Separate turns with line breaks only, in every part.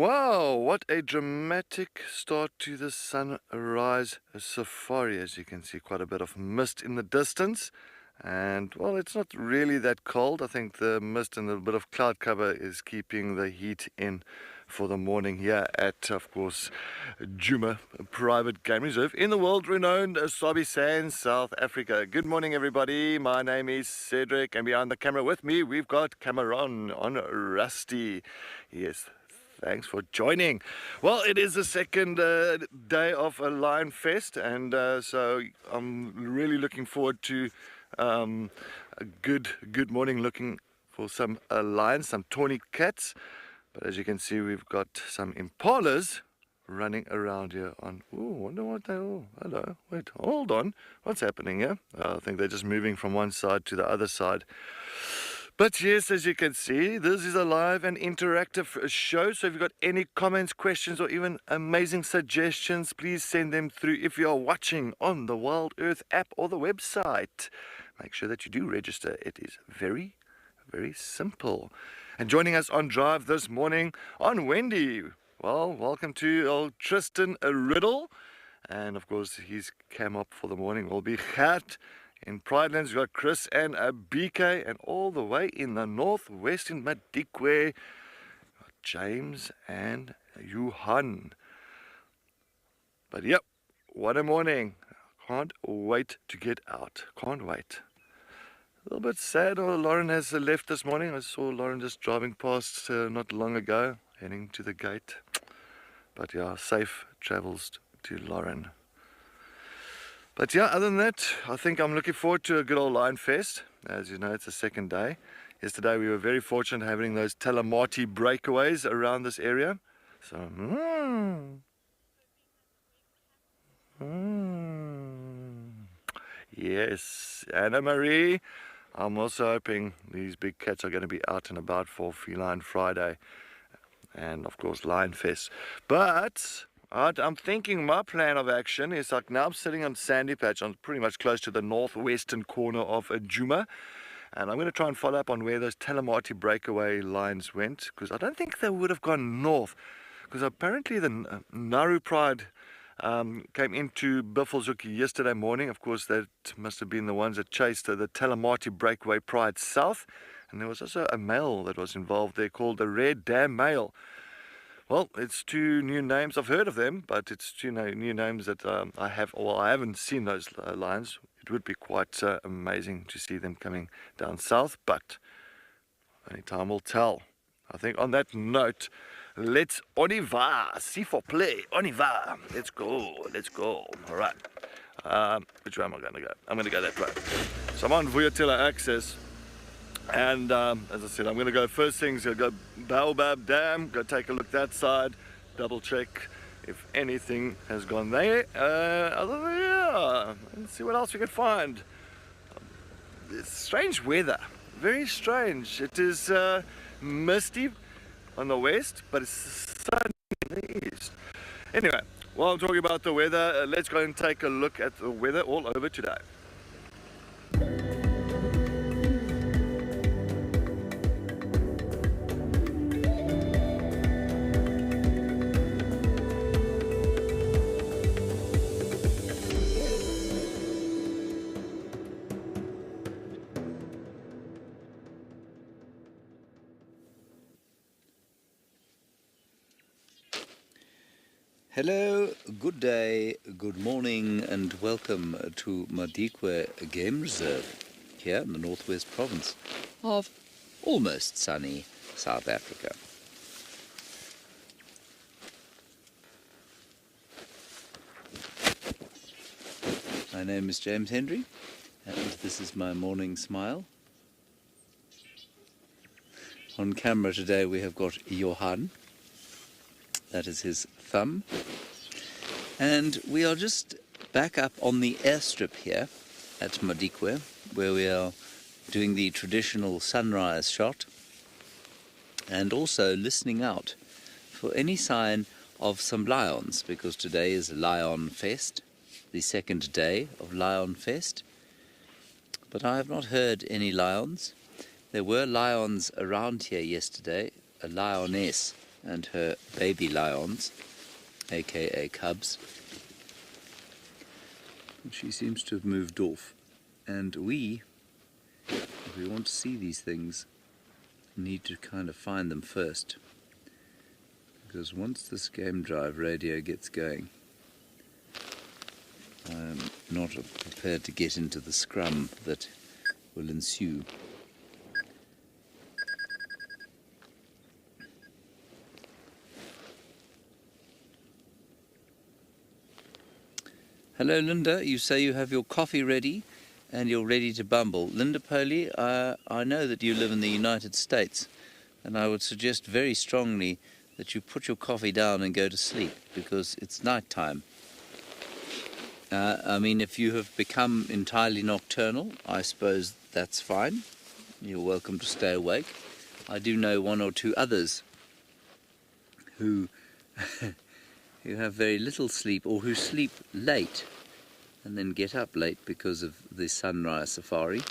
Wow, what a dramatic start to the sunrise safari. As you can see, quite a bit of mist in the distance. And, well, it's not really that cold. I think the mist and a bit of cloud cover is keeping the heat in for the morning here at, of course, Djuma Private Game Reserve in the world-renowned Sabi Sands, South Africa. Good morning, everybody. My name is Cedric, and behind the camera with me, we've got Cameron on Rusty. Yes. Thanks for joining. Well, it is the second day of a Lion Fest, and so I'm really looking forward to a good morning, looking for some lions, some tawny cats. But as you can see, we've got some impalas running around here on... Ooh, wonder what they... Oh, hello. Wait, hold on. What's happening here? I think they're just moving from one side to the other side. But yes, as you can see, this is a live and interactive show. So if you've got any comments, questions, or even amazing suggestions, please send them through if you are watching on the WildEarth app or the website. Make sure that you do register. It is very, very simple. And joining us on Drive this morning on Wendy. Well, welcome to old Tristan Riddle. And of course, his cam up for the morning will be Gert. In Pridelands, we've got Chris and BK, and all the way in the northwest in Madikwe, James and Johan. But yep, what a morning. Can't wait to get out. Can't wait. A little bit sad Lauren has left this morning. I saw Lauren just driving past not long ago, heading to the gate. But yeah, safe travels to Lauren. But yeah, other than that, I think I'm looking forward to a good old Lion Fest. As you know, it's the second day. Yesterday we were very fortunate having those Talamati breakaways around this area. So, yes, Anna Marie. I'm also hoping these big cats are going to be out and about for Feline Friday. And of course, Lion Fest. But I'm thinking my plan of action is like now I'm sitting on Sandy Patch. I'm pretty much close to the northwestern corner of Djuma. And I'm going to try and follow up on where those Talamati breakaway lines went. Because I don't think they would have gone north. Because apparently the Nauru Pride came into Buffelshoek yesterday morning. Of course, that must have been the ones that chased the Talamati breakaway Pride south. And there was also a male that was involved there called the Red Dam Male. Well, it's two new names. I've heard of them, but it's two new names that I haven't seen those lions. It would be quite amazing to see them coming down south, but only time will tell. I think on that note, let's on y va. See for play. On y va. Let's go. All right. Which way am I going to go? I'm going to go that way. So I'm on Vuyatila Access. And as I said, I'm going to go first things, go Baobab Dam, go take a look that side, double check if anything has gone there. And see what else we can find. It's strange weather, very strange. It is misty on the west, but it's sunny in the east. Anyway, while I'm talking about the weather, let's go and take a look at the weather all over today.
Hello, good day, good morning, and welcome to Madikwe Game Reserve here in the Northwest Province of almost sunny South Africa. My name is James Hendry, and this is my morning smile. On camera today we have got Johan. That is his thumb. And we are just back up on the airstrip here at Madikwe, where we are doing the traditional sunrise shot and also listening out for any sign of some lions, because today is Lion Fest, the second day of Lion Fest. But I have not heard any lions. There were lions around here yesterday, a lioness and her baby lions, aka cubs. And she seems to have moved off. And we, if we want to see these things, need to kind of find them first. Because once this game drive radio gets going, I'm not prepared to get into the scrum that will ensue. Hello, Linda. You say you have your coffee ready and you're ready to bumble. Linda Poley, I know that you live in the United States, and I would suggest very strongly that you put your coffee down and go to sleep, because it's night time. I mean, if you have become entirely nocturnal, I suppose that's fine. You're welcome to stay awake. I do know one or two others who who have very little sleep, or who sleep late and then get up late because of the sunrise safari.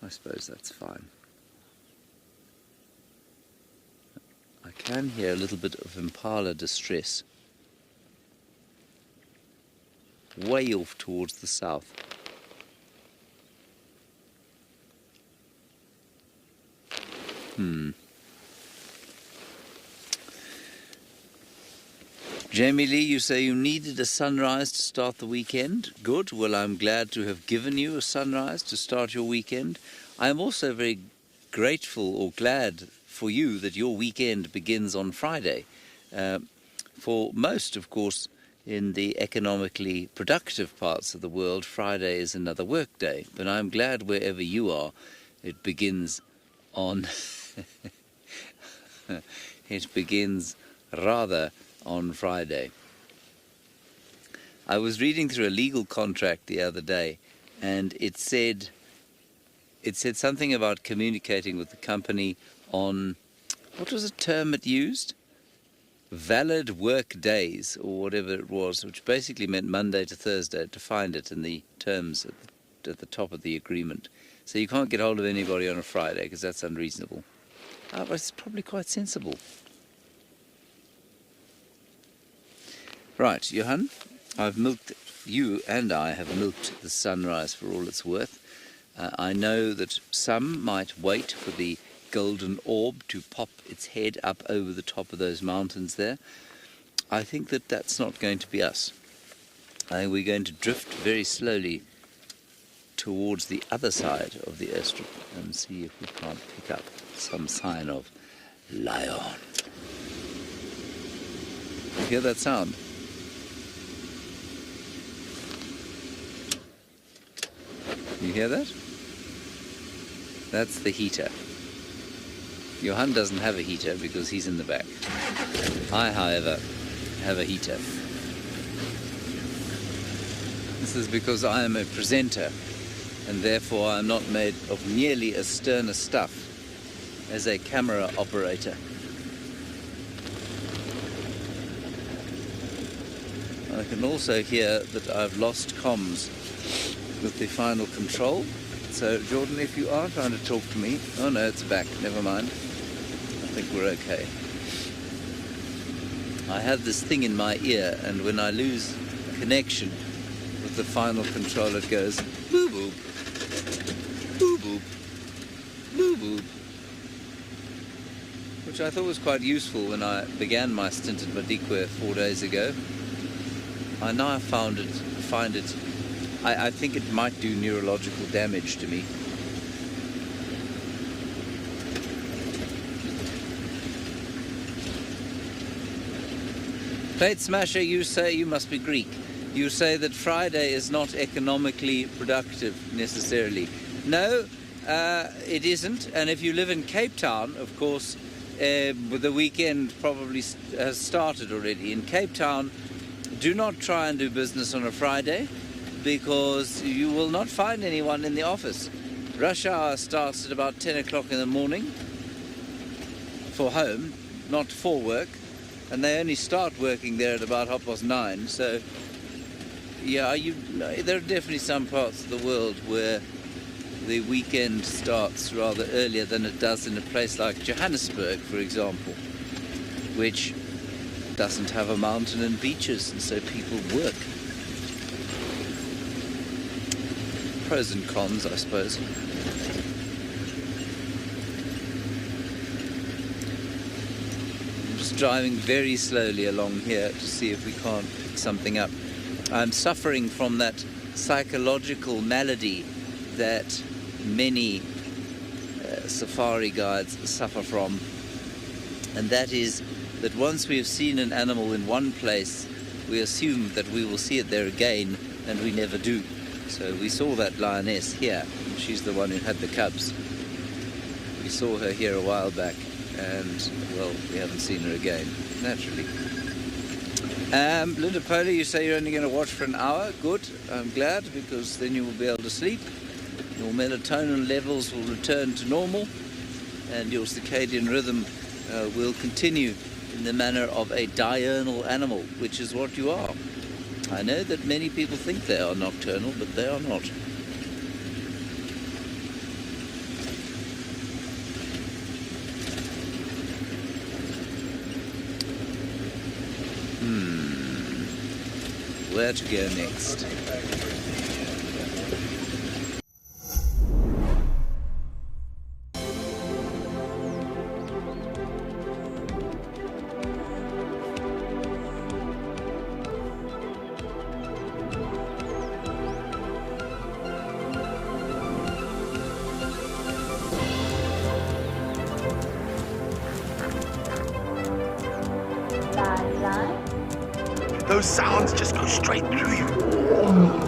I suppose that's fine. I can hear a little bit of impala distress way off towards the south. Jamie Lee, you say you needed a sunrise to start the weekend. Good. Well, I'm glad to have given you a sunrise to start your weekend. I am also very grateful or glad for you that your weekend begins on Friday. For most, of course, in the economically productive parts of the world, Friday is another work day. But I'm glad wherever you are, it begins on... it begins rather on Friday. I was reading through a legal contract the other day, and it said something about communicating with the company on, what was the term it used? Valid work days, or whatever it was, which basically meant Monday to Thursday, to find it in the terms at the top of the agreement. So you can't get hold of anybody on a Friday, because that's unreasonable. But it's probably quite sensible. Right, Johan, you and I have milked the sunrise for all it's worth. I know that some might wait for the golden orb to pop its head up over the top of those mountains there. I think that that's not going to be us. I think we're going to drift very slowly towards the other side of the airstrip and see if we can't pick up some sign of lion. You hear that sound? You hear that? That's the heater. Johan doesn't have a heater because he's in the back. I, however, have a heater. This is because I am a presenter, and therefore I'm not made of nearly as stern a stuff as a camera operator. I can also hear that I've lost comms with the final control. So, Jordan, if you are trying to talk to me... Oh, no, it's back. Never mind. I think we're okay. I have this thing in my ear, and when I lose connection with the final control, it goes boo-boop, boo-boop, boo-boop, which I thought was quite useful when I began my stint at Madikwe 4 days ago. I now find it I think it might do neurological damage to me. Plate Smasher, you say you must be Greek. You say that Friday is not economically productive necessarily. No, it isn't. And if you live in Cape Town, of course, the weekend probably has started already. In Cape Town, do not try and do business on a Friday, because you will not find anyone in the office. Rush hour starts at about 10 o'clock in the morning for home, not for work, and they only start working there at about 9:30. So, yeah, there are definitely some parts of the world where the weekend starts rather earlier than it does in a place like Johannesburg, for example. which doesn't have a mountain and beaches, and so people work. Pros and cons, I suppose. I'm just driving very slowly along here to see if we can't pick something up. I'm suffering from that psychological malady that many safari guides suffer from, and that is that once we have seen an animal in one place, we assume that we will see it there again, and we never do. So we saw that lioness here. She's the one who had the cubs. We saw her here a while back, and, well, we haven't seen her again, naturally. Linda Pola, you say you're only going to watch for an hour. Good, I'm glad, because then you will be able to sleep. Your melatonin levels will return to normal, and your circadian rhythm will continue in the manner of a diurnal animal, which is what you are. I know that many people think they are nocturnal, but they are not. Where to go next?
Those sounds just go straight through you.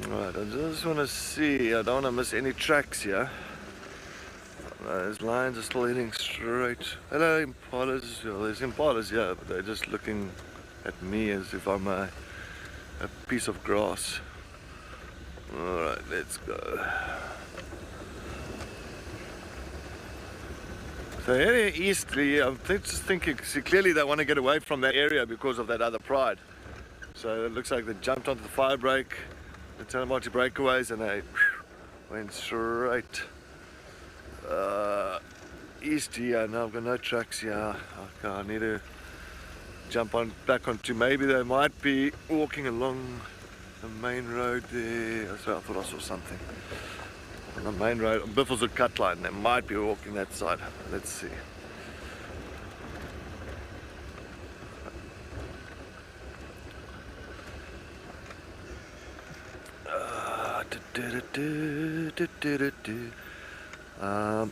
Right, I just want to see, I don't want to miss any tracks here. Those lions are still heading straight. Hello, impalas. Well, there's impalas here, but they're just looking at me as if I'm a piece of grass. Alright, let's go. So heading easterly, I'm just thinking, see, clearly they want to get away from that area because of that other pride. So it looks like they jumped onto the fire break, the Talamati breakaways, and they went straight east here. Now I've got no tracks here. Okay, I need to jump on back onto, maybe they might be walking along the main road there. So I thought I saw something on the main road on Biffles cut line. They might be walking that side. Let's see.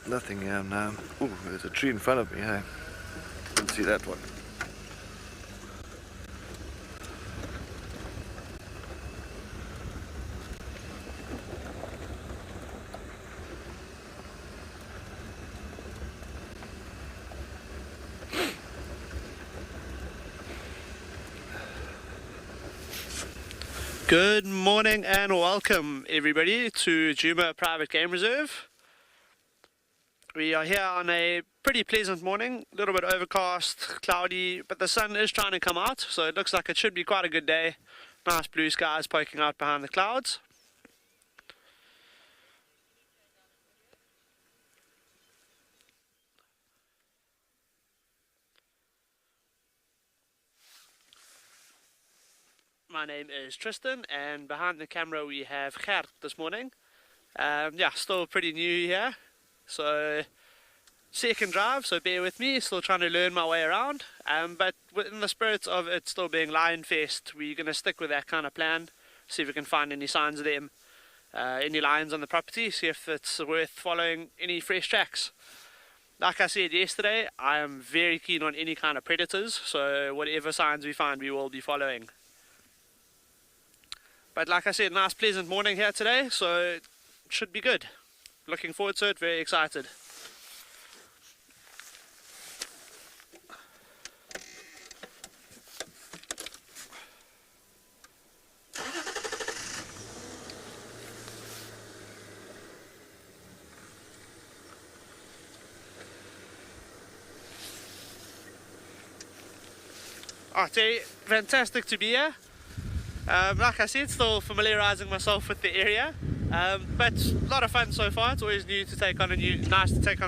Nothing here now. Ooh, there's a tree in front of me, hey. Didn't see that one.
Good morning and welcome everybody to Djuma Private Game Reserve. We are here on a pretty pleasant morning, a little bit overcast, cloudy, but the sun is trying to come out, so it looks like it should be quite a good day. Nice blue skies poking out behind the clouds. My name is Tristan, and behind the camera we have Gert this morning. Yeah, still pretty new here, so second drive, so bear with me, still trying to learn my way around. But in the spirit of it still being Lion Fest, we're going to stick with that kind of plan, see if we can find any signs of them, any lions on the property, see if it's worth following any fresh tracks. Like I said yesterday, I am very keen on any kind of predators, so whatever signs we find we will be following. But like I said, nice pleasant morning here today, so it should be good. Looking forward to it, very excited. Oh, it's fantastic to be here. Like I said, still familiarising myself with the area, but a lot of fun so far. It's always nice to take on a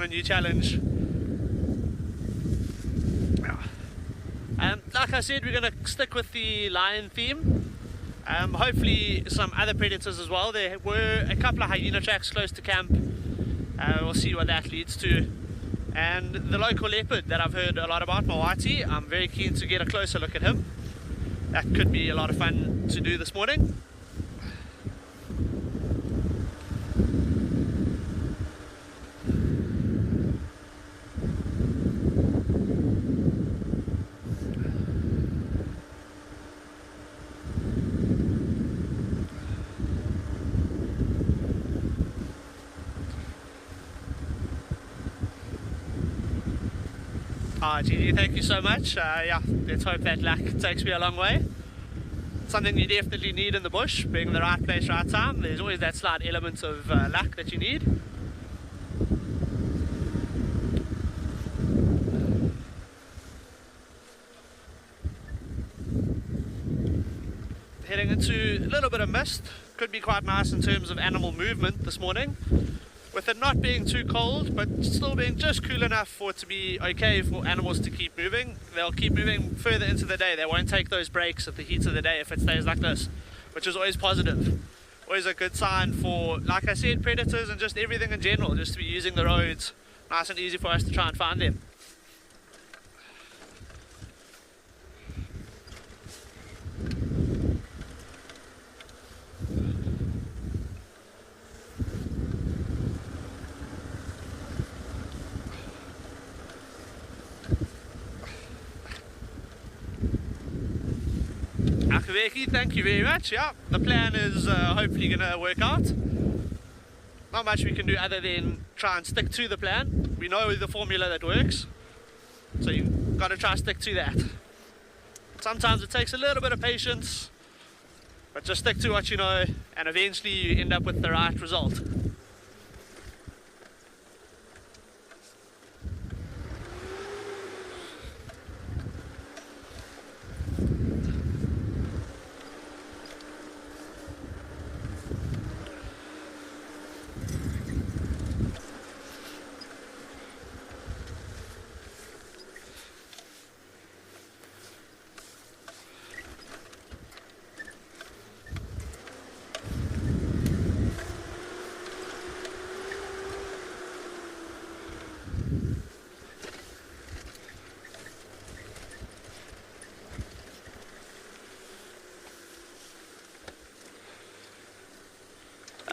new challenge. Like I said, we're going to stick with the lion theme. Hopefully some other predators as well. There were a couple of hyena tracks close to camp. We'll see what that leads to. And the local leopard that I've heard a lot about, my whitey, I'm very keen to get a closer look at him. That could be a lot of fun to do this morning. Gigi, thank you so much. Yeah, let's hope that luck takes me a long way. Something you definitely need in the bush, being in the right place, right time. There's always that slight element of luck that you need. Heading into a little bit of mist. Could be quite nice in terms of animal movement this morning. With it not being too cold, but still being just cool enough for it to be okay for animals to keep moving. They'll keep moving further into the day. They won't take those breaks at the heat of the day if it stays like this, which is always positive. Always a good sign for, like I said, predators and just everything in general, just to be using the roads nice and easy for us to try and find them. Akaveki, thank you very much. Yeah, the plan is hopefully going to work out. Not much we can do other than try and stick to the plan. We know the formula that works, so you've got to try and stick to that. Sometimes it takes a little bit of patience, but just stick to what you know, and eventually you end up with the right result.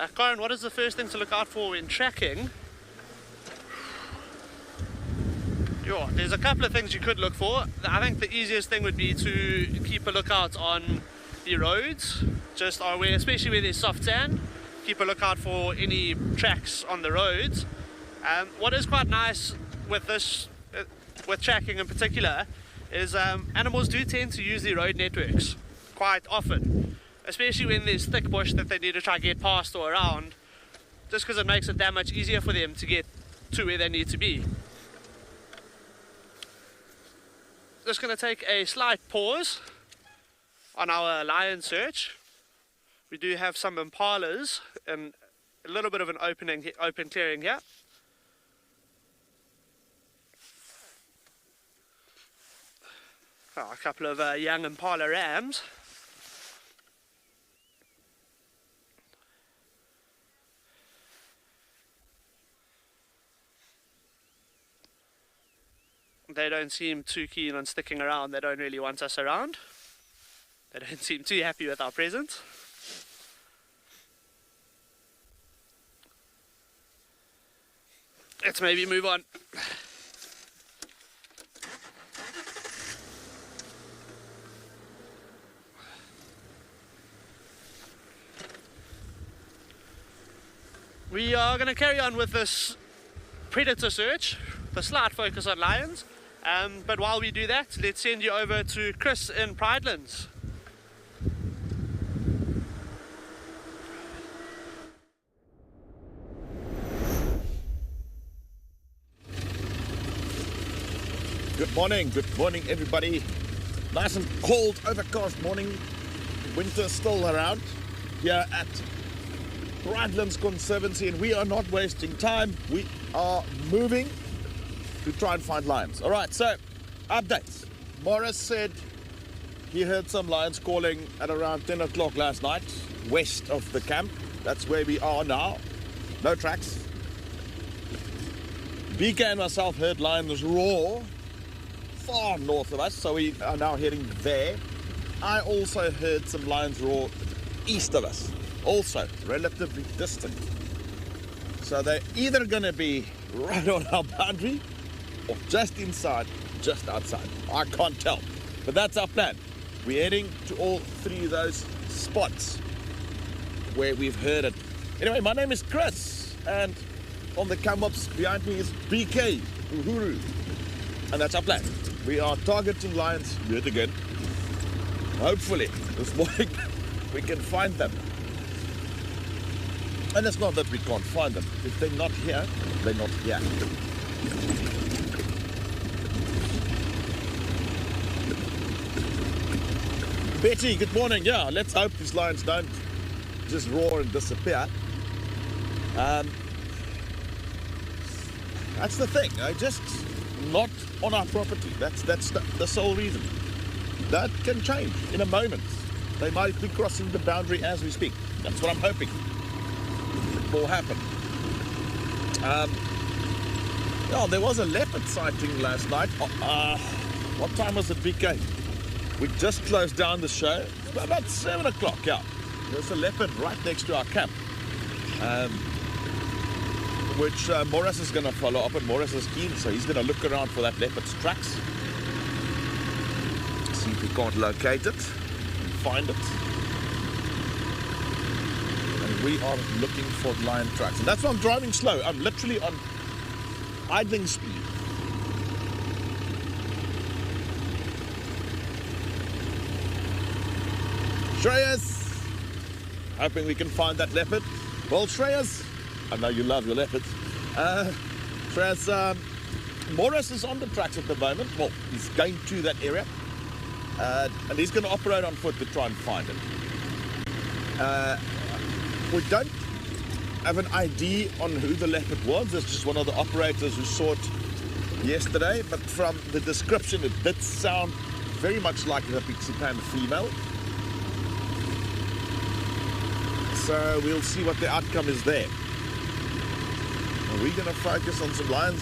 Karen, what is the first thing to look out for when tracking? There's a couple of things you could look for. I think the easiest thing would be to keep a lookout on the roads, just aware, especially where there's soft sand. Keep a lookout for any tracks on the roads. What is quite nice with this, with tracking in particular, is animals do tend to use the road networks quite often, especially when there's thick bush that they need to try and get past or around, just because it makes it that much easier for them to get to where they need to be. Just going to take a slight pause on our lion search. We do have some impalas and a little bit of an open clearing here. A couple of young impala rams. They don't seem too keen on sticking around. They don't really want us around. They don't seem too happy with our presence. Let's maybe move on. We are going to carry on with this predator search, the slight focus on lions. But while we do that, let's send you over to Chris in Pridelands.
Good morning everybody. Nice and cold, overcast morning. Winter still around here at Pridelands Conservancy, and we are not wasting time. We are moving to try and find lions. Alright, so updates. Morris said he heard some lions calling at around 10 o'clock last night, west of the camp. That's where we are now. No tracks. BK and myself heard lions roar far north of us, so we are now heading there. I also heard some lions roar east of us, also relatively distant. So they're either going to be right on our boundary or just inside, just outside. I can't tell, but that's our plan. We're heading to all three of those spots where we've heard it. Anyway, my name is Chris, and on the come-ups behind me is BK, Uhuru, and that's our plan. We are targeting lions yet again. Hopefully, this morning we can find them. And it's not that we can't find them. If they're not here, they're not here. Betty, good morning. Yeah, let's hope these lions don't just roar and disappear. That's the thing. Just not on our property. That's the sole reason. That can change in a moment. They might be crossing the boundary as we speak. That's what I'm hoping will happen. Yeah, there was a leopard sighting last night. What time was it, BK? We just closed down the show. It's about 7 o'clock, yeah. There's a leopard right next to our camp, which Morris is going to follow up, and Morris is keen, so he's going to look around for that leopard's tracks. See if we can't locate it and find it. And we are looking for lion tracks. And that's why I'm driving slow. I'm literally on idling speed. Shreyas! Hoping we can find that leopard. Well, Shreyas, I know you love your leopards. Shreyas, Morris is on the tracks at the moment. Well, he's going to that area. And he's going to operate on foot to try and find it. We don't have an ID on who the leopard was. It's just one of the operators who saw it yesterday. But from the description, it did sound very much like a pixie pan female. So we'll see what the outcome is there. We're going to focus on some lions.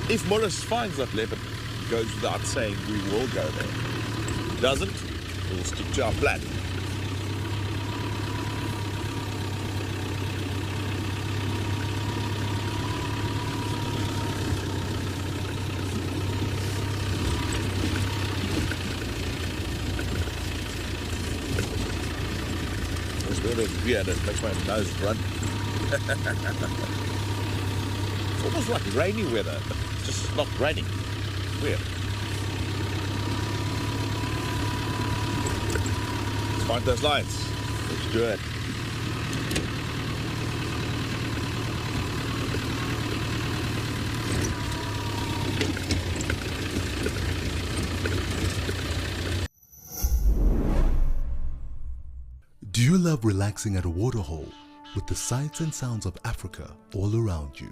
If Morris finds that leopard, it goes without saying we will go there. Doesn't, we'll stick to our plan. bit weird. It makes my nose run. It's almost like rainy weather, but it's just not raining. Weird. Let's find those lions. Let's do it.
Do you love relaxing at a waterhole with the sights and sounds of Africa all around you?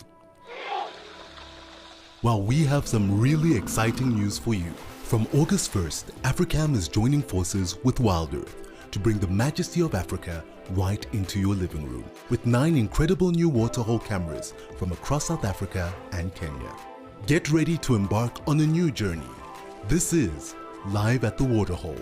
Well, we have some really exciting news for you. From August 1st, Africam is joining forces with WildEarth to bring the majesty of Africa right into your living room with 9 incredible new waterhole cameras from across South Africa and Kenya. Get ready to embark on a new journey. This is Live at the Waterhole.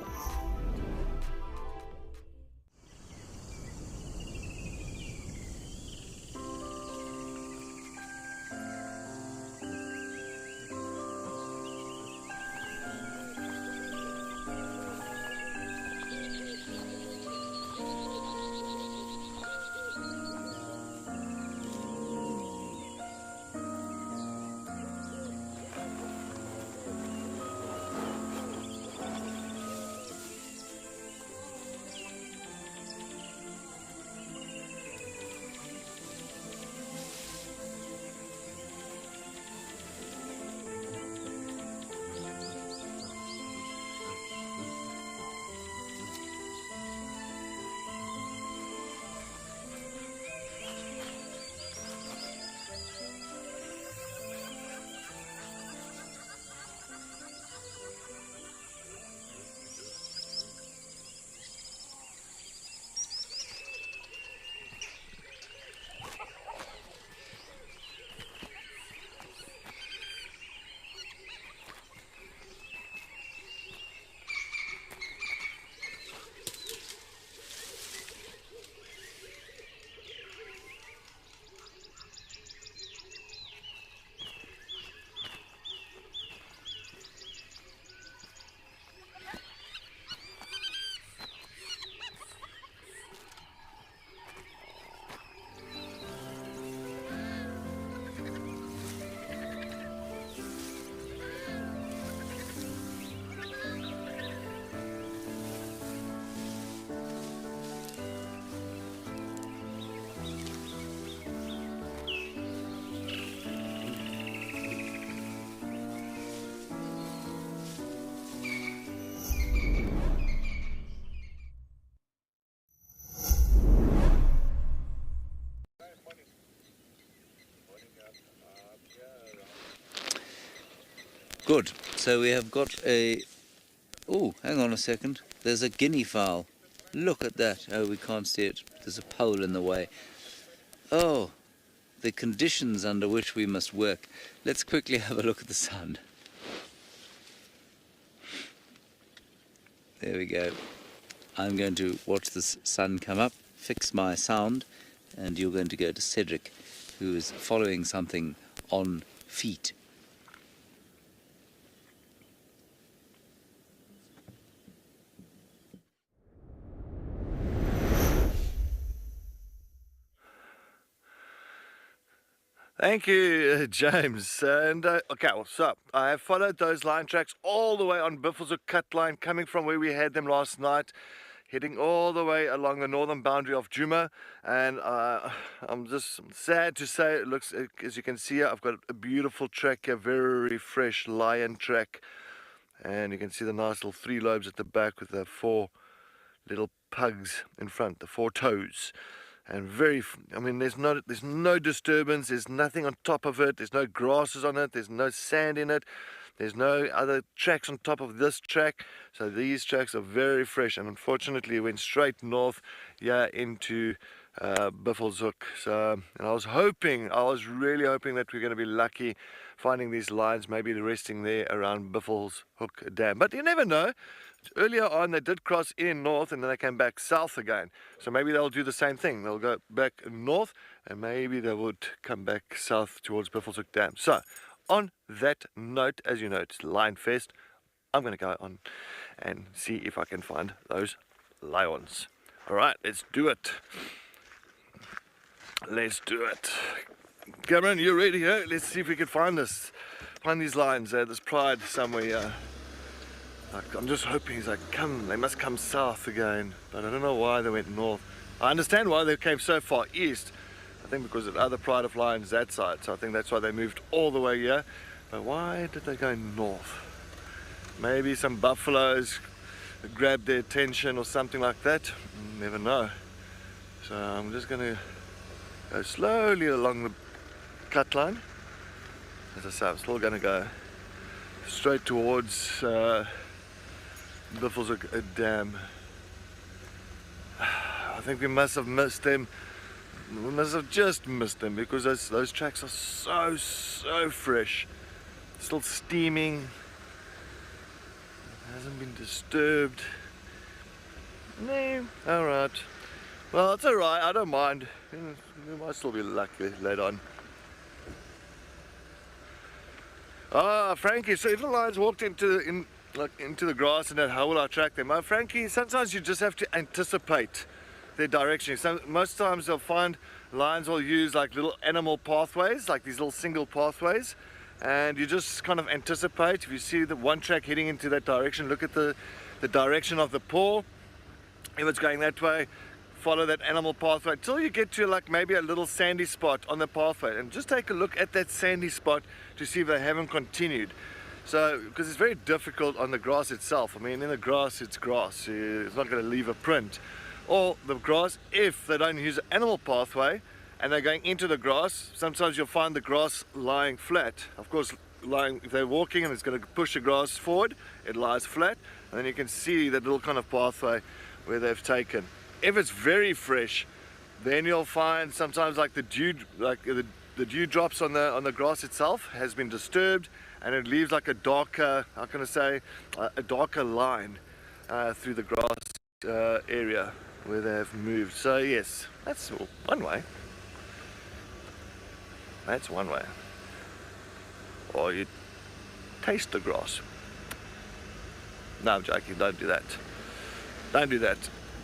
Good. So we have got a... Oh, hang on a second. There's a guinea fowl. Look at that. Oh, we can't see it. There's a pole in the way. Oh, the conditions under which we must work. Let's quickly have a look at the sun. There we go. I'm going to watch the sun come up, fix my sound, and you're going to go to Cedric, who is following something on feet.
Thank you, James. And okay, well, so I have followed those line tracks all the way on Buffelshoek cut line, coming from where we had them last night, heading all the way along the northern boundary of Djuma. And I'm just sad to say, it looks, as you can see here, I've got a beautiful track here, very fresh lion track. And you can see the nice little 3 lobes at the back with the 4 little pugs in front, the 4 toes. And I mean, there's no disturbance, there's nothing on top of it, there's no grasses on it, there's no sand in it, there's no other tracks on top of this track. So these tracks are very fresh, and unfortunately went straight north into Buffelshoek. So, and I was really hoping that we're going to be lucky finding these lions, maybe resting there around Buffelshoek Dam. But you never know. Earlier on, they did cross in north, and then they came back south again. So maybe they'll do the same thing. They'll go back north, and maybe they would come back south towards Buffelshoek Dam. So, on that note, as you know, it's Lion Fest. I'm going to go on and see if I can find those lions. Alright, let's do it. Let's do it. Cameron, you ready here? Let's see if we can find these lines, this pride somewhere here. Like, I'm just hoping he's like, they must come south again, but I don't know why they went north. I understand why they came so far east. I think because of other pride of lions that side, so I think that's why they moved all the way here. But why did they go north? Maybe some buffaloes grabbed their attention or something like that. Never know. So I'm just going to go slowly along the cut line. As I say, I'm still going to go straight towards Buffelshoek Dam. I think we must have missed them. We must have just missed them because those tracks are so fresh. Still steaming. Hasn't been disturbed. No, alright. Well, it's alright, I don't mind. We might still be lucky later on. Ah, Frankie, so if the lions walked into the grass in that hole I tracked them, Frankie, sometimes you just have to anticipate their direction. Most times they'll find lions will use like little animal pathways, like these little single pathways, and you just kind of anticipate. If you see the one track heading into that direction, look at the direction of the paw. If it's going that way, follow that animal pathway till you get to like maybe a little sandy spot on the pathway, and just take a look at that sandy spot to see if they haven't continued. So, because it's very difficult on the grass itself. I mean, in the grass, it's grass. It's not going to leave a print. Or the grass, if they don't use an animal pathway and they're going into the grass, sometimes you'll find the grass lying flat. Of course, if they're walking and it's going to push the grass forward, it lies flat, and then you can see that little kind of pathway where they've taken. If it's very fresh, then you'll find sometimes like the dew drops on the grass itself has been disturbed, and it leaves like a darker, how can I say, a darker line through the grass area where they have moved. So yes, that's one way. That's one way. Or you taste the grass. No, I'm joking, don't do that. Don't do that.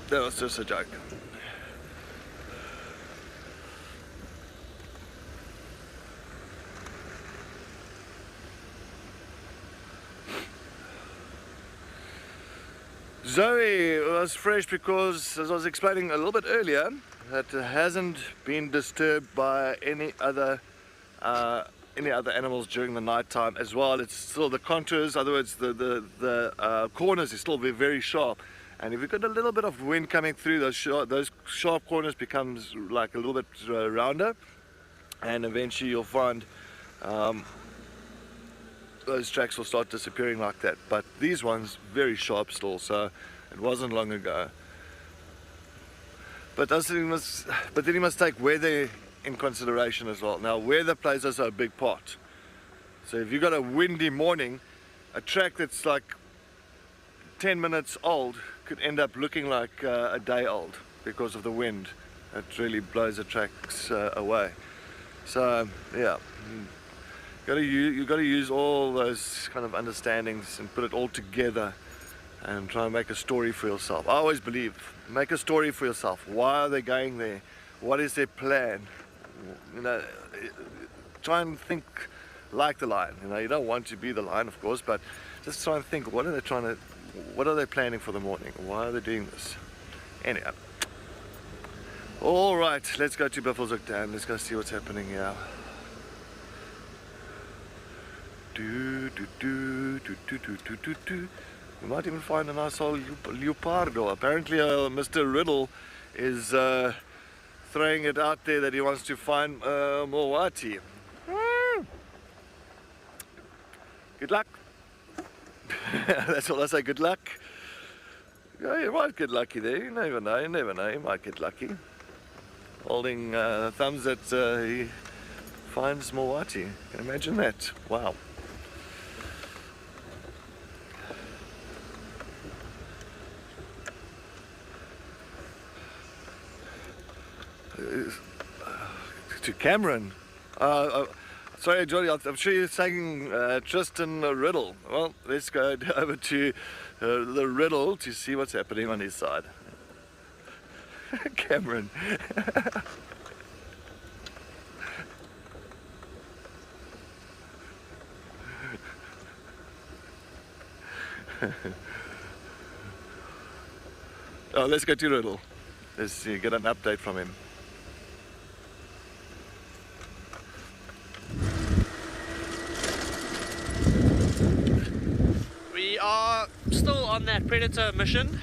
That was just a joke. Zoe was fresh because, as I was explaining a little bit earlier, that it hasn't been disturbed by any other animals during the night time as well. It's still the contours, in other words, the corners is still very sharp. And if you've got a little bit of wind coming through, those sharp corners becomes like a little bit rounder, and eventually you'll find those tracks will start disappearing like that. But these ones very sharp still, so it wasn't long ago. But then you must take weather in consideration as well. Now, weather plays also a big part. So if you've got a windy morning, a track that's like 10 minutes old could end up looking like a day old because of the wind. It really blows the tracks away. So yeah, you've got to use all those kind of understandings and put it all together and try and make a story for yourself. I always believe, make a story for yourself. Why are they going there? What is their plan? You know, try and think like the lion. You know, you don't want to be the lion, of course, but just try and think, what are they planning for the morning? Why are they doing this? Anyhow. All right, let's go to Buffelshoek Dam. Let's go see what's happening here. We might even find a nice old leopardo. Apparently Mr. Riddle is throwing it out there that he wants to find Moati. Good luck. That's all I say, good luck. Yeah, you might get lucky there, you never know, you might get lucky. Holding thumbs that he finds Moati. Can you imagine that? Wow. To Cameron. Sorry, Jolly, I'm sure you're saying Tristan Riddle. Well, let's go over to the Riddle to see what's happening on his side. Cameron. Oh, let's go to Riddle. Let's see, get an update from him.
We are still on that predator mission.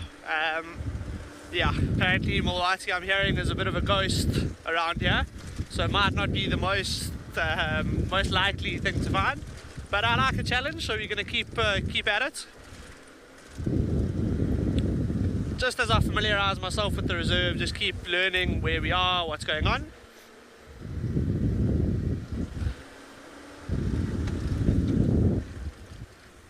Yeah, apparently Mulwati, I'm hearing, is a bit of a ghost around here, so it might not be the most likely thing to find. But I like a challenge, so we're going to keep at it. Just as I familiarise myself with the reserve, just keep learning where we are, what's going on.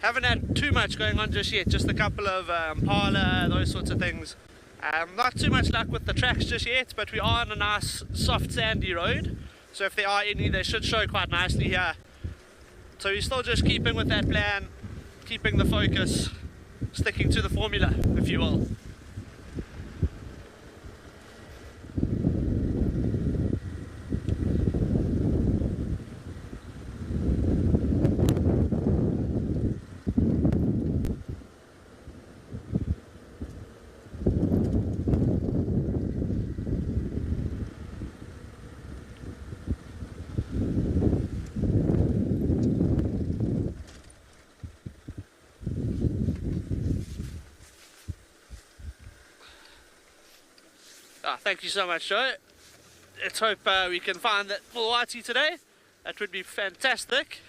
Haven't had too much going on just yet, just a couple of impala, those sorts of things. Not too much luck with the tracks just yet, but we are on a nice soft sandy road, so if there are any, they should show quite nicely here. So we're still just keeping with that plan, keeping the focus, sticking to the formula, if you will. Thank you so much, Joe. Let's hope we can find that Mulwati today. That would be fantastic.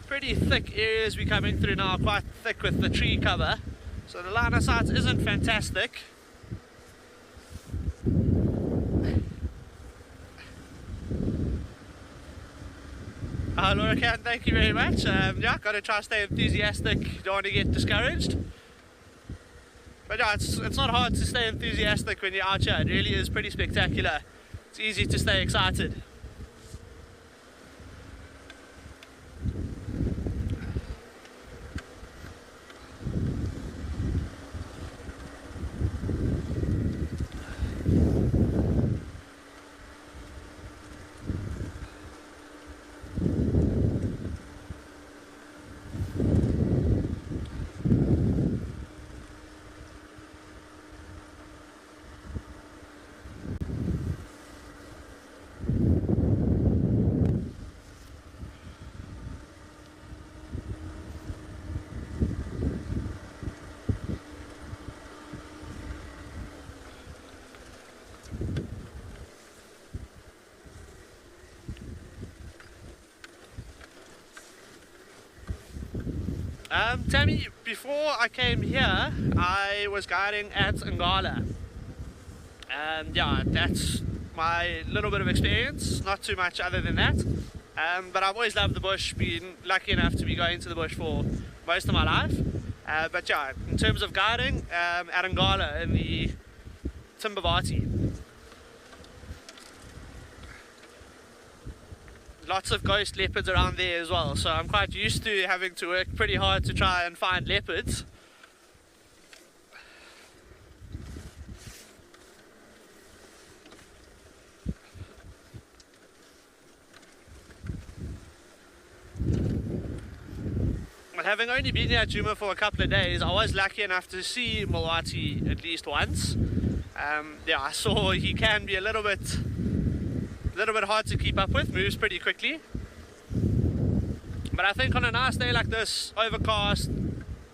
Pretty thick areas we're coming through now, quite thick with the tree cover, so the line of sight isn't fantastic. Laura Can, thank you very much. Yeah, got to try to stay enthusiastic, don't want to get discouraged. But yeah, it's not hard to stay enthusiastic when you're out here, it really is pretty spectacular. It's easy to stay excited. Tammy, before I came here, I was guiding at Ngala. And yeah, that's my little bit of experience, not too much other than that. But I've always loved the bush, been lucky enough to be going to the bush for most of my life. But yeah, in terms of guiding, at Ngala in the Timbavati. Lots of ghost leopards around there as well, so I'm quite used to having to work pretty hard to try and find leopards. But having only been here at Djuma for a couple of days, I was lucky enough to see Mulwati at least once. Yeah, I saw he can be a little bit hard to keep up with, moves pretty quickly. But I think on a nice day like this, overcast,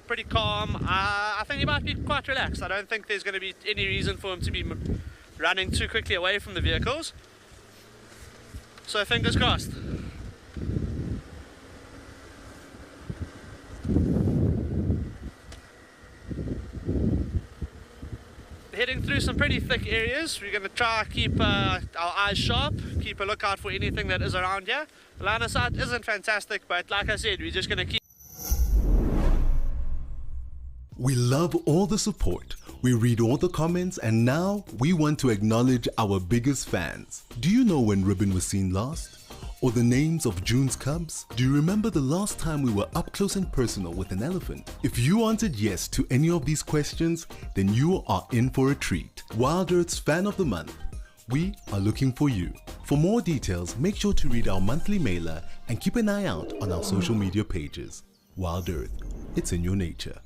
pretty calm, I think he might be quite relaxed. I don't think there's going to be any reason for him to be running too quickly away from the vehicles. So fingers crossed. heading through some pretty thick areas. We're going to try keep our eyes sharp, keep a lookout for anything that is around here. The line of sight isn't fantastic, but like I said, we're just going to keep.
We love all the support. We read all the comments, and now we want to acknowledge our biggest fans. Do you know when Ribbon was seen last? Or the names of June's cubs? Do you remember the last time we were up close and personal with an elephant? If you answered yes to any of these questions, then you are in for a treat. WildEarth's Fan of the Month. We are looking for you. For more details, make sure to read our monthly mailer and keep an eye out on our social media pages. WildEarth, it's in your nature.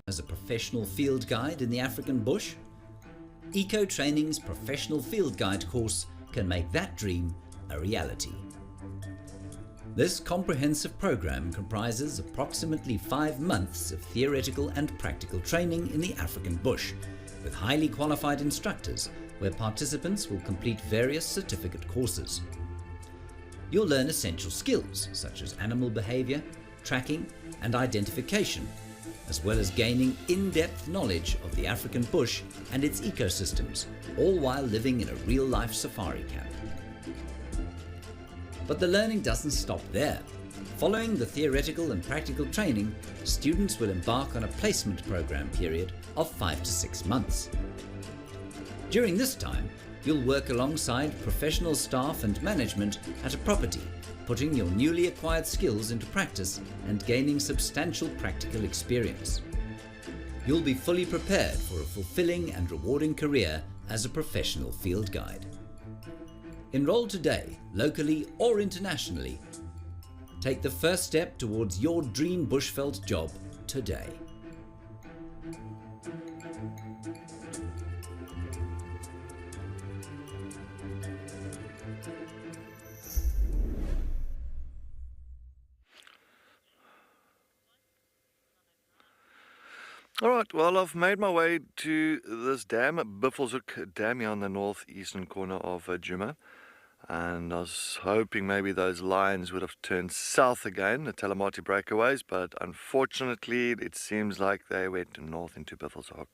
As a professional field guide in the African bush? Eco Training's Professional Field Guide course can make that dream a reality. This comprehensive program comprises approximately 5 months of theoretical and practical training in the African bush, with highly qualified instructors where participants will complete various certificate courses. You'll learn essential skills such as animal behavior, tracking and identification, as well as gaining in-depth knowledge of the African bush and its ecosystems, all while living in a real-life safari camp. But the learning doesn't stop there. Following the theoretical and practical training, students will embark on a placement program period of 5 to 6 months. During this time, you'll work alongside professional staff and management at a property, putting your newly acquired skills into practice and gaining substantial practical experience. You'll be fully prepared for a fulfilling and rewarding career as a professional field guide. Enroll today, locally or internationally. Take the first step towards your dream bushveld job today.
Alright, well, I've made my way to this dam, Buffelshoek Dam, here on the northeastern corner of Djuma. And I was hoping maybe those lines would have turned south again, the Talamati breakaways, but unfortunately it seems like they went north into Buffelshoek.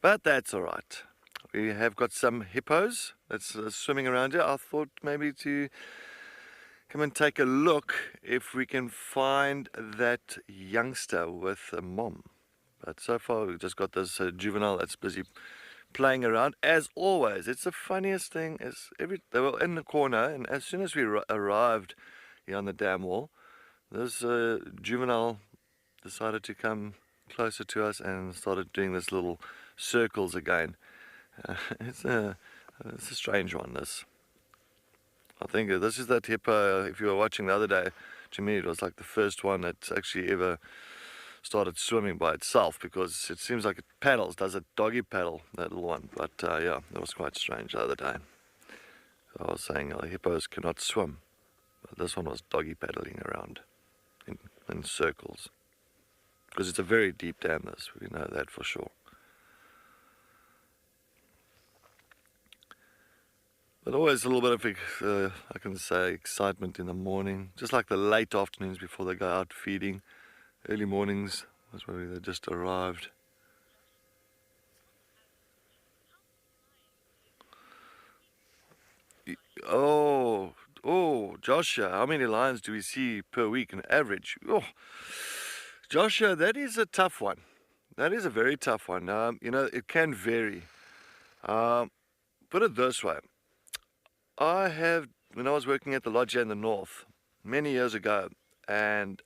But that's alright. We have got some hippos that's swimming around here. I thought maybe to come and take a look if we can find that youngster with a mom. But so far we've just got this juvenile that's busy playing around. As always, it's the funniest thing is they were in the corner, and as soon as we arrived here on the dam wall, this juvenile decided to come closer to us and started doing this little circles again. It's a strange one, this. I think this is that hippo, if you were watching the other day, to me it was like the first one that's actually ever started swimming by itself, because it seems like it paddles, does a doggy paddle, that little one. But yeah, it was quite strange the other day. I was saying hippos cannot swim, but this one was doggy paddling around in circles. Because it's a very deep dam, this, we know that for sure. But always a little bit of, I can say, excitement in the morning, just like the late afternoons before they go out feeding. Early mornings was where they just arrived. Oh, Joshua, how many lions do we see per week on average? Oh, Joshua, that is a tough one. That is a very tough one. You know, it can vary. Put it this way. When I was working at the lodge here in the north, many years ago, and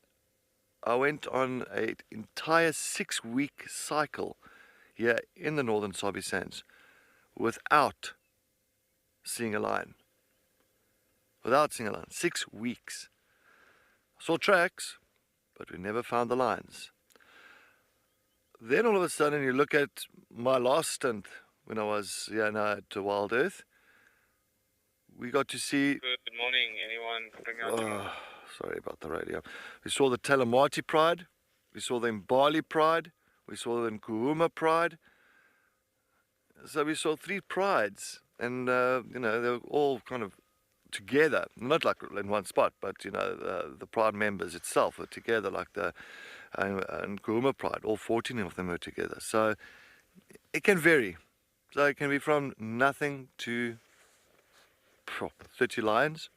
I went on an entire 6-week cycle here in the northern Sabi Sands without seeing a lion. 6 weeks. Saw tracks, but we never found the lions. Then all of a sudden you look at my last stint when I was here now at WildEarth. We got to see...
Good morning, anyone? Bring out
sorry about the radio. We saw the Talamati Pride, we saw the Mbali Pride, we saw the Nkuhuma Pride. So we saw 3 prides, and you know, they were all kind of together, not like in one spot, but you know, the pride members itself were together, like the Nkuhuma Pride, all 14 of them were together. So it can vary. So it can be from nothing to 30 lions.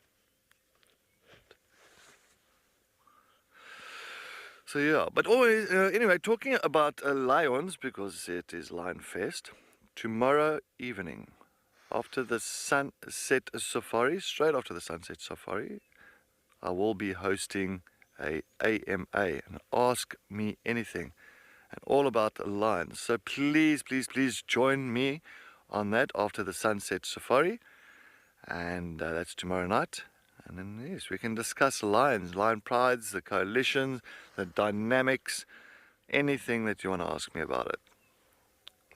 So yeah, but always, anyway, talking about lions, because it is Lion Fest, tomorrow evening, after the sunset safari, straight after the sunset safari, I will be hosting a AMA, an Ask Me Anything, and all about the lions. So please, please, please join me on that after the sunset safari, and that's tomorrow night. And then, yes, we can discuss lions, lion prides, the coalitions, the dynamics, anything that you want to ask me about it.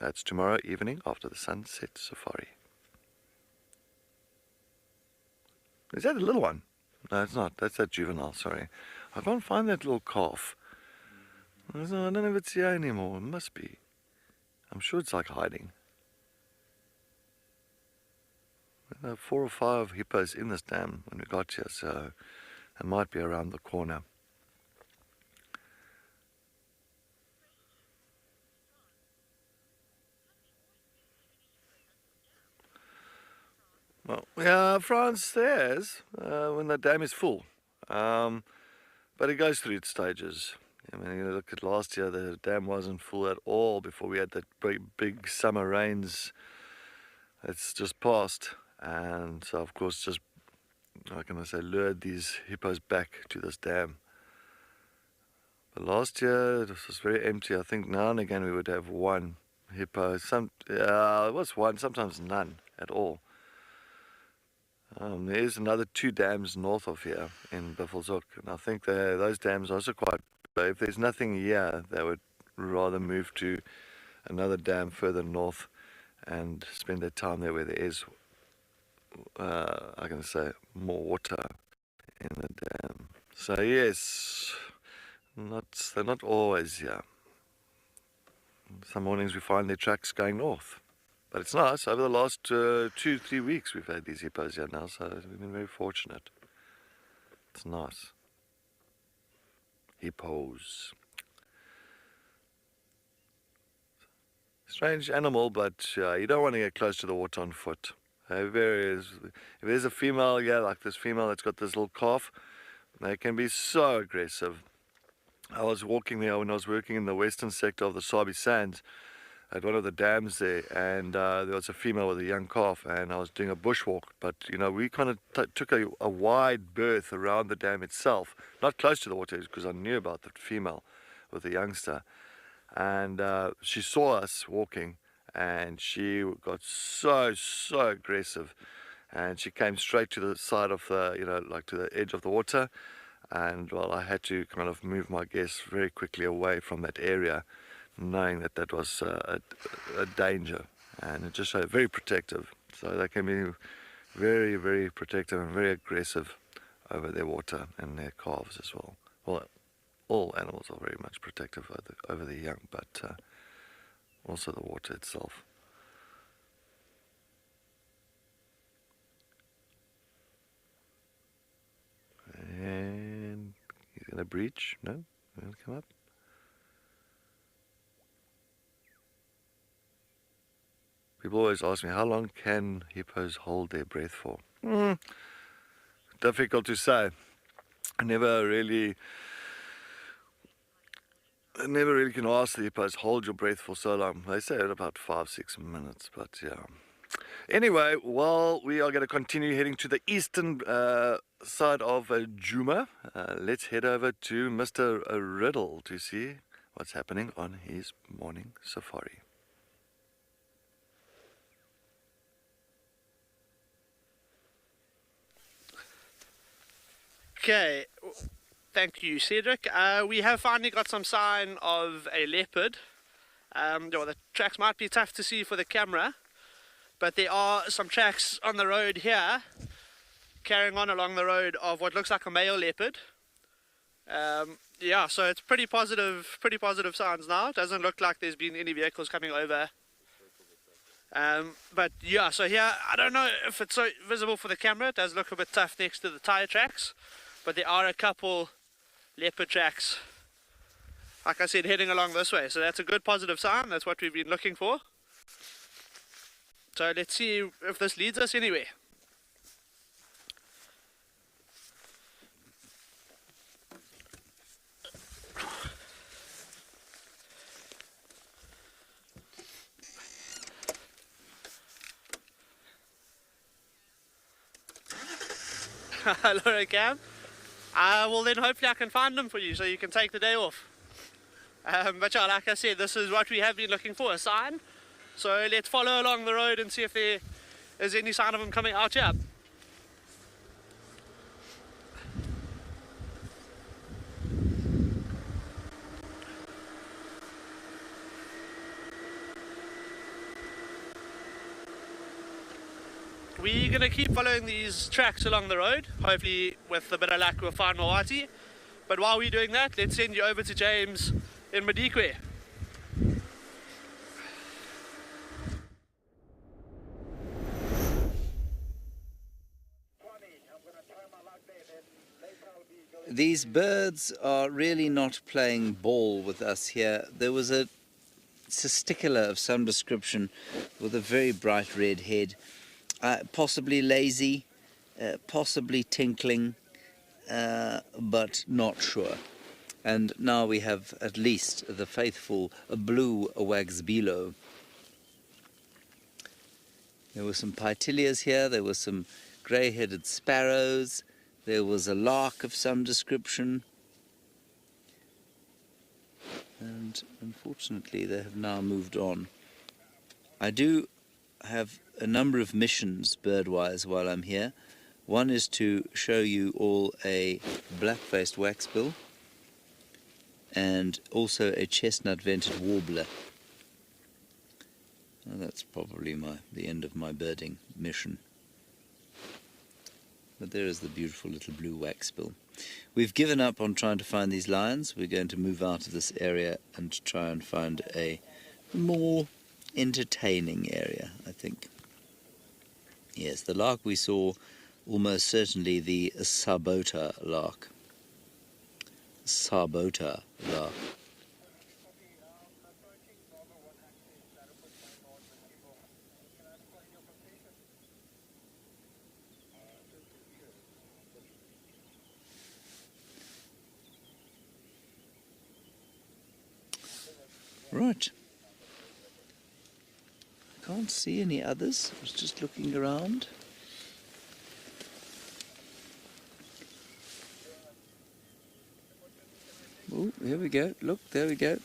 That's tomorrow evening after the sunset safari. Is that a little one? No, it's not. That's that juvenile, sorry. I can't find that little calf. I don't know if it's here anymore. It must be. I'm sure it's like hiding. There are 4 or 5 hippos in this dam when we got here, so it might be around the corner. Well, yeah, France there's when the dam is full, but it goes through its stages. I mean, you look at last year, the dam wasn't full at all before we had that big summer rains. It's just passed, and so of course just, how can I say, lured these hippos back to this dam. But last year it was very empty. I think now and again we would have 1 hippo. It was 1, sometimes none at all. There's another 2 dams north of here in Buffelshoek, and I think those dams are also quite big. If there's nothing here, they would rather move to another dam further north and spend their time there where there is, I can say, more water in the dam. So yes, they're not always here. Some mornings we find their tracks going north. But it's nice. Over the last 2-3 weeks we've had these hippos here now, so we've been very fortunate. It's nice. Hippos. Strange animal, but you don't want to get close to the water on foot. If there's a female, like this female that's got this little calf, they can be so aggressive. I was walking there when I was working in the western sector of the Sabi Sands, at one of the dams there, and there was a female with a young calf, and I was doing a bushwalk, but you know, we kind of took a wide berth around the dam itself, not close to the water, because I knew about the female with the youngster, and she saw us walking, and she got so aggressive, and she came straight to the side of the, like to the edge of the water, and well, I had to kind of move my guests very quickly away from that area, knowing that that was a danger, and it just showed very protective. So they can be very protective and very aggressive over their water and their calves as well. Well, all animals are very much protective over their young, but also the water itself. And he's going to breach. No? He's going to come up. People always ask me, how long can hippos hold their breath for? Difficult to say. I never really can ask the hippos, hold your breath for so long. They say it about 5-6 minutes, but yeah. Anyway, well, we are going to continue heading to the eastern side of Djuma. Let's head over to Mr. Riddle to see what's happening on his morning safari.
Okay, thank you, Cedric. We have finally got some sign of a leopard. The tracks might be tough to see for the camera, but there are some tracks on the road here, carrying on along the road, of what looks like a male leopard. Yeah, so it's pretty positive signs now. It doesn't look like there's been any vehicles coming over. But yeah, so here, I don't know if it's so visible for the camera. It does look a bit tough next to the tire tracks, but there are a couple leopard tracks, like I said, heading along this way. So that's a good positive sign. That's what we've been looking for. So let's see if this leads us anywhere. Hello, Cam. Well, then hopefully I can find them for you so you can take the day off. But yeah, like I said, this is what we have been looking for, a sign. So let's follow along the road and see if there is any sign of them coming out here. We're going to keep following these tracks along the road. Hopefully, with a bit of luck, we'll find Mawati. But while we're doing that, let's send you over to James in Madikwe.
These birds are really not playing ball with us here. There was a cisticola of some description with a very bright red head. Possibly lazy, possibly tinkling, but not sure. And now we have at least the faithful blue wagsbilo. There were some pitilias here, there were some grey-headed sparrows, there was a lark of some description. And unfortunately they have now moved on. I do have a number of missions bird-wise while I'm here. One is to show you all a black-faced waxbill and also a chestnut-vented warbler. Well, that's probably the end of my birding mission. But there is the beautiful little blue waxbill. We've given up on trying to find these lions. We're going to move out of this area and try and find a more entertaining area, I think. Yes, the lark we saw, almost certainly the sabota lark. Sabota lark. Right. I can't see any others. I was just looking around. Oh, here we go. Look, there we go.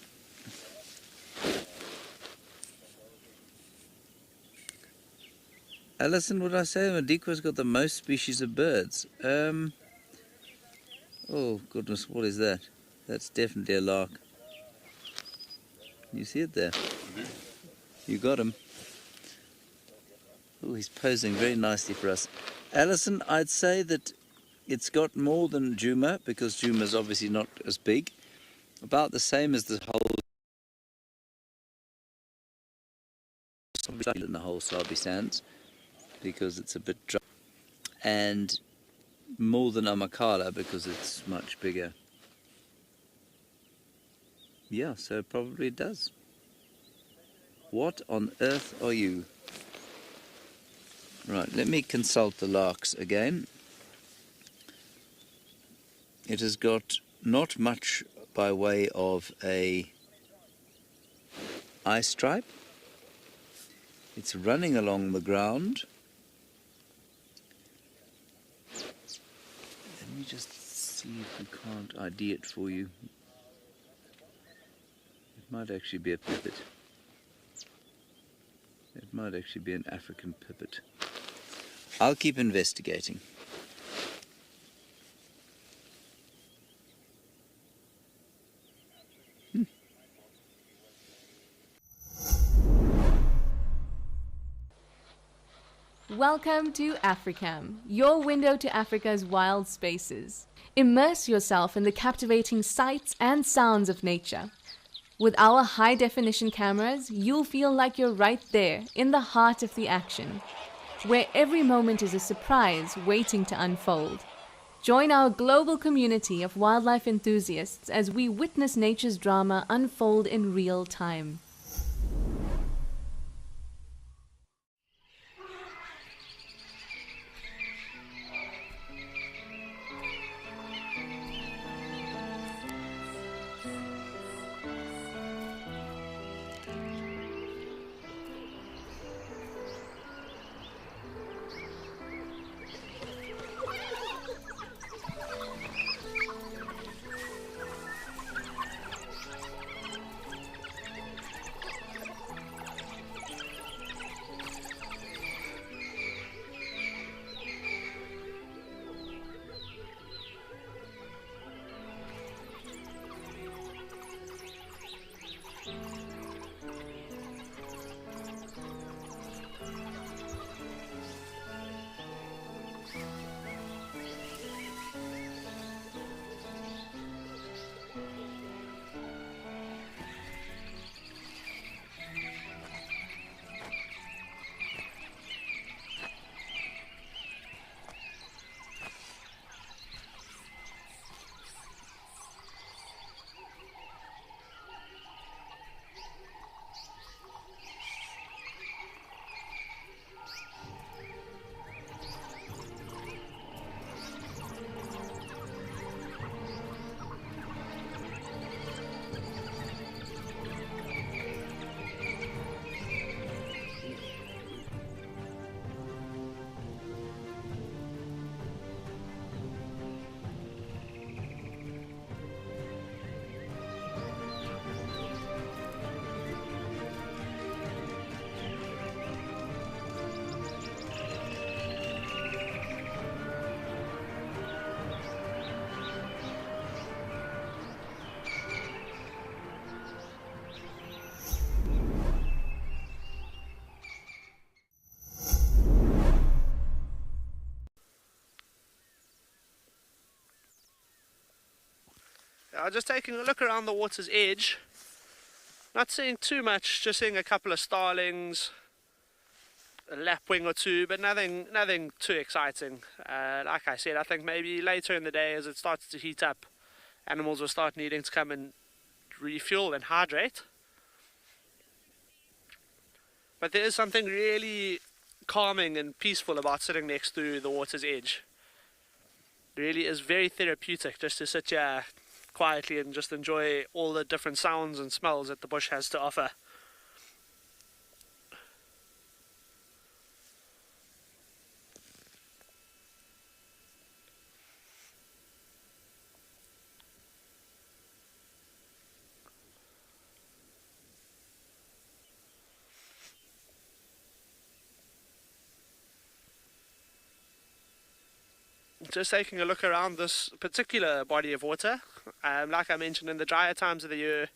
Alison, would I say Madikwa's got the most species of birds? Oh, goodness, what is that? That's definitely a lark. You see it there? You got him. Oh, he's posing very nicely for us. Alison, I'd say that it's got more than Juma, because Juma's obviously not as big. About the same as the whole in the whole Sabi Sands, because it's a bit dry. And more than Amakala, because it's much bigger. Yeah, so probably it does. What on earth are you? Right, let me consult the larks again. It has got not much by way of a eye stripe. It's running along the ground. Let me just see if we can't ID it for you. It might actually be a pipit. It might actually be an African pipit. I'll keep investigating.
Welcome to Africam, your window to Africa's wild spaces. Immerse yourself in the captivating sights and sounds of nature. With our high-definition cameras, you'll feel like you're right there in the heart of the action, where every moment is a surprise waiting to unfold. Join our global community of wildlife enthusiasts as we witness nature's drama unfold in real time.
Just taking a look around the water's edge. Not seeing too much, just seeing a couple of starlings, a lapwing or two, but nothing too exciting. Like I said, I think maybe later in the day as it starts to heat up, animals will start needing to come and refuel and hydrate. But there is something really calming and peaceful about sitting next to the water's edge. It really is very therapeutic just to sit here quietly and just enjoy all the different sounds and smells that the bush has to offer. just taking a look around this particular body of water. Like I mentioned, in the drier times of the year,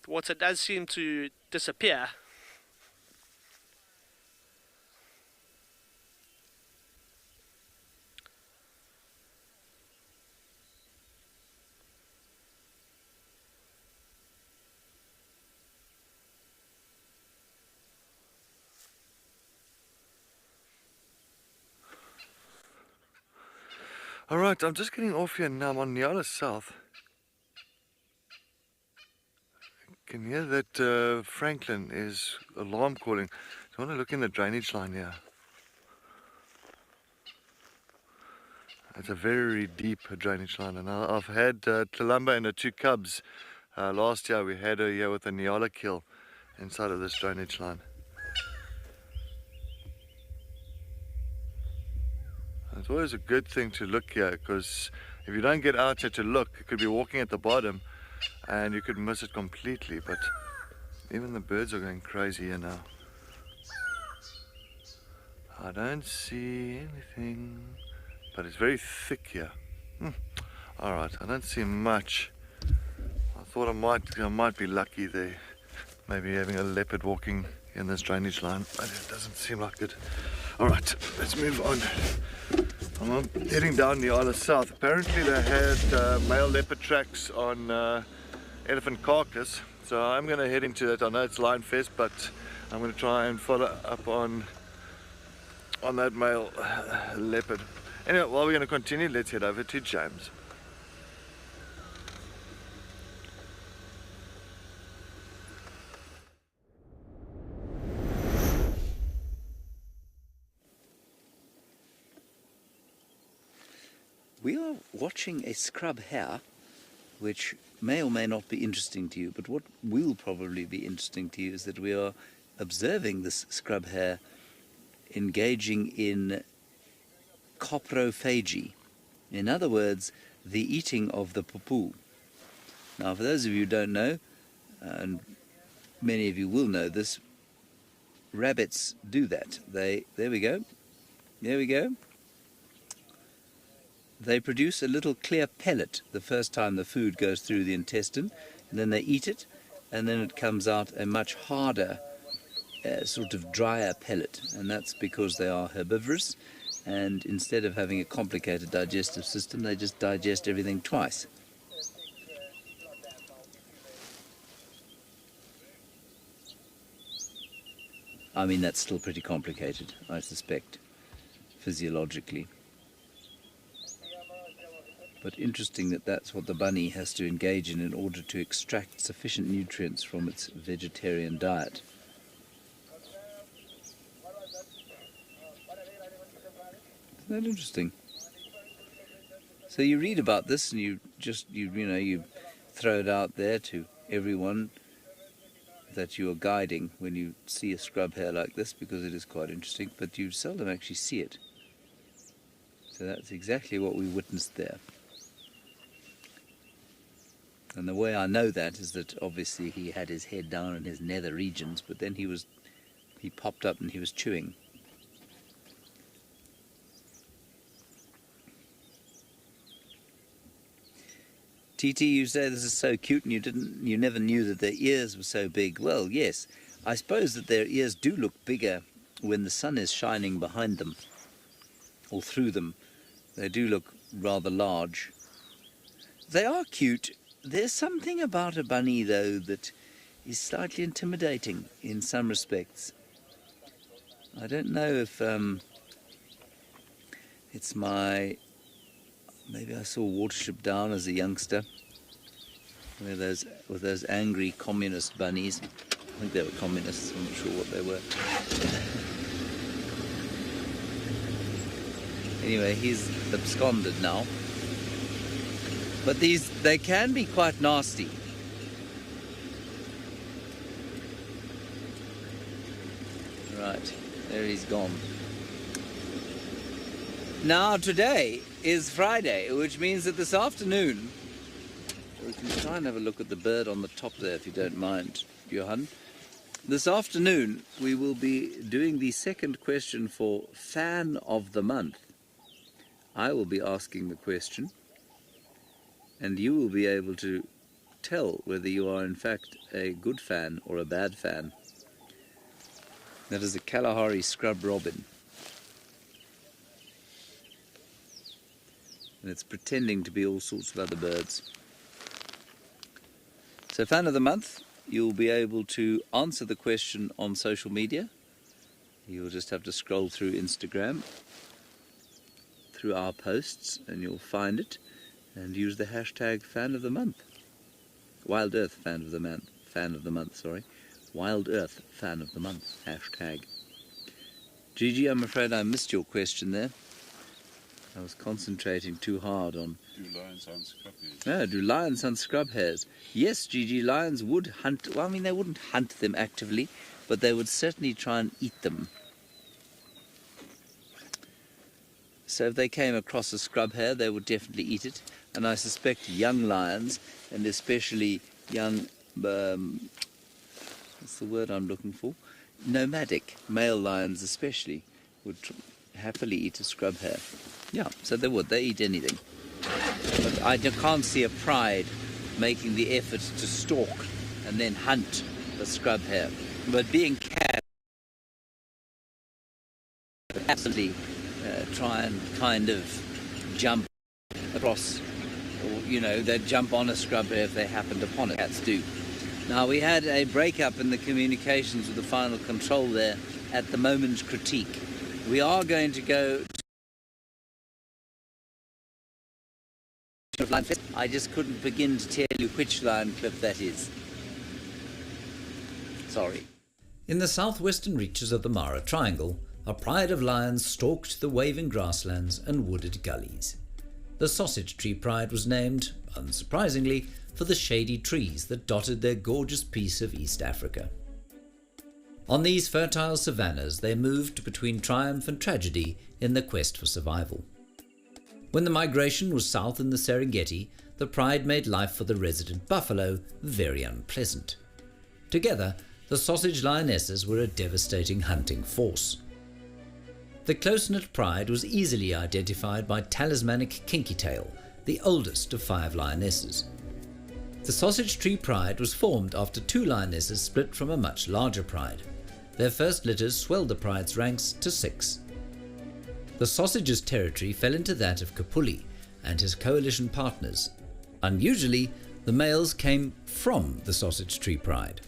the water does seem to disappear.
Alright, I'm just getting off here now. I'm on Nyala South. You can hear that Franklin is alarm calling. So I want to look in the drainage line here. It's a very deep drainage line, and I've had Tlelamba and her two cubs. Last year we had her here with a Nyala kill inside of this drainage line. It's always a good thing to look here, because if you don't get out here to look, you could be walking at the bottom and you could miss it completely. But even the birds are going crazy here now. I don't see anything, but it's very thick here. Alright, I don't see much. I thought I might be lucky there, maybe having a leopard walking in this drainage line, but it doesn't seem like it. Alright, let's move on. I'm heading down the Isle South. Apparently they had male leopard tracks on Elephant Carcass, so I'm going to head into that. I know it's Lion Fest, but I'm going to try and follow up on that male leopard. Anyway, while we're going to continue, let's head over to James.
We are watching a scrub hare, which may or may not be interesting to you, but what will probably be interesting to you is that we are observing this scrub hare engaging in coprophagy. In other words, the eating of the pupu. Now, for those of you who don't know, and many of you will know this, rabbits do that. There we go. They produce a little clear pellet the first time the food goes through the intestine, and then they eat it, and then it comes out a much harder, sort of drier pellet, and that's because they are herbivorous, and instead of having a complicated digestive system, they just digest everything twice. I mean, that's still pretty complicated, I suspect, physiologically. But interesting that that's what the bunny has to engage in order to extract sufficient nutrients from its vegetarian diet. Isn't that interesting? So you read about this and you throw it out there to everyone that you are guiding when you see a scrub hare like this, because it is quite interesting, but you seldom actually see it. So that's exactly what we witnessed there. And the way I know that is that obviously he had his head down in his nether regions, but then he popped up and he was chewing. TT, you say this is so cute and you never knew that their ears were so big. Well, yes, I suppose that their ears do look bigger when the sun is shining behind them or through them. They do look rather large. They are cute. There's something about a bunny, though, that is slightly intimidating in some respects. I don't know if it's my... Maybe I saw Watership Down as a youngster, with those angry communist bunnies. I think they were communists, I'm not sure what they were. Anyway, he's absconded now. But they can be quite nasty. Right, there he's gone. Now today is Friday, which means that this afternoon, we can try and have a look at the bird on the top there if you don't mind, Johan. This afternoon we will be doing the second question for Fan of the Month. I will be asking the question, and you will be able to tell whether you are in fact a good fan or a bad fan. That is a Kalahari scrub robin. And it's pretending to be all sorts of other birds. So fan of the month, you'll be able to answer the question on social media. You'll just have to scroll through Instagram, through our posts, and you'll find it, and use the hashtag fan of the month. WildEarth fan of the month, WildEarth fan of the month, hashtag. Gigi, I'm afraid I missed your question there. I was concentrating too hard on...
Do lions hunt scrub hares?
No, do lions hunt scrub hares? Yes, Gigi, lions would hunt... Well, I mean, they wouldn't hunt them actively, but they would certainly try and eat them. So if they came across a scrub hare, they would definitely eat it. And I suspect young lions, and especially young... what's the word I'm looking for? Nomadic, male lions especially, would happily eat a scrub hare. Yeah, so they would. They eat anything. But I can't see a pride making the effort to stalk and then hunt a scrub hare. But being cats, absolutely try and kind of jump across, or, you know, they'd jump on a scrub hare if they happened upon it. Cats do. Now, we had a break-up in the communications with the final control there at the moment critique. We are going to go... I just couldn't begin to tell you which lion clip that is. Sorry.
In the southwestern reaches of the Mara Triangle, a pride of lions stalked the waving grasslands and wooded gullies. The sausage tree pride was named, unsurprisingly, for the shady trees that dotted their gorgeous piece of East Africa. On these fertile savannas they moved between triumph and tragedy in the quest for survival. When the migration was south in the Serengeti, the pride made life for the resident buffalo very unpleasant. Together, the sausage lionesses were a devastating hunting force. The close-knit pride was easily identified by talismanic Kinky Tail, the oldest of 5 lionesses. The sausage tree pride was formed after 2 lionesses split from a much larger pride. Their first litters swelled the pride's ranks to 6. The sausage's territory fell into that of Kapuli and his coalition partners. Unusually, the males came from the sausage tree pride.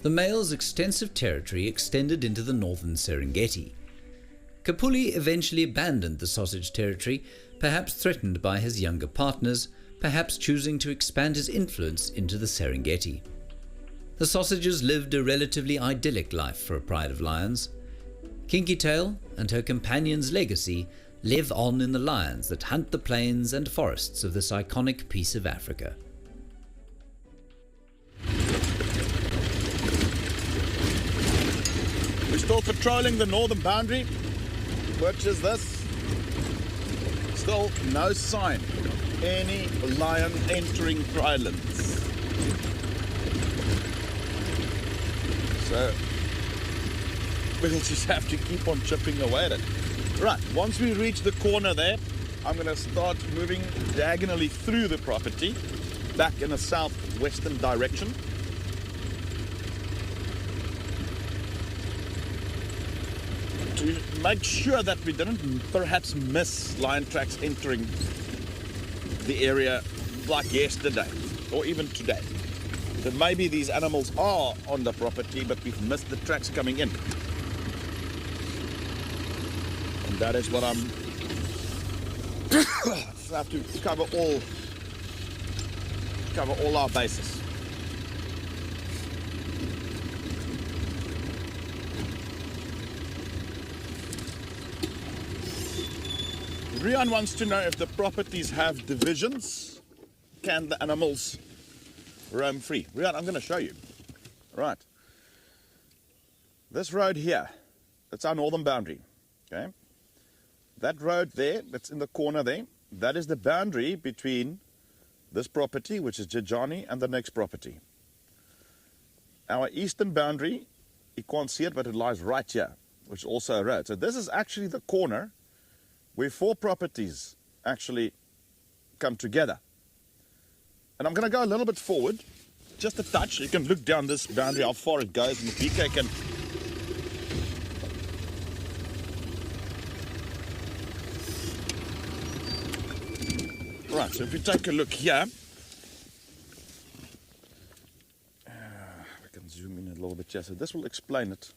The male's extensive territory extended into the northern Serengeti. Kapuli eventually abandoned the sausage territory, perhaps threatened by his younger partners, perhaps choosing to expand his influence into the Serengeti. The sausages lived a relatively idyllic life for a pride of lions. Kinky Tail and her companion's legacy live on in the lions that hunt the plains and forests of this iconic piece of Africa.
We're still patrolling the northern boundary, which is this. Still no sign of any lion entering pridelands. So we'll just have to keep on chipping away at it. Right, once we reach the corner there, I'm going to start moving diagonally through the property, back in a southwestern direction. To make sure that we didn't perhaps miss lion tracks entering the area like yesterday or even today. That maybe these animals are on the property, but we've missed the tracks coming in. And that is what I'm have to cover all our bases. Rian wants to know if the properties have divisions. Can the animals roam free? Rian, I'm going to show you. Right. This road here, that's our northern boundary. Okay. That road there, that's in the corner there, that is the boundary between this property, which is Jajani, and the next property. Our eastern boundary, you can't see it, but it lies right here, which is also a road. So this is actually the corner where 4 properties actually come together. And I'm going to go a little bit forward, just a touch. You can look down this boundary, how far it goes, and BK can... Right, so if we take a look here, we can zoom in a little bit here, so this will explain it.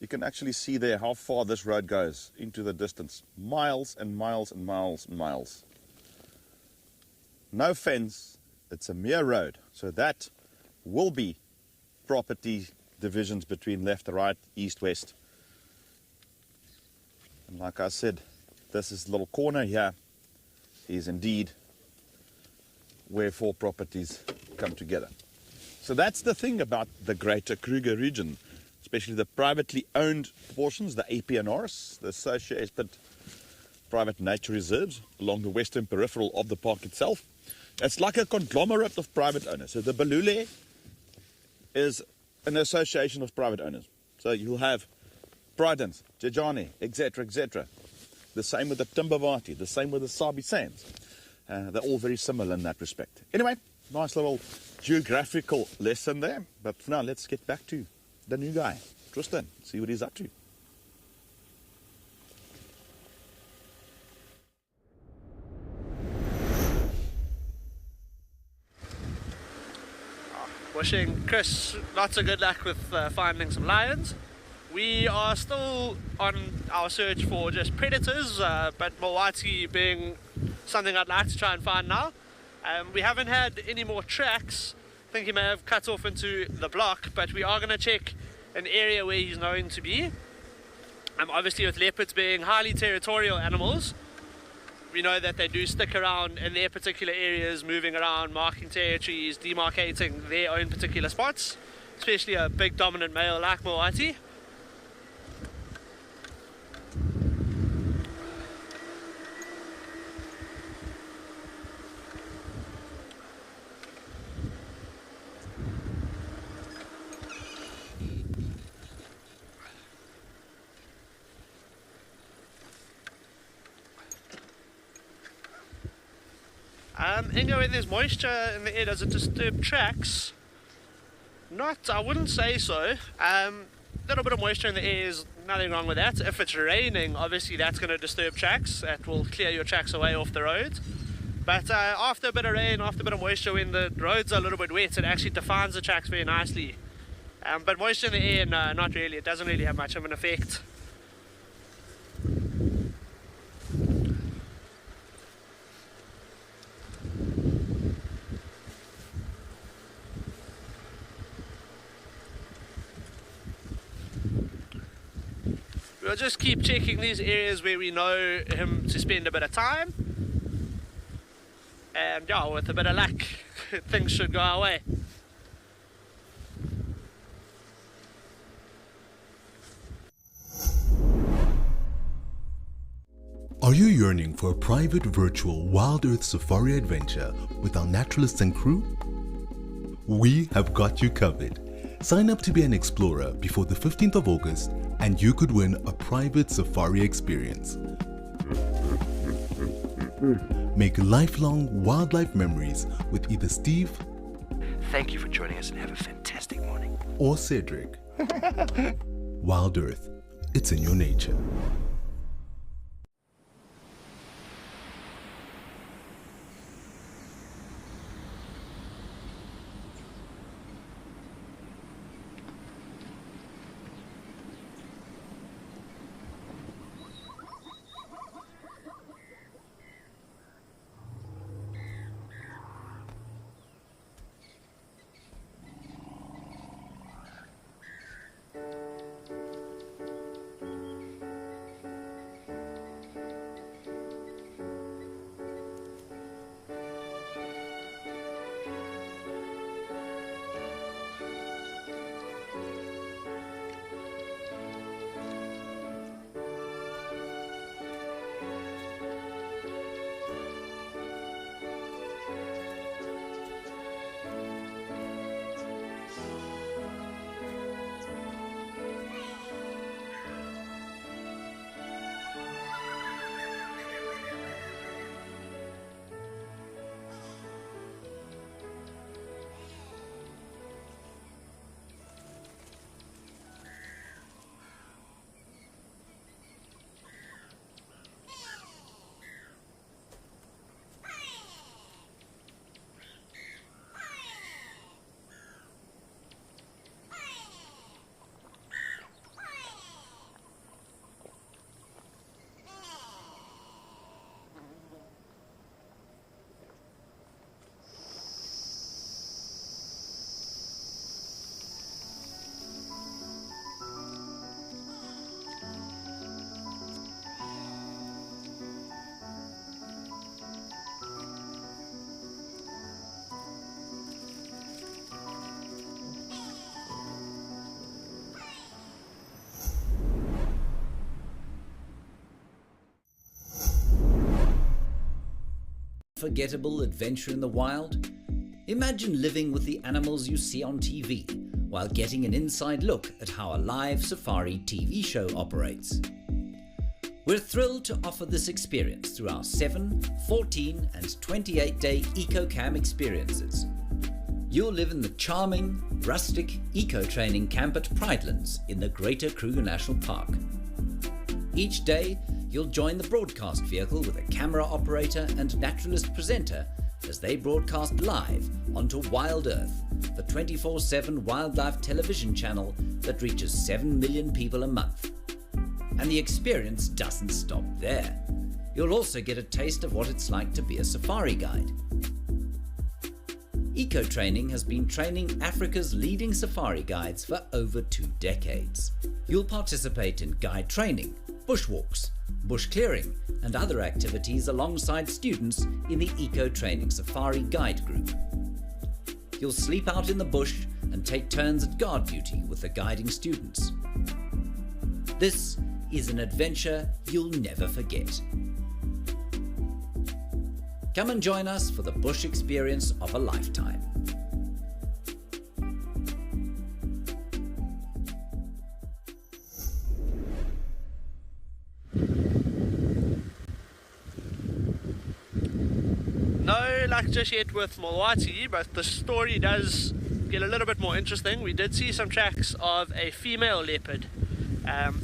You can actually see there how far this road goes into the distance. Miles and miles and miles and miles. No fence, it's a mere road. So that will be property divisions between left and right, east, west. And like I said, this is the little corner here is indeed where 4 properties come together. So that's the thing about the greater Kruger region, especially the privately owned portions, the APNRs, the associated private nature reserves along the western peripheral of the park itself. It's like a conglomerate of private owners. So the Balule is an association of private owners. So you'll have Pridens, Jejani, etc., etc. The same with the Timbavati, the same with the Sabi Sands. They're all very similar in that respect. Anyway, nice little geographical lesson there. But for now, let's get back to the new guy, Tristan, see what he's up to.
Wishing Chris lots of good luck with finding some lions. We are still on our search for just predators, but Mawati being something I'd like to try and find now. We haven't had any more tracks. I think he may have cut off into the block, but we are going to check an area where he's known to be. Obviously with leopards being highly territorial animals, we know that they do stick around in their particular areas, moving around, marking territories, demarcating their own particular spots, especially a big dominant male like Mawati. Ingo, when there's moisture in the air, does it disturb tracks? Not, I wouldn't say so. Little bit of moisture in the air is nothing wrong with that. If it's raining, obviously that's going to disturb tracks. That will clear your tracks away off the road. But after a bit of rain, after a bit of moisture, when the roads are a little bit wet, it actually defines the tracks very nicely. But moisture in the air, no, not really. It doesn't really have much of an effect. We'll just keep checking these areas where we know him to spend a bit of time. And yeah, with a bit of luck, things should go our way.
Are you yearning for a private virtual WildEarth safari adventure with our naturalists and crew? We have got you covered. Sign up to be an explorer before the 15th of August and you could win a private safari experience. Make lifelong wildlife memories with either Steve,
Thank you for joining us and have a fantastic morning.
or Cedric. WildEarth, it's in your nature.
unforgettable adventure in the wild? Imagine living with the animals you see on TV while getting an inside look at how a live safari TV show operates. We're thrilled to offer this experience through our 7, 14 and 28-day EcoCam experiences. You'll live in the charming, rustic eco-training camp at Pridelands in the Greater Kruger National Park. Each day, you'll join the broadcast vehicle with a camera operator and naturalist presenter as they broadcast live onto WildEarth, the 24/7 wildlife television channel that reaches 7 million people a month. And the experience doesn't stop there. You'll also get a taste of what it's like to be a safari guide. Eco-training has been training Africa's leading safari guides for over 2 decades. You'll participate in guide training, bushwalks, bush clearing and other activities alongside students in the Eco-Training Safari Guide Group. You'll sleep out in the bush and take turns at guard duty with the guiding students. This is an adventure you'll never forget. Come and join us for the bush experience of a lifetime.
No luck just yet with Mulwati, but the story does get a little bit more interesting. We did see some tracks of a female leopard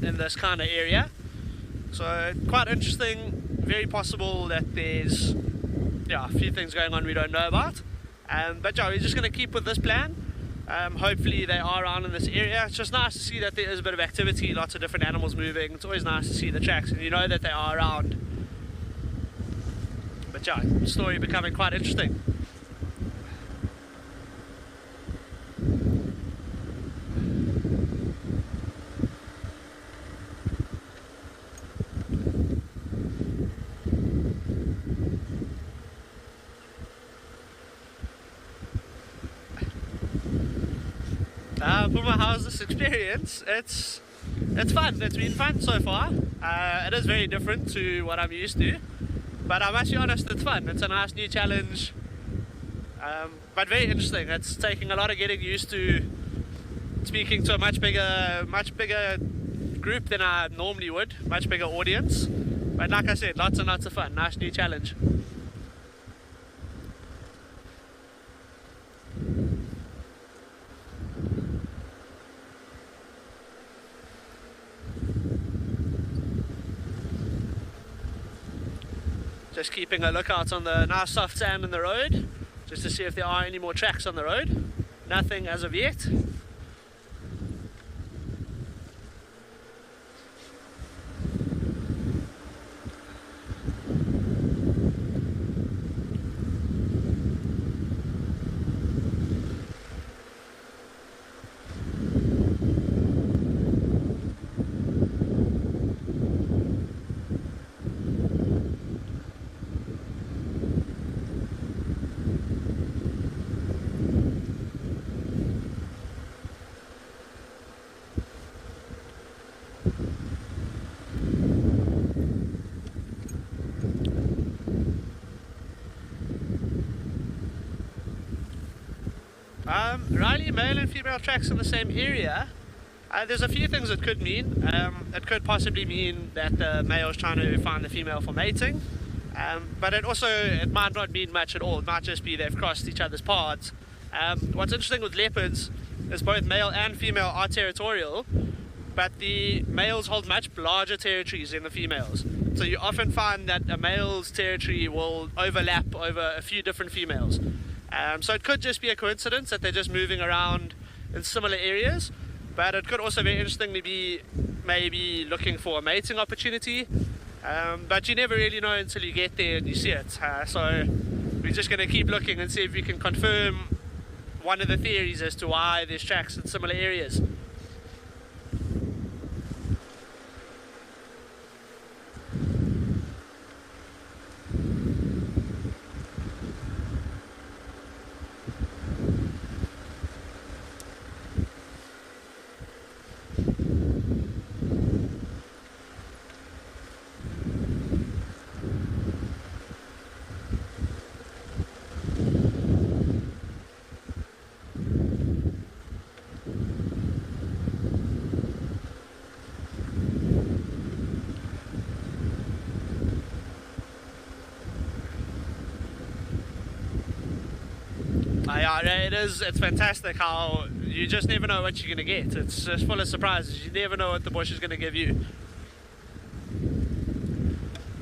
in this kind of area, so quite interesting. Very possible that there's a few things going on we don't know about, but yeah, we're just going to keep with this plan. Hopefully they are around in this area. It's just nice to see that there is a bit of activity, lots of different animals moving. It's always nice to see the tracks and you know that they are around. But yeah, the story becoming quite interesting. Puma, how's this experience? It's fun. It's been fun so far. It is very different to what I'm used to, but I'm actually honest, it's fun. It's a nice new challenge, but very interesting. It's taking a lot of getting used to speaking to a much bigger group than I normally would, much bigger audience. But like I said, lots and lots of fun. Nice new challenge. Just keeping a lookout on the nice soft sand in the road, just to see if there are any more tracks on the road. Nothing as of yet. Riley, male and female tracks in the same area. There's a few things it could mean. It could possibly mean that the male is trying to find the female for mating, but it might not mean much at all. It might just be they've crossed each other's paths. What's interesting with leopards is both male and female are territorial, but the males hold much larger territories than the females. So you often find that a male's territory will overlap over a few different females. So it could just be a coincidence that they're just moving around in similar areas, but it could also be interesting to be maybe looking for a mating opportunity, but you never really know until you get there and you see it. So we're just going to keep looking and see if we can confirm one of the theories as to why there's tracks in similar areas. Yeah, it is. It's fantastic how you just never know what you're going to get. It's just full of surprises. You never know what the bush is going to give you.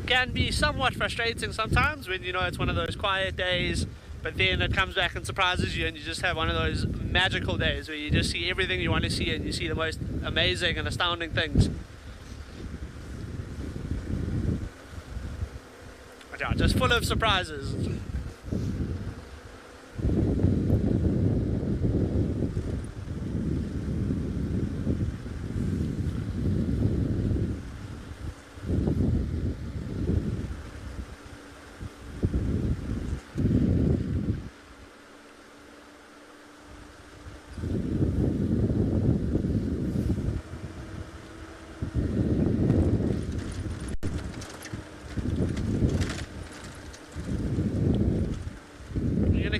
Can be somewhat frustrating sometimes when you know it's one of those quiet days, but then it comes back and surprises you and you just have one of those magical days where you just see everything you want to see and you see the most amazing and astounding things. But yeah, just full of surprises.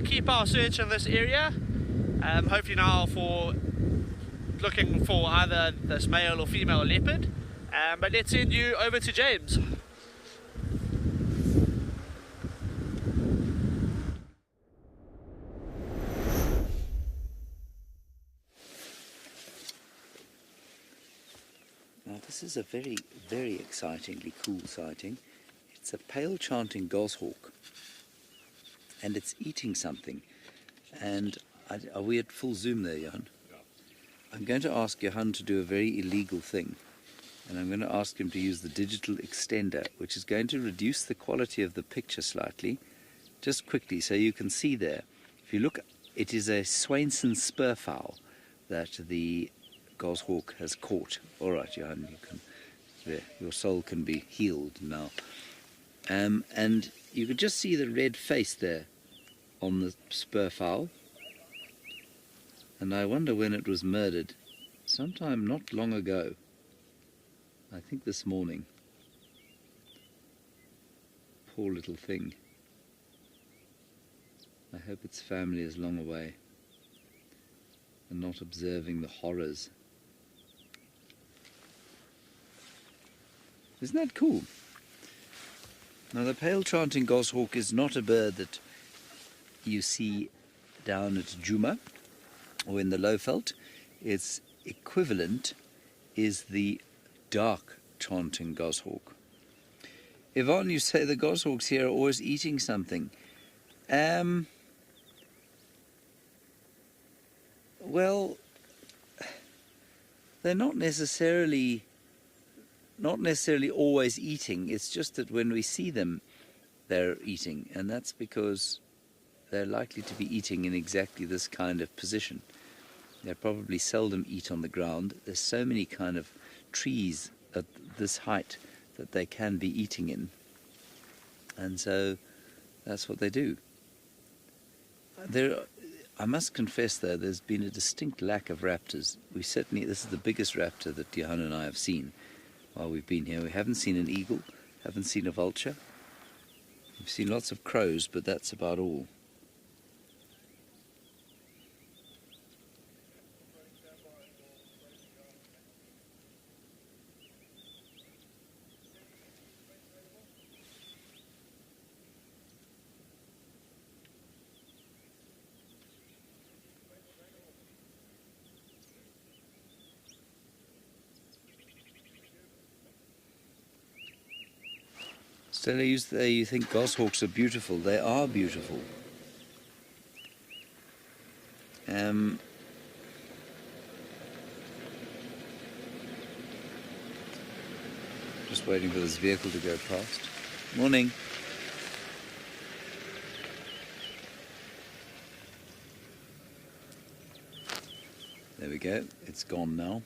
Keep our search in this area, hopefully now for looking for either this male or female leopard, but let's send you over to James.
Now this is a very, very excitingly cool sighting. It's a pale chanting goshawk. And it's eating something. And are we at full zoom there, Johan?
Yeah.
I'm going to ask Johan to do a very illegal thing. And I'm going to ask him to use the digital extender, which is going to reduce the quality of the picture slightly, just quickly, so you can see there. If you look, it is a Swainson spurfowl that the goshawk has caught. All right, Johan, you can, there, your soul can be healed now. And you could just see the red face there on the spurfowl, and I wonder when it was murdered. Sometime not long ago, I think this morning. Poor little thing. I hope its family is long away and not observing the horrors. Isn't that cool? Now the pale chanting goshawk is not a bird that you see down at Djuma or in the Lowveld. Its equivalent is the dark chanting goshawk. Yvonne, you say the goshawks here are always eating something. Well, they're not necessarily always eating. It's just that when we see them, they're eating, and that's because they're likely to be eating in exactly this kind of position. They probably seldom eat on the ground. There's so many kind of trees at this height that they can be eating in, and so that's what they do. I must confess though, there's been a distinct lack of raptors. This is the biggest raptor that Johan and I have seen while we've been here. We haven't seen an eagle, haven't seen a vulture. We've seen lots of crows, but that's about all. Stella, you think goshawks are beautiful. They are beautiful. Just waiting for this vehicle to go past. Morning. There we go. It's gone now.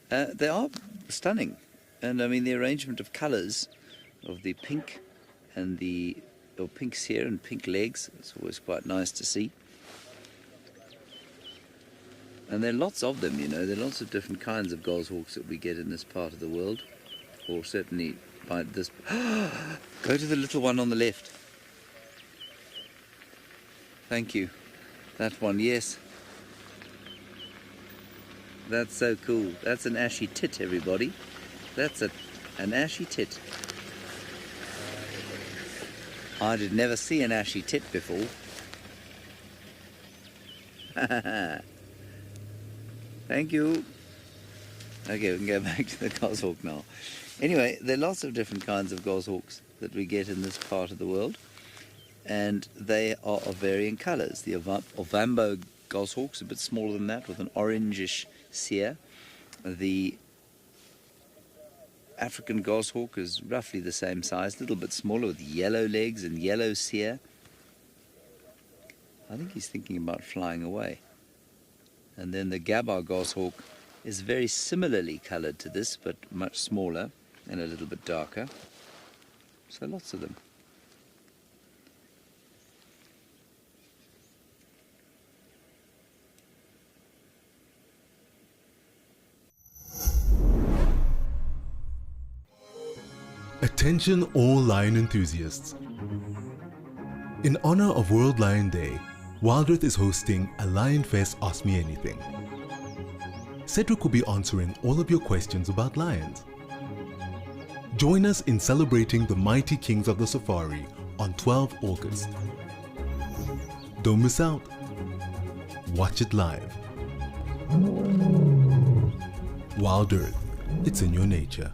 They are stunning. And I mean the arrangement of colours of the pink and pinks here and pink legs, it's always quite nice to see. And there are lots of them, you know, there are lots of different kinds of goshawks that we get in this part of the world, or certainly by this. Go to the little one on the left. Thank you. That one, yes. That's so cool. That's an ashy tit, everybody. That's an ashy tit. I did never see an ashy tit before. Thank you. Okay, we can go back to the goshawk now. Anyway, there are lots of different kinds of goshawks that we get in this part of the world, and they are of varying colours. The Ovambo goshawk's a bit smaller than that, with an orangish cere. The African goshawk is roughly the same size, a little bit smaller, with yellow legs and yellow cere. I think he's thinking about flying away. And then the Gabba goshawk is very similarly coloured to this, but much smaller and a little bit darker. So lots of them.
Attention all lion enthusiasts. In honor of World Lion Day, WildEarth is hosting a Lion Fest Ask Me Anything. Cedric will be answering all of your questions about lions. Join us in celebrating the mighty kings of the safari on 12 August. Don't miss out. Watch it live. WildEarth, it's in your nature.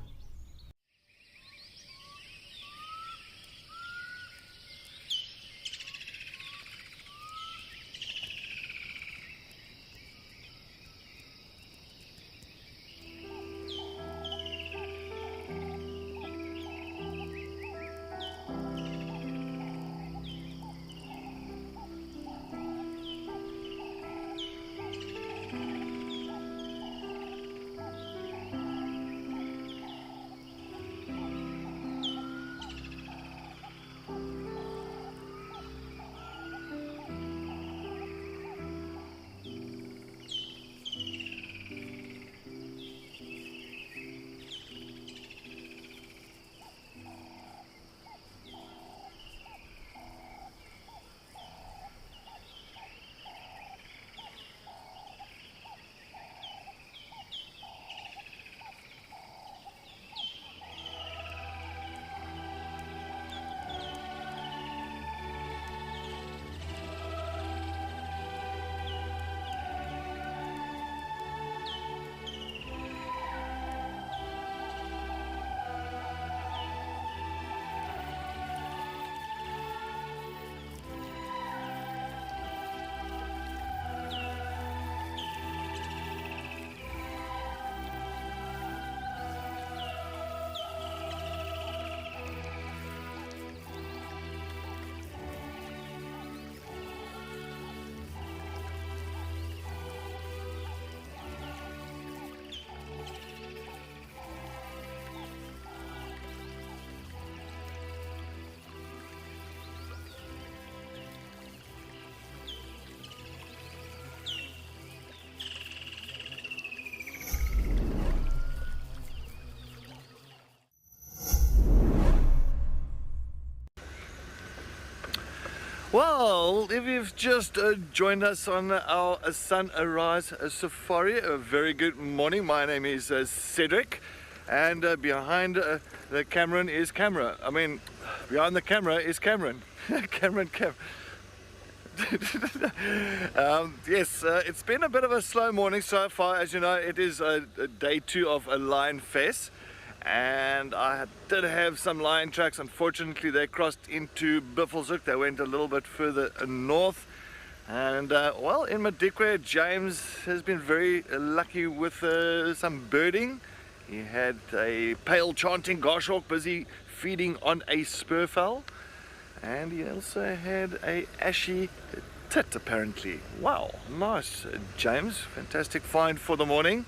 Well, if you've just joined us on our Sunrise Safari, a very good morning. My name is Cedric, and behind the Cameron is Camera. I mean, behind the camera is Cameron. Yes, it's been a bit of a slow morning so far. As you know, it is day 2 of a Lion Fest. And I did have some lion tracks. Unfortunately, they crossed into Buffelshoek. They went a little bit further north. And well, in Madikwe, James has been very lucky with some birding. He had a pale chanting goshawk busy feeding on a spurfowl. And he also had a ashy tit, apparently. Wow, nice, James. Fantastic find for the morning.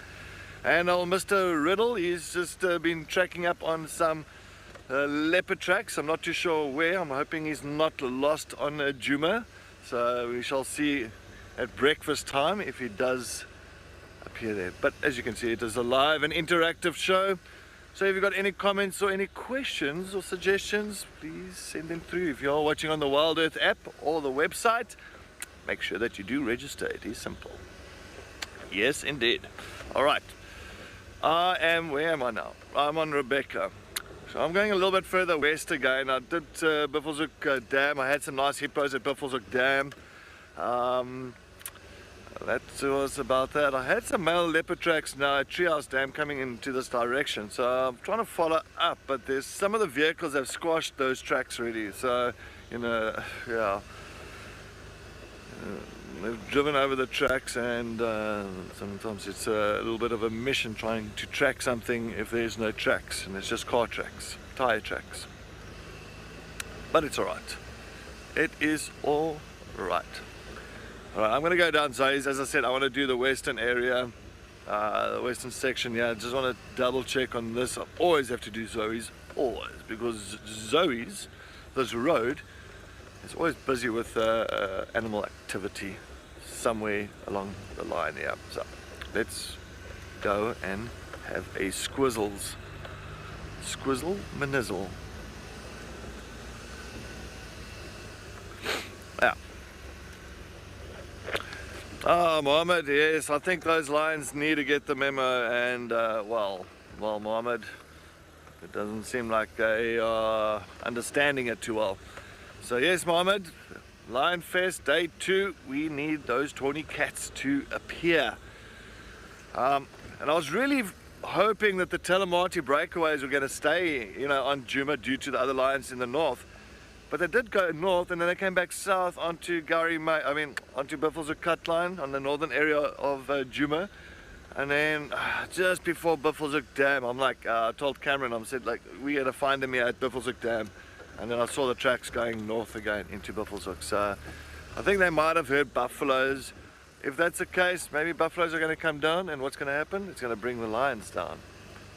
And old Mr. Riddle, he's just been tracking up on some leopard tracks. I'm not too sure where. I'm hoping he's not lost on Juma. So we shall see at breakfast time if he does appear there. But as you can see, it is a live and interactive show. So if you've got any comments or any questions or suggestions, please send them through. If you're watching on the WildEarth app or the website, make sure that you do register. It is simple. Yes, indeed. All right. Where am I now? I'm on Rebecca. So I'm going a little bit further west again. I did Buffelshoek Dam. I had some nice hippos at Buffelshoek Dam. that was about that. I had some male leopard tracks now at Treehouse Dam coming into this direction, so I'm trying to follow up, but there's some of the vehicles have squashed those tracks already, so, you know, yeah. They've driven over the tracks, and sometimes it's a little bit of a mission trying to track something if there's no tracks, and it's just car tracks, tire tracks. But it's alright. It is all right. Alright, I'm going to go down Zoe's. As I said, I want to do the western area, the western section. Yeah, I just want to double check on this. I always have to do Zoe's, always, because Zoe's, this road, is always busy with animal activity somewhere along the line. Yeah, so let's go and have a squizzles. Squizzle manizzle. Yeah. Oh, Mohammed, yes, I think those lions need to get the memo, and well, Mohammed, it doesn't seem like they are understanding it too well. So yes, Mohammed, Lion Fest Day 2, we need those tawny cats to appear. And I was really hoping that the Telemati breakaways were going to stay, you know, on Djuma due to the other lions in the north. But they did go north, and then they came back south onto onto Buffelshoek Cut Line on the northern area of Djuma. And then just before Buffelshoek Dam, I'm like, I told Cameron, I said, like, we got to find them here at Buffelshoek Dam. And then I saw the tracks going north again into Buffelshoek. So I think they might have heard buffaloes. If that's the case, maybe buffaloes are going to come down, and what's going to happen? It's going to bring the lions down.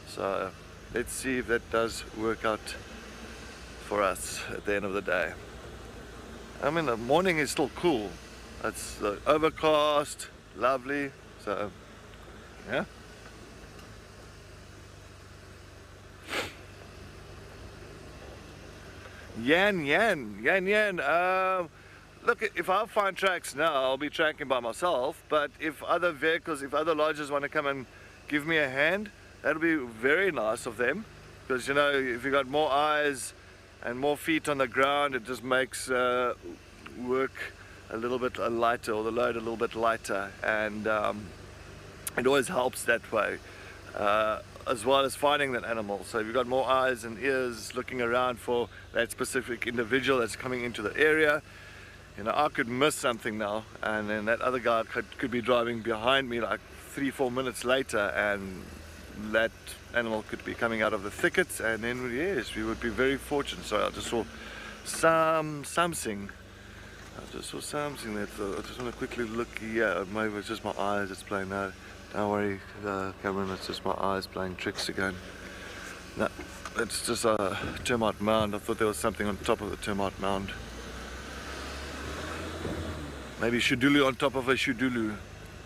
So let's see if that does work out for us at the end of the day. I mean, the morning is still cool. It's overcast, lovely. So, yeah. Yan. Look, if I find tracks now, I'll be tracking by myself. But if other vehicles, if other lodges want to come and give me a hand, that'll be very nice of them. Because, you know, if you've got more eyes and more feet on the ground, it just makes work a little bit lighter, or the load a little bit lighter, and it always helps that way, as well as finding that animal. So if you've got more eyes and ears looking around for that specific individual that's coming into the area, you know, I could miss something now, and then that other guy could be driving behind me like 3-4 minutes later, and that animal could be coming out of the thickets, and then yes, we would be very fortunate. So I just saw something. I just want to quickly look here. Maybe it's just my eyes that's playing out. Don't worry, Cameron, it's just my eyes playing tricks again. No, it's just a termite mound. I thought there was something on top of the termite mound. Maybe Shudulu on top of a Shudulu,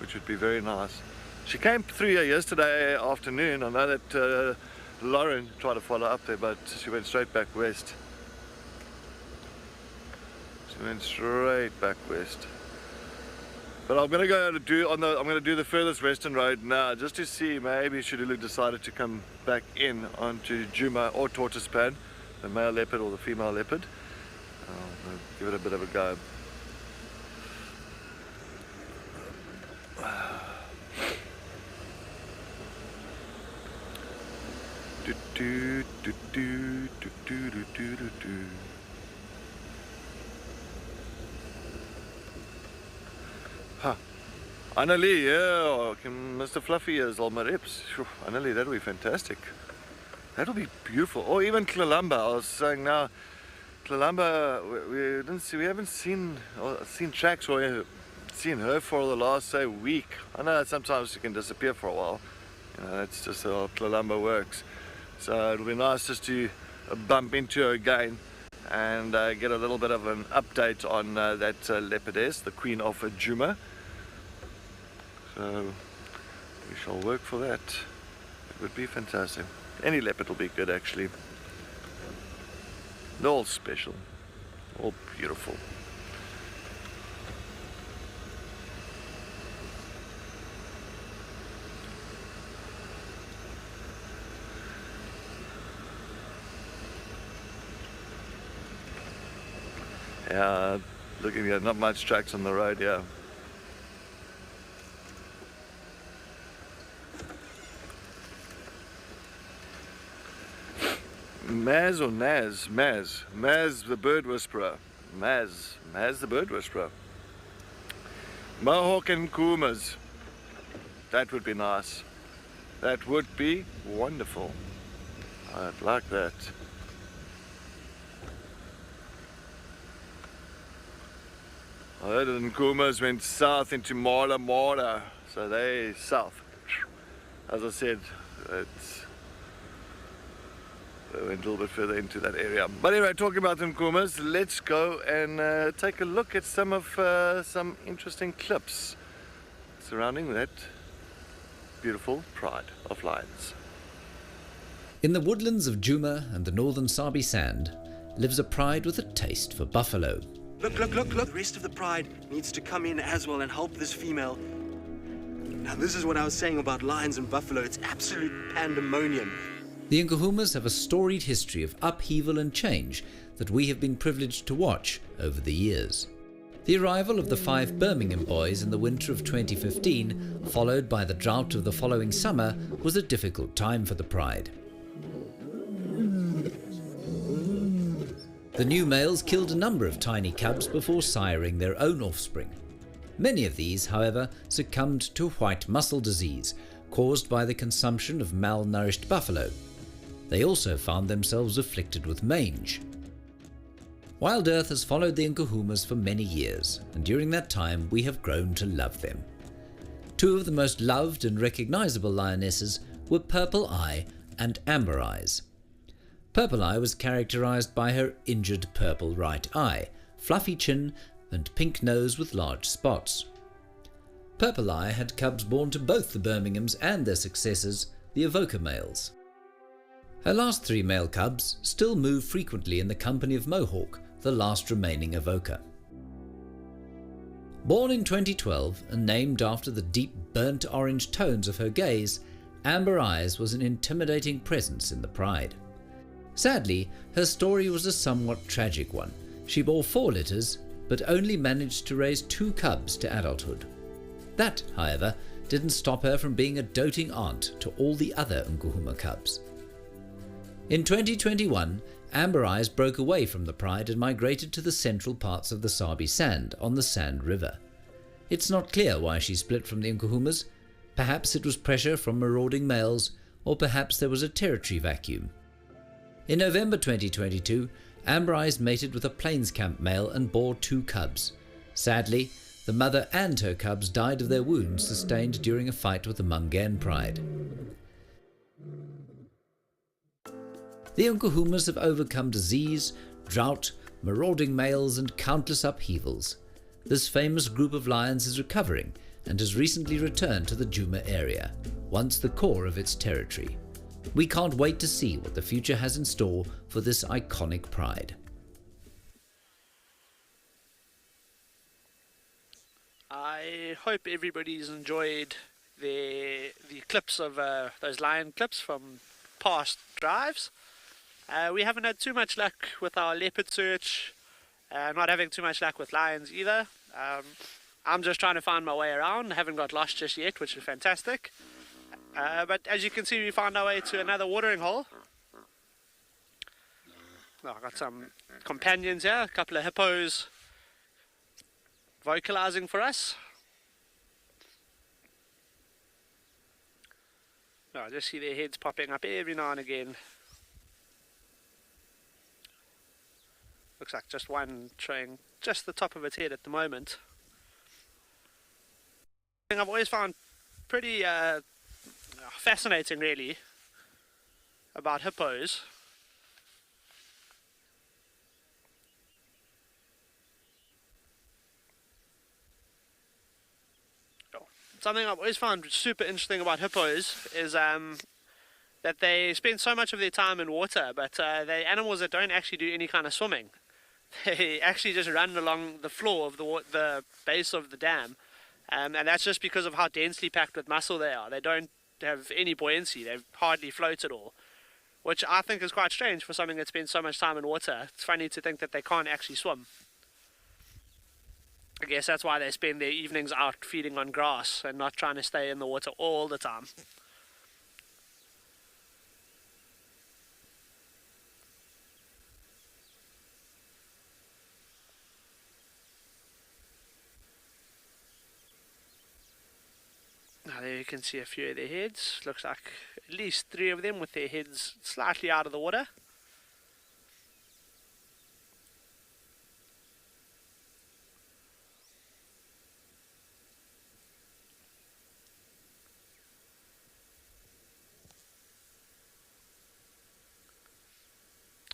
which would be very nice. She came through here yesterday afternoon. I know that Lauren tried to follow up there, but she went straight back west. She went straight back west. But I'm going to go to do I'm going to do the furthest western road now, just to see maybe Shudulu decided to come back in onto Djuma or Tortoispan, the male leopard or the female leopard. I'll give it a bit of a go. Huh. Annelie, yeah, Mr. Fluffy is all my rips. Annelie, that'll be fantastic. That'll be beautiful. Or even Tlalamba. I was saying now, Tlalamba, we haven't seen tracks or seen her for the last, say, week. I know that sometimes she can disappear for a while. You know, that's just how Tlalamba works. So it'll be nice just to bump into her again and get a little bit of an update on that leopardess, the Queen of Djuma. So we shall work for that. It would be fantastic. Any leopard will be good, actually. They're all special, all beautiful. Yeah, looking at not much tracks on the road, yeah. Maz or Naz? Maz. Maz the bird whisperer. Maz. Maz the bird whisperer. Mohawk and Kumas. That would be nice. That would be wonderful. I'd like that. I heard the Nkumas went south into Mara Mara, so they south. As I said, they went a little bit further into that area. But anyway, talking about the Nkumas, let's go and take a look at some interesting clips surrounding that beautiful pride of lions.
In the woodlands of Djuma and the northern Sabi Sand lives a pride with a taste for buffalo.
Look, look, look, look. The rest of the pride needs to come in as well and help this female. Now, this is what I was saying about lions and buffalo. It's absolute pandemonium.
The Nkuhumas have a storied history of upheaval and change that we have been privileged to watch over the years. The arrival of the 5 Birmingham boys in the winter of 2015, followed by the drought of the following summer, was a difficult time for the pride. The new males killed a number of tiny cubs before siring their own offspring. Many of these, however, succumbed to white muscle disease caused by the consumption of malnourished buffalo. They also found themselves afflicted with mange. WildEarth has followed the Nkuhumas for many years, and during that time we have grown to love them. 2 of the most loved and recognizable lionesses were Purple Eye and Amber Eyes. Purple Eye was characterized by her injured purple right eye, fluffy chin, and pink nose with large spots. Purple Eye had cubs born to both the Birminghams and their successors, the Avoca males. Her last 3 male cubs still move frequently in the company of Mohawk, the last remaining Avoca. Born in 2012 and named after the deep burnt orange tones of her gaze, Amber Eyes was an intimidating presence in the pride. Sadly, her story was a somewhat tragic one. She bore 4 litters, but only managed to raise 2 cubs to adulthood. That, however, didn't stop her from being a doting aunt to all the other Nkuhuma cubs. In 2021, Amber Eyes broke away from the pride and migrated to the central parts of the Sabi Sand on the Sand River. It's not clear why she split from the Nkuhumas. Perhaps it was pressure from marauding males, or perhaps there was a territory vacuum. In November 2022, Amber Eyes mated with a Plains Camp male and bore 2 cubs. Sadly, the mother and her cubs died of their wounds sustained during a fight with the Mungan pride. The Nkuhumas have overcome disease, drought, marauding males, and countless upheavals. This famous group of lions is recovering and has recently returned to the Djuma area, once the core of its territory. We can't wait to see what the future has in store for this iconic pride.
I hope everybody's enjoyed the clips of those lion clips from past drives. We haven't had too much luck with our leopard search, not having too much luck with lions either. I'm just trying to find my way around. I haven't got lost just yet, which is fantastic. But as you can see, we found our way to another watering hole. Oh, I've got some companions here, a couple of hippos vocalizing for us. Oh, I just see their heads popping up every now and again. Looks like just one showing just the top of its head at the moment. I've always found pretty fascinating, really, about hippos. Something I've always found super interesting about hippos is that they spend so much of their time in water, but they're animals that don't actually do any kind of swimming. They actually just run along the floor of the base of the dam, and that's just because of how densely packed with muscle they are. They don't have any buoyancy. They hardly float at all, which I think is quite strange for something that spends so much time in water. It's funny to think that they can't actually swim. I guess that's why they spend their evenings out feeding on grass and not trying to stay in the water all the time. can see a few of their heads. Looks like at least 3 of them with their heads slightly out of the water.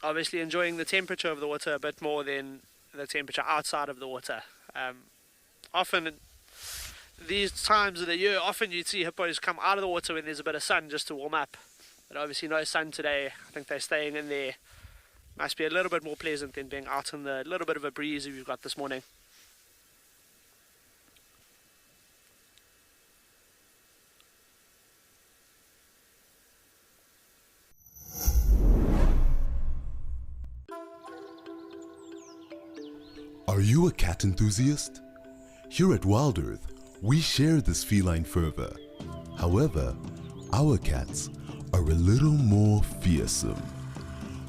Obviously enjoying the temperature of the water a bit more than the temperature outside of the water. Often these times of the year, often you'd see hippos come out of the water when there's a bit of sun just to warm up. But obviously no sun today. I think they're staying in there. Must be a little bit more pleasant than being out in the little bit of a breeze we've got this morning.
Are you a cat enthusiast? Here at WildEarth, we share this feline fervor. However, our cats are a little more fearsome.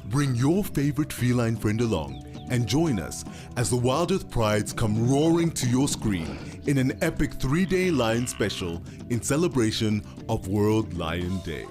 Bring your favorite feline friend along and join us as the WildEarth Prides come roaring to your screen in an epic 3-day lion special in celebration of World Lion Day.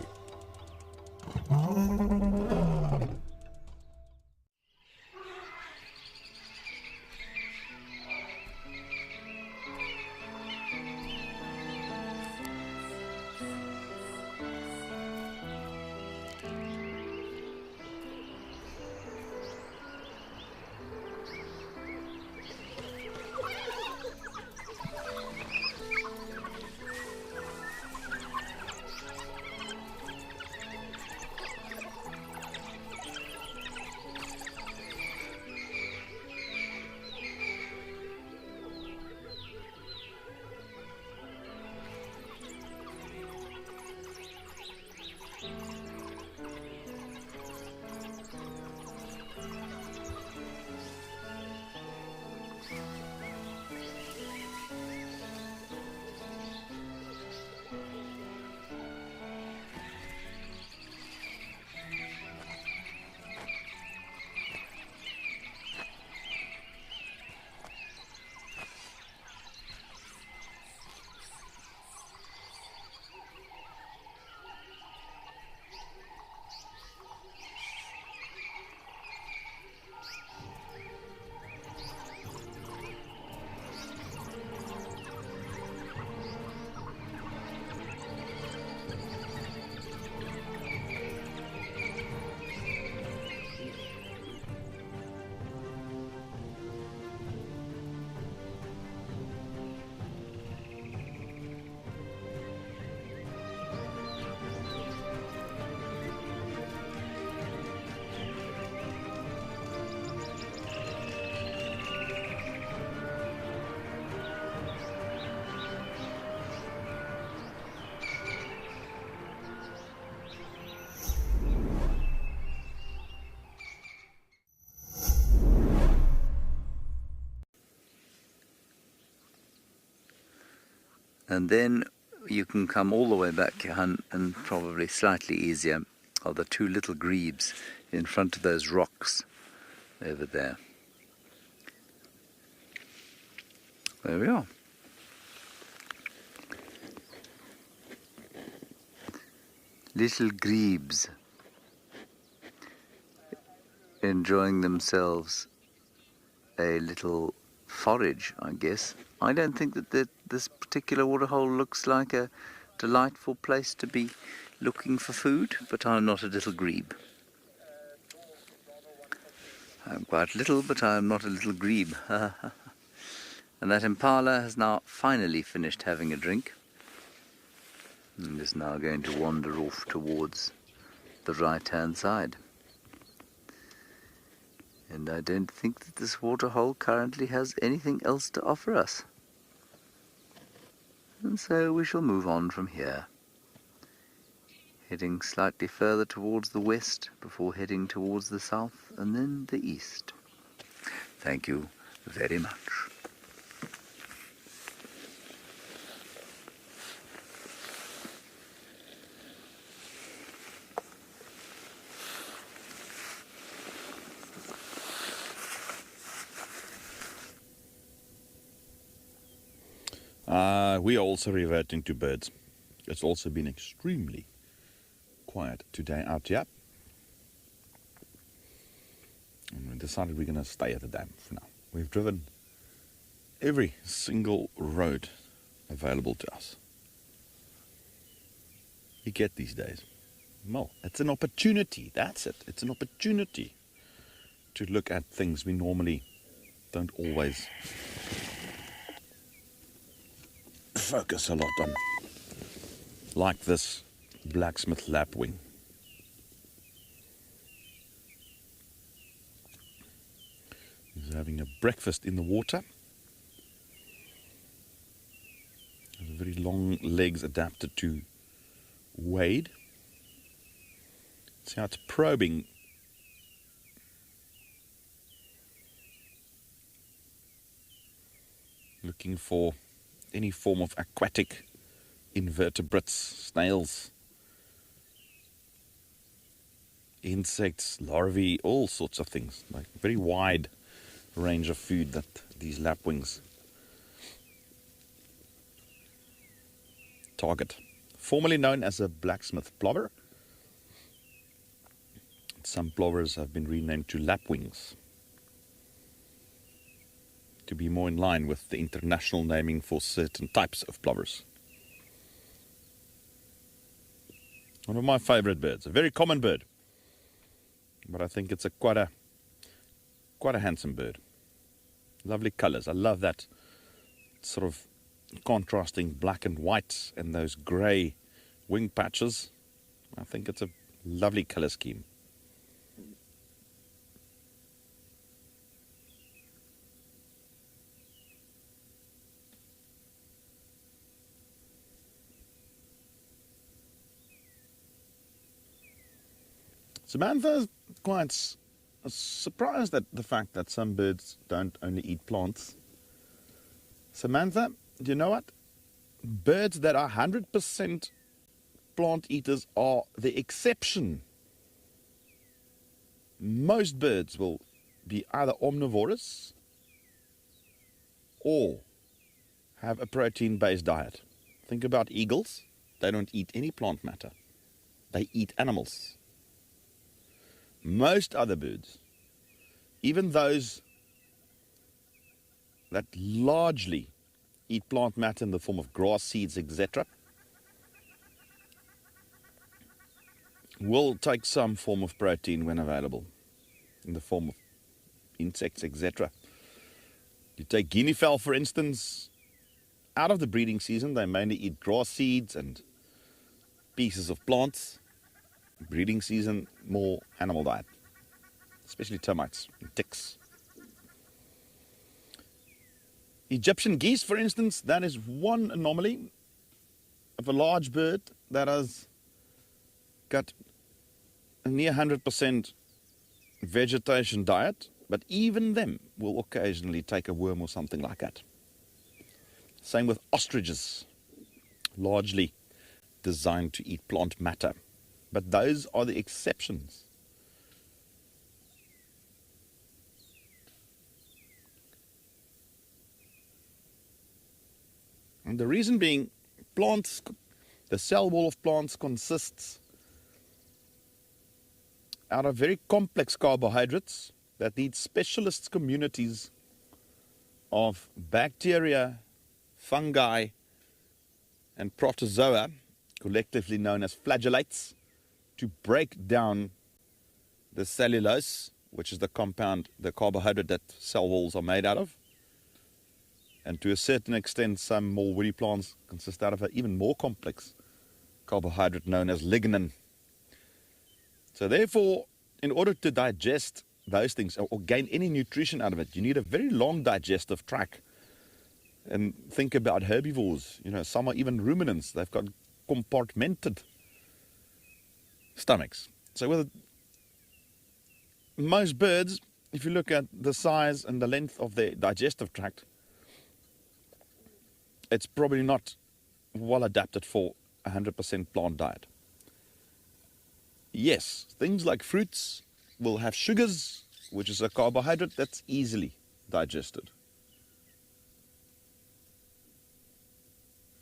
And then you can come all the way back, Johan, and probably slightly easier are the 2 little grebes in front of those rocks over there. There we are. Little grebes enjoying themselves a little forage, I guess. I don't think that this particular waterhole looks like a delightful place to be looking for food, but I'm not a little grebe. I'm quite little, but I'm not a little grebe. And that impala has now finally finished having a drink and is now going to wander off towards the right-hand side. And I don't think that this waterhole currently has anything else to offer us. And so we shall move on from here, heading slightly further towards the west before heading towards the south and then the east. Thank you very much.
We are also reverting to birds. It's also been extremely quiet today out here. And we decided we're going to stay at the dam for now. We've driven every single road available to us. You get these days. Well, it's an opportunity. That's it. It's an opportunity to look at things we normally don't always focus a lot on. Like this blacksmith lapwing. He's having a breakfast in the water. Has very long legs adapted to wade. See how it's probing. Looking for any form of aquatic invertebrates, snails, insects, larvae, all sorts of things. Like very wide range of food that these lapwings target. Formerly known as a blacksmith plover, some plovers have been renamed to lapwings to be more in line with the international naming for certain types of plovers. One of my favorite birds, a very common bird, but I think it's quite a handsome bird. Lovely colors. I love that sort of contrasting black and white and those grey wing patches. I think it's a lovely color scheme. Samantha's quite surprised at the fact that some birds don't only eat plants. Samantha, do you know what? Birds that are 100% plant eaters are the exception. Most birds will be either omnivorous or have a protein-based diet. Think about eagles. They don't eat any plant matter. They eat animals. Most other birds, even those that largely eat plant matter in the form of grass seeds, etc., will take some form of protein when available, in the form of insects, etc. You take guinea fowl, for instance, out of the breeding season, they mainly eat grass seeds and pieces of plants. Breeding season, more animal diet, especially termites and ticks. Egyptian geese, for instance, that is one anomaly of a large bird that has got a near 100% vegetation diet, but even them will occasionally take a worm or something like that. Same with ostriches, largely designed to eat plant matter. But those are the exceptions. And the reason being, plants, the cell wall of plants consists out of very complex carbohydrates that need specialist communities of bacteria, fungi, and protozoa, collectively known as flagellates, to break down the cellulose, which is the compound, the carbohydrate that cell walls are made out of. And to a certain extent, some more woody plants consist out of an even more complex carbohydrate known as lignin. So therefore, in order to digest those things or gain any nutrition out of it, you need a very long digestive tract. And think about herbivores. You know, some are even ruminants. They've got compartmented stomachs. So with most birds, if you look at the size and the length of their digestive tract, it's probably not well adapted for 100% plant diet. Yes, things like fruits will have sugars, which is a carbohydrate that's easily digested.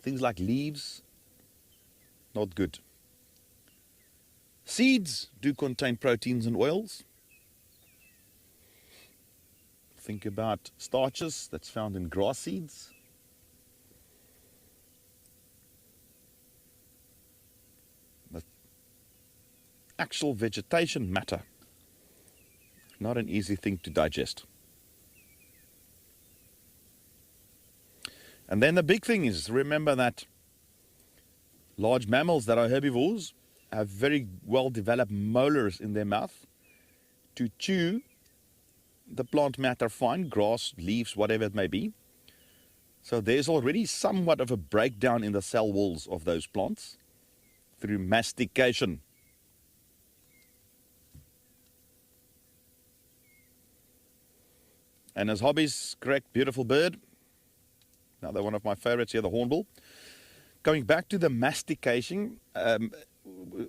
Things like leaves, Not good. Seeds do contain proteins and oils. Think about starches that's found in grass seeds. The actual vegetation matter, not an easy thing to digest. And then the big thing is, remember that large mammals that are herbivores have very well developed molars in their mouth to chew the plant matter fine, grass, leaves, whatever it may be. So there's already somewhat of a breakdown in the cell walls of those plants through mastication. And as hobbies, correct, beautiful bird. Another one of my favorites here, the hornbill. Going back to the mastication,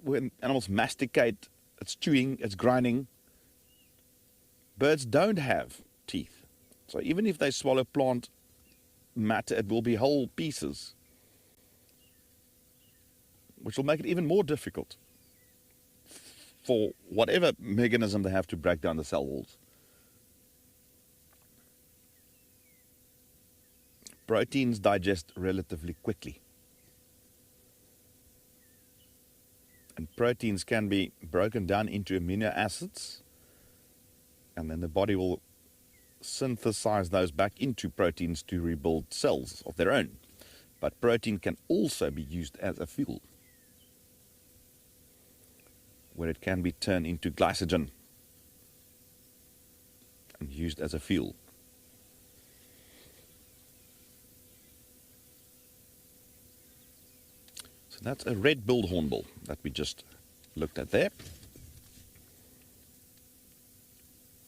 when animals masticate, it's chewing, it's grinding. Birds don't have teeth. So even if they swallow plant matter, it will be whole pieces, which will make it even more difficult for whatever mechanism they have to break down the cell walls. Proteins digest relatively quickly. And proteins can be broken down into amino acids, and then the body will synthesize those back into proteins to rebuild cells of their own. But protein can also be used as a fuel, where it can be turned into glycogen and used as a fuel. So that's a red-billed hornbill that we just looked at there.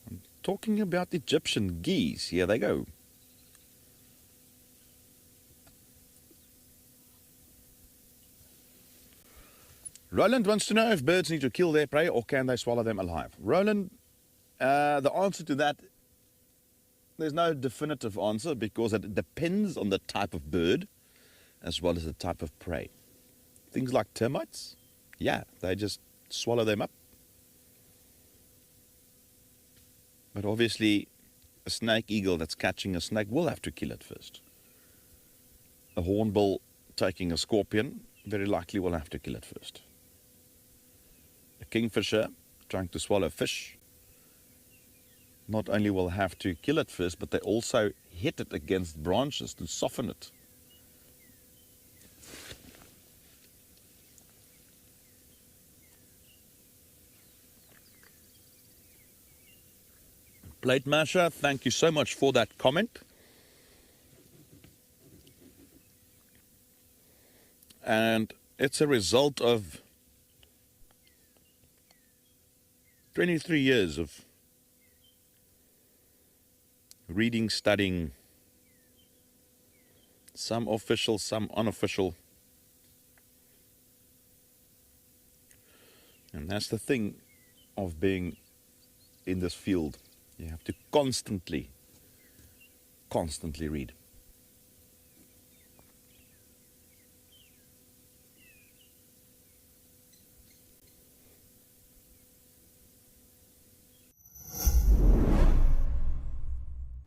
I'm talking about Egyptian geese. Here they go. Roland wants to know if birds need to kill their prey or can they swallow them alive. Roland, the answer to that, there's no definitive answer because it depends on the type of bird as well as the type of prey. Things like termites, yeah, they just swallow them up. But obviously, a snake eagle that's catching a snake will have to kill it first. A hornbill taking a scorpion very likely will have to kill it first. A kingfisher trying to swallow fish not only will have to kill it first, but they also hit it against branches to soften it. Plate Masher, thank you so much for that comment. And it's a result of 23 years of reading, studying, some official, some unofficial. And that's the thing of being in this field. You have to constantly read.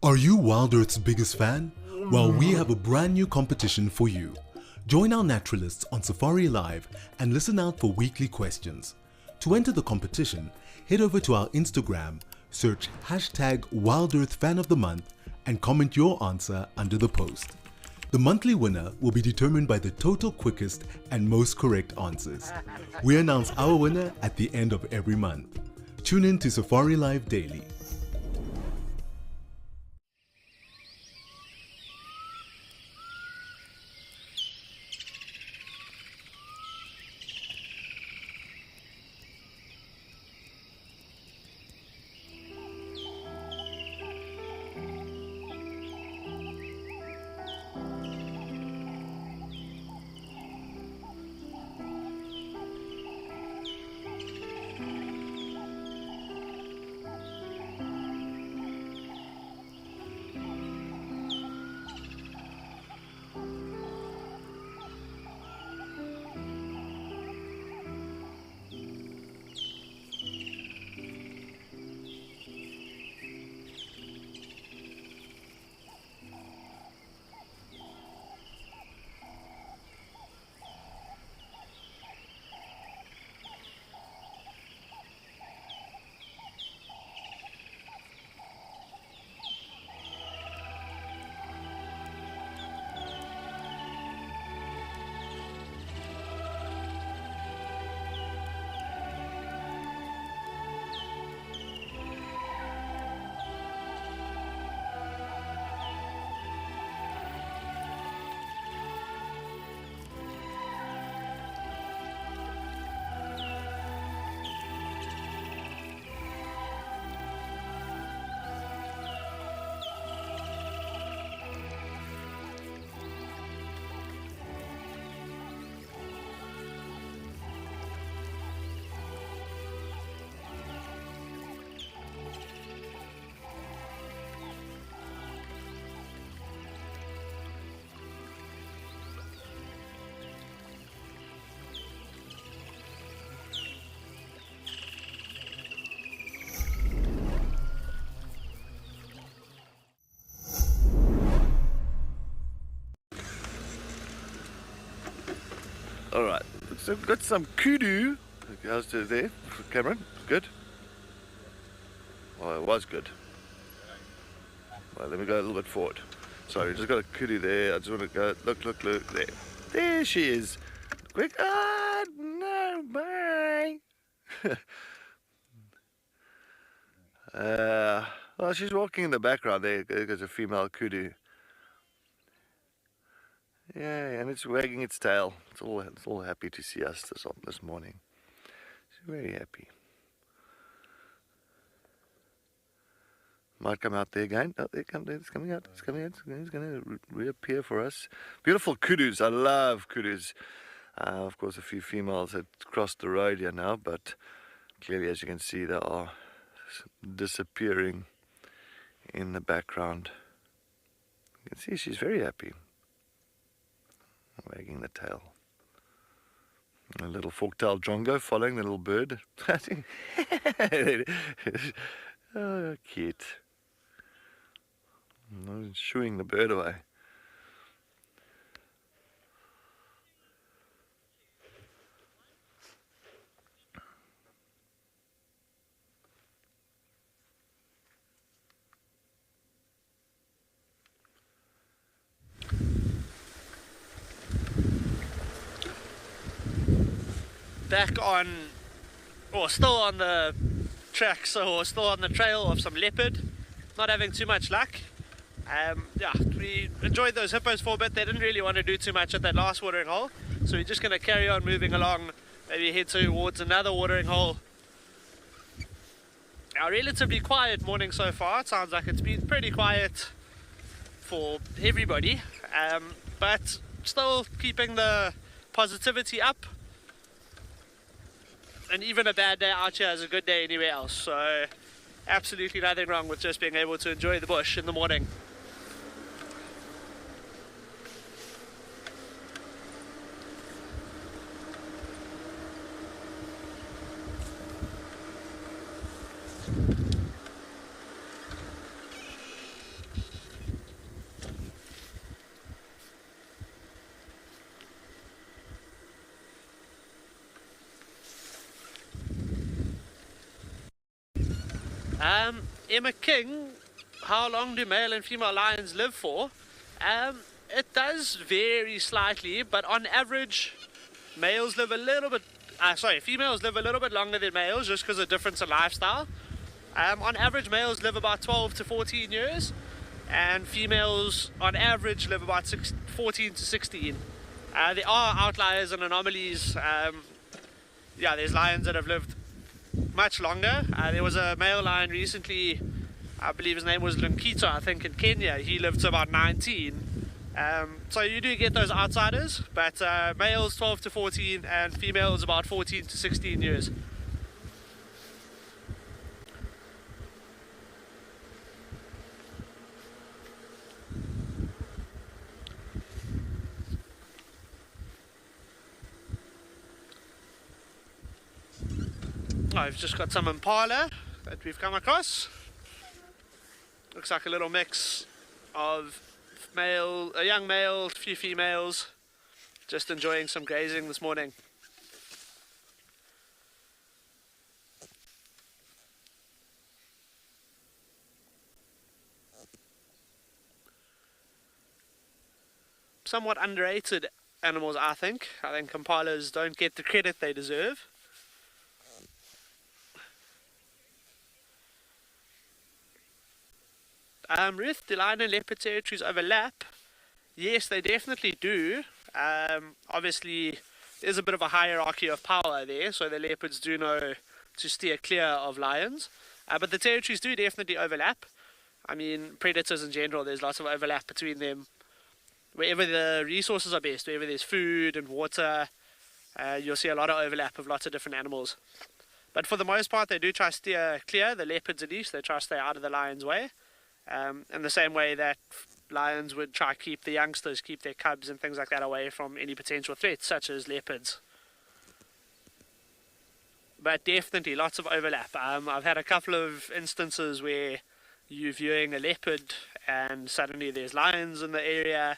Are you WildEarth's biggest fan? Well, we have a brand new competition for you. Join our naturalists on Safari Live and listen out for weekly questions. To enter the competition, head over to our Instagram, search #WildEarthFanOfTheMonth and comment your answer under the post. The monthly winner will be determined by the total quickest and most correct answers. We announce our winner at the end of every month. Tune in to Safari Live daily.
All right, so we've got some kudu. How's it there, Cameron? Good? Well, it was good. Well, let me go a little bit forward. Sorry, just got a kudu there. I just want to go, look, there. There she is. Quick, no, bye. Well, she's walking in the background there. There's a female kudu. Yeah, and it's wagging its tail. It's all happy to see us this morning. It's very happy. Might come out there again. Oh, it's coming out. It's coming out. It's going to reappear for us. Beautiful kudus. I love kudus. Of course, a few females had crossed the road here now, but clearly, as you can see, they are disappearing in the background. You can see she's very happy. Wagging the tail. A little fork-tailed drongo following the little bird. Oh, cute. Shooing the bird away.
Back on, or still on the tracks, or still on the trail of some leopard. Not having too much luck. Yeah, we enjoyed those hippos for a bit. They didn't really want to do too much at that last watering hole, so we're just going to carry on moving along, maybe head towards another watering hole. A relatively quiet morning so far. It sounds like it's been pretty quiet for everybody, but still keeping the positivity up. And even a bad day out here is a good day anywhere else, so absolutely nothing wrong with just being able to enjoy the bush in the morning. Emma King, how long do male and female lions live for? It does vary slightly, but on average, females live a little bit longer than males just because of difference in lifestyle. On average, males live about 12 to 14 years, and females on average live about 14 to 16. There are outliers and anomalies. Yeah, there's lions that have lived much longer. There was a male lion recently, I believe his name was Lunkito, I think, in Kenya. He lived to about 19. So you do get those outsiders, but males 12 to 14 and females about 14 to 16 years. I've just got some impala that we've come across. Looks like a little mix of a young male, a few females, just enjoying some grazing this morning. Somewhat underrated animals, I think. I think impalas don't get the credit they deserve. Ruth, do lion and leopard territories overlap? Yes, they definitely do. Obviously, there's a bit of a hierarchy of power there, so the leopards do know to steer clear of lions. But the territories do definitely overlap. I mean, predators in general, there's lots of overlap between them. Wherever the resources are best, wherever there's food and water, you'll see a lot of overlap of lots of different animals. But for the most part, they do try to steer clear, the leopards at least. They try to stay out of the lion's way. In the same way that lions would try to keep the youngsters, keep their cubs and things like that away from any potential threats, such as leopards. But definitely lots of overlap. I've had a couple of instances where you're viewing a leopard and suddenly there's lions in the area,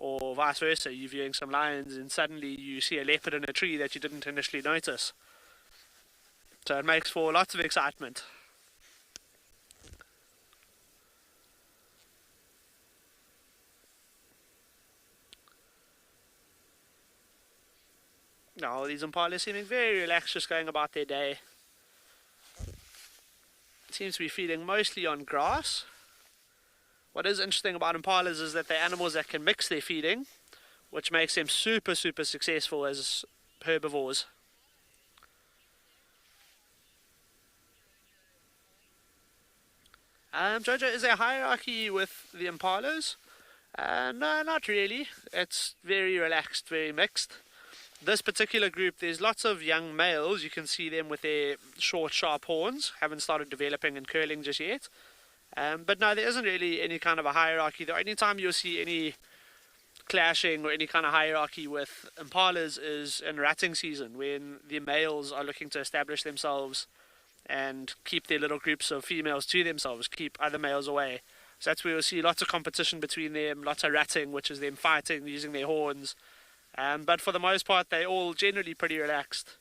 or vice versa. You're viewing some lions and suddenly you see a leopard in a tree that you didn't initially notice. So it makes for lots of excitement. Now these impalas seeming very relaxed, just going about their day. Seems to be feeding mostly on grass. What is interesting about impalas is that they're animals that can mix their feeding, which makes them super successful as herbivores. Jojo, is there a hierarchy with the impalas? No, not really. It's very relaxed, very mixed. This particular group, there's lots of young males. You can see them with their short, sharp horns. Haven't started developing and curling just yet. But no, there isn't really any kind of a hierarchy. The only time you'll see any clashing or any kind of hierarchy with impalas is in ratting season, when the males are looking to establish themselves and keep their little groups of females to themselves, keep other males away. So that's where you'll see lots of competition between them, lots of ratting, which is them fighting using their horns. But for the most part, they're all generally pretty relaxed.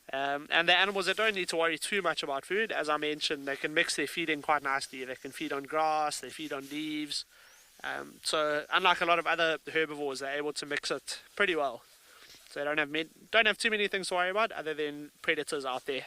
And they're animals that don't need to worry too much about food. As I mentioned, they can mix their feeding quite nicely. They can feed on grass, they feed on leaves. So unlike a lot of other herbivores, they're able to mix it pretty well. So they don't have too many things to worry about other than predators out there.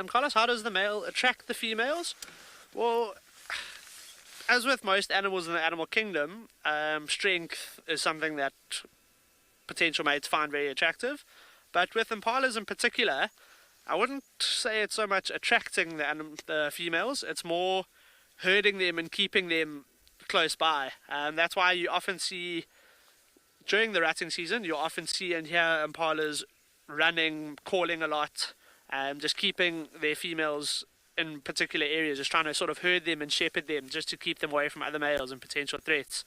Carlos, how does the male attract the females? Well, as with most animals in the animal kingdom, strength is something that potential mates find very attractive. But with impalas in particular, I wouldn't say it's so much attracting the females. It's more herding them and keeping them close by. That's why you often see, during the ratting season, you'll often see and hear impalas running, calling a lot, just keeping their females in particular areas, just trying to sort of herd them and shepherd them just to keep them away from other males and potential threats.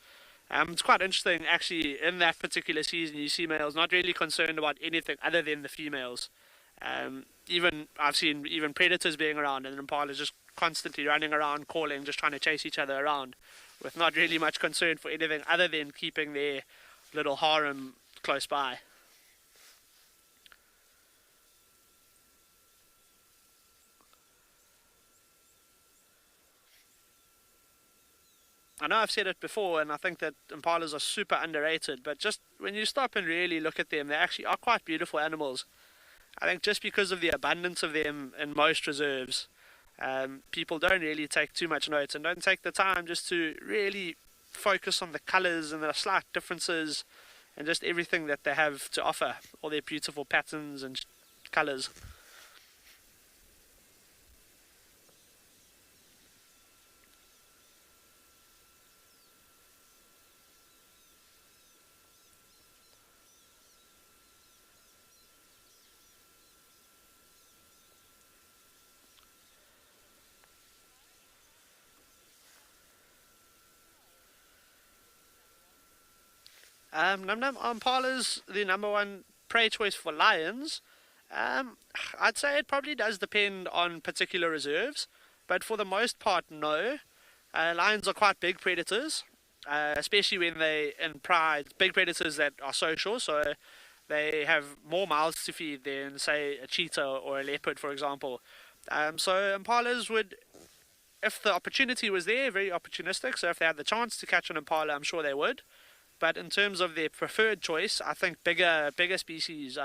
It's quite interesting, actually, in that particular season, you see males not really concerned about anything other than the females. Even I've seen even predators being around and impalas just constantly running around, calling, just trying to chase each other around, with not really much concern for anything other than keeping their little harem close by. I know I've said it before, and I think that impalas are super underrated, but just when you stop and really look at them, they actually are quite beautiful animals. I think just because of the abundance of them in most reserves, people don't really take too much note and don't take the time just to really focus on the colours and the slight differences and just everything that they have to offer, all their beautiful patterns and colours. Impala's the number one prey choice for lions. I'd say it probably does depend on particular reserves, but for the most part, no. Lions are quite big predators, especially when they in pride. Big predators that are social, so they have more mouths to feed than, say, a cheetah or a leopard, for example. So impalas would, if the opportunity was there, very opportunistic. So if they had the chance to catch an impala, I'm sure they would. But in terms of their preferred choice, I think bigger species,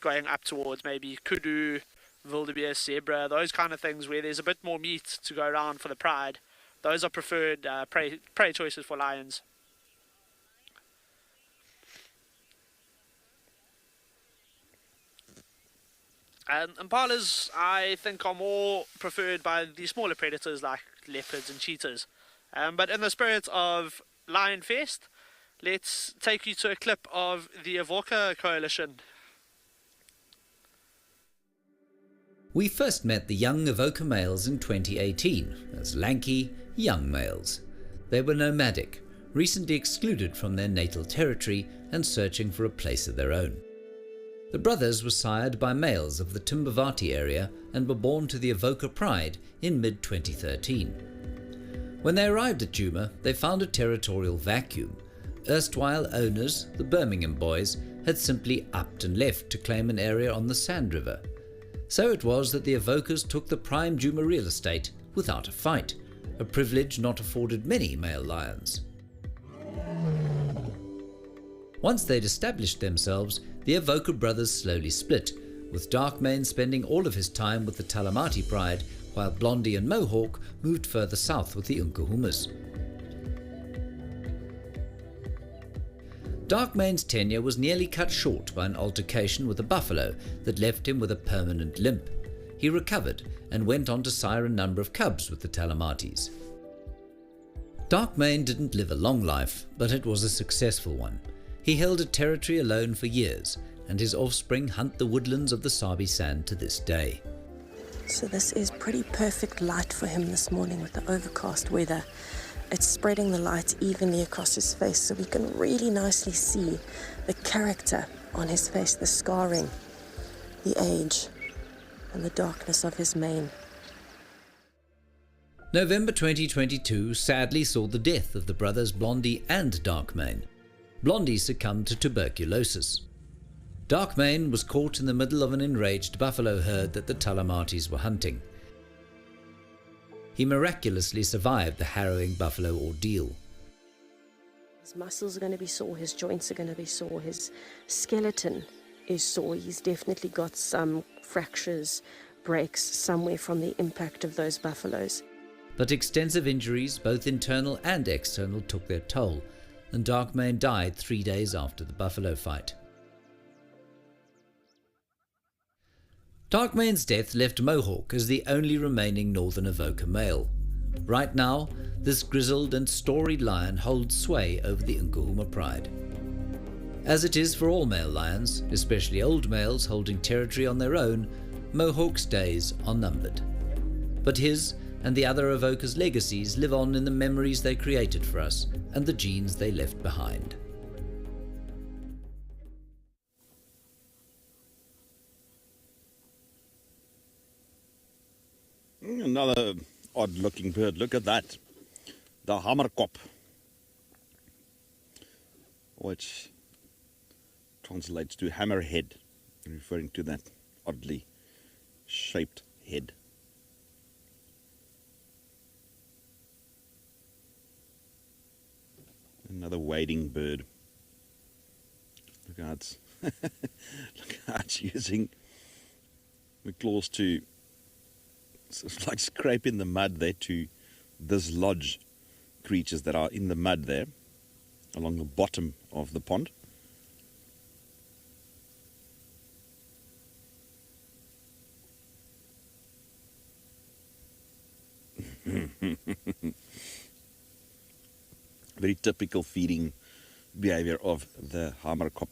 going up towards maybe kudu, wildebeest, zebra, those kind of things where there's a bit more meat to go around for the pride. Those are preferred prey choices for lions. Impalas, I think, are more preferred by the smaller predators like leopards and cheetahs. But in the spirit of Lion Fest, let's take you to a clip of the Avoca Coalition.
We first met the young Avoca males in 2018 as lanky, young males. They were nomadic, recently excluded from their natal territory and searching for a place of their own. The brothers were sired by males of the Timbavati area and were born to the Avoca Pride in mid-2013. When they arrived at Djuma, they found a territorial vacuum. Erstwhile owners, the Birmingham boys, had simply upped and left to claim an area on the Sand River. So it was that the Avocas took the prime Djuma real estate without a fight, a privilege not afforded many male lions. Once they'd established themselves, the Avoca brothers slowly split, with Darkmane spending all of his time with the Talamati Pride, while Blondie and Mohawk moved further south with the Nkuhumas. Darkmane's tenure was nearly cut short by an altercation with a buffalo that left him with a permanent limp. He recovered and went on to sire a number of cubs with the Talamatis. Darkmane didn't live a long life, but it was a successful one. He held a territory alone for years, and his offspring hunt the woodlands of the Sabi Sand to this day.
So this is pretty perfect light for him this morning with the overcast weather. It's spreading the light evenly across his face so we can really nicely see the character on his face, the scarring, the age, and the darkness of his mane.
November 2022 sadly saw the death of the brothers Blondie and Darkmane. Blondie succumbed to tuberculosis. Darkmane was caught in the middle of an enraged buffalo herd that the Talamatis were hunting. He miraculously survived the harrowing buffalo ordeal.
His muscles are going to be sore, his joints are going to be sore, his skeleton is sore. He's definitely got some fractures, breaks somewhere from the impact of those buffaloes.
But extensive injuries, both internal and external, took their toll, and Darkmane died 3 days after the buffalo fight. Darkmane's death left Mohawk as the only remaining northern Avoca male. Right now, this grizzled and storied lion holds sway over the Nkuhuma Pride. As it is for all male lions, especially old males holding territory on their own, Mohawk's days are numbered. But his and the other Avoca's legacies live on in the memories they created for us and the genes they left behind.
Another odd-looking bird. Look at that. The hammerkop, which translates to hammerhead, referring to that oddly shaped head. Another wading bird. Look how it's, look how it's using the claws to, it's like scraping the mud there to dislodge creatures that are in the mud there along the bottom of the pond. Very typical feeding behavior of the hammerkop.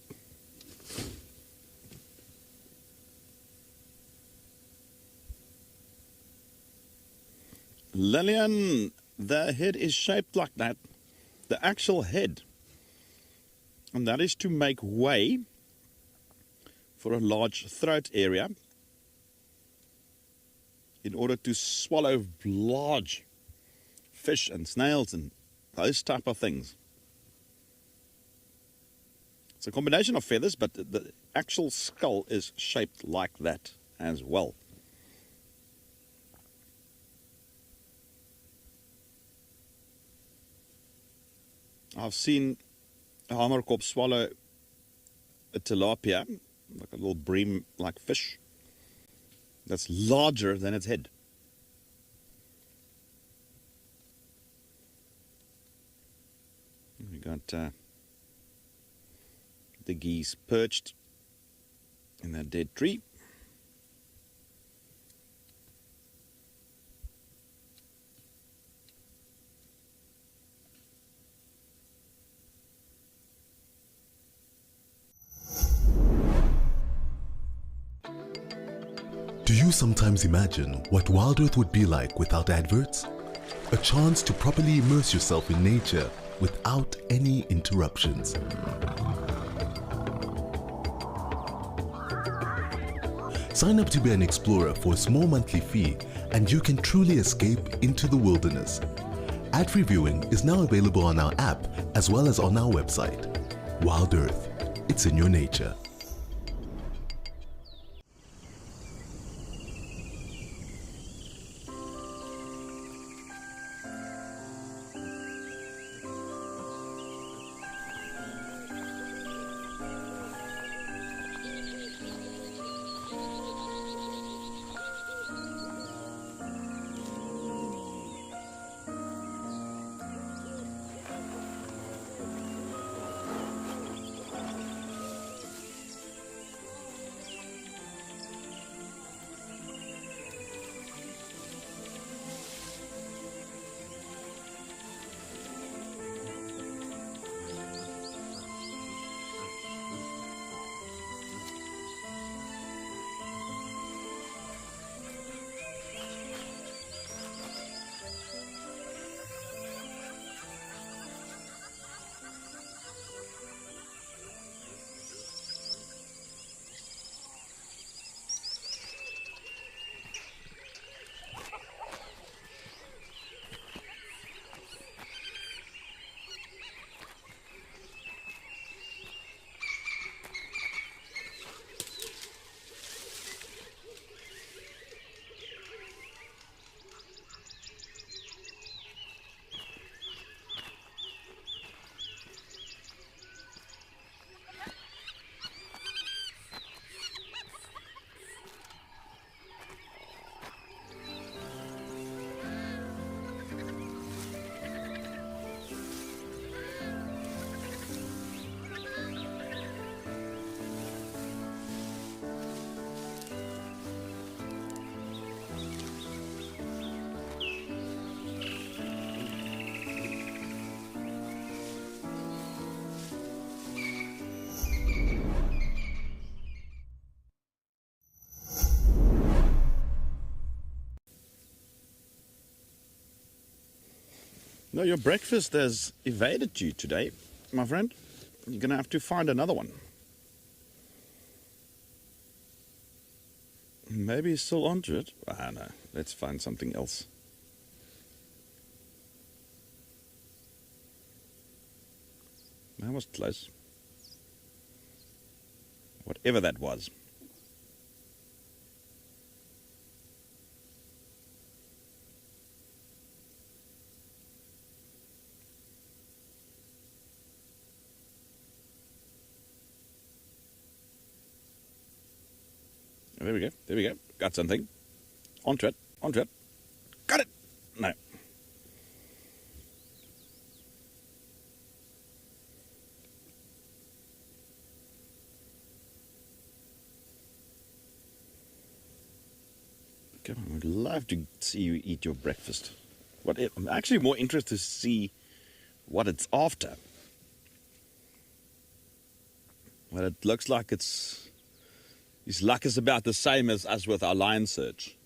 Lillian, the head is shaped like that, the actual head, and that is to make way for a large throat area in order to swallow large fish and snails and those type of things. It's a combination of feathers, but the actual skull is shaped like that as well. I've seen a hammerkop swallow a tilapia, like a little bream-like fish, that's larger than its head. We got the geese perched in that dead tree.
Do you sometimes imagine what WildEarth would be like without adverts? A chance to properly immerse yourself in nature without any interruptions. Sign up to be an explorer for a small monthly fee and you can truly escape into the wilderness. Ad-free viewing is now available on our app as well as on our website. WildEarth, it's in your nature.
No, your breakfast has evaded you today, my friend. You're going to have to find another one. Maybe he's still onto it. Ah, no. Let's find something else. That was close. Whatever that was. There we go. There we go. Got something. Onto it. Onto it. Got it. No. Come on, I'd love to see you eat your breakfast. I'm actually more interested to see what it's after. Well, it looks like his luck is about the same as with our lion search.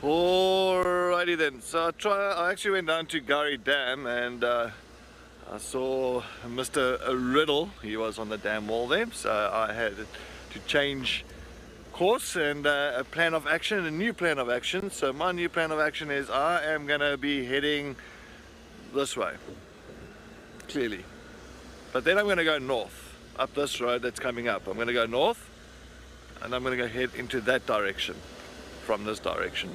Alrighty then, so I actually went down to Gari Dam and I saw Mr. Riddle. He was on the dam wall there, so I had to change course and a plan of action, a new plan of action. So my new plan of action is I am going to be heading this way, clearly. But then I'm going to go north, up this road that's coming up. I'm going to go north and I'm going to go head into that direction, from this direction.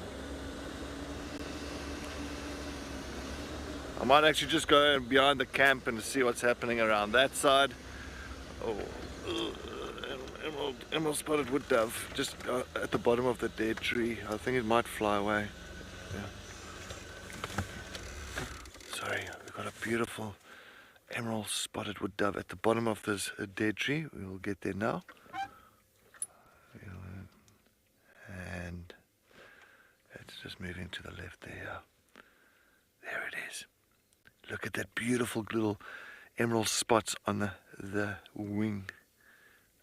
I might actually just go behind the camp and see what's happening around that side. Oh, emerald spotted wood dove, just at the bottom of the dead tree. I think it might fly away. Yeah. Sorry, we've got a beautiful emerald spotted wood dove at the bottom of this dead tree. We will get there now. It's just moving to the left there. There it is. Look at that beautiful little emerald spots on the wing.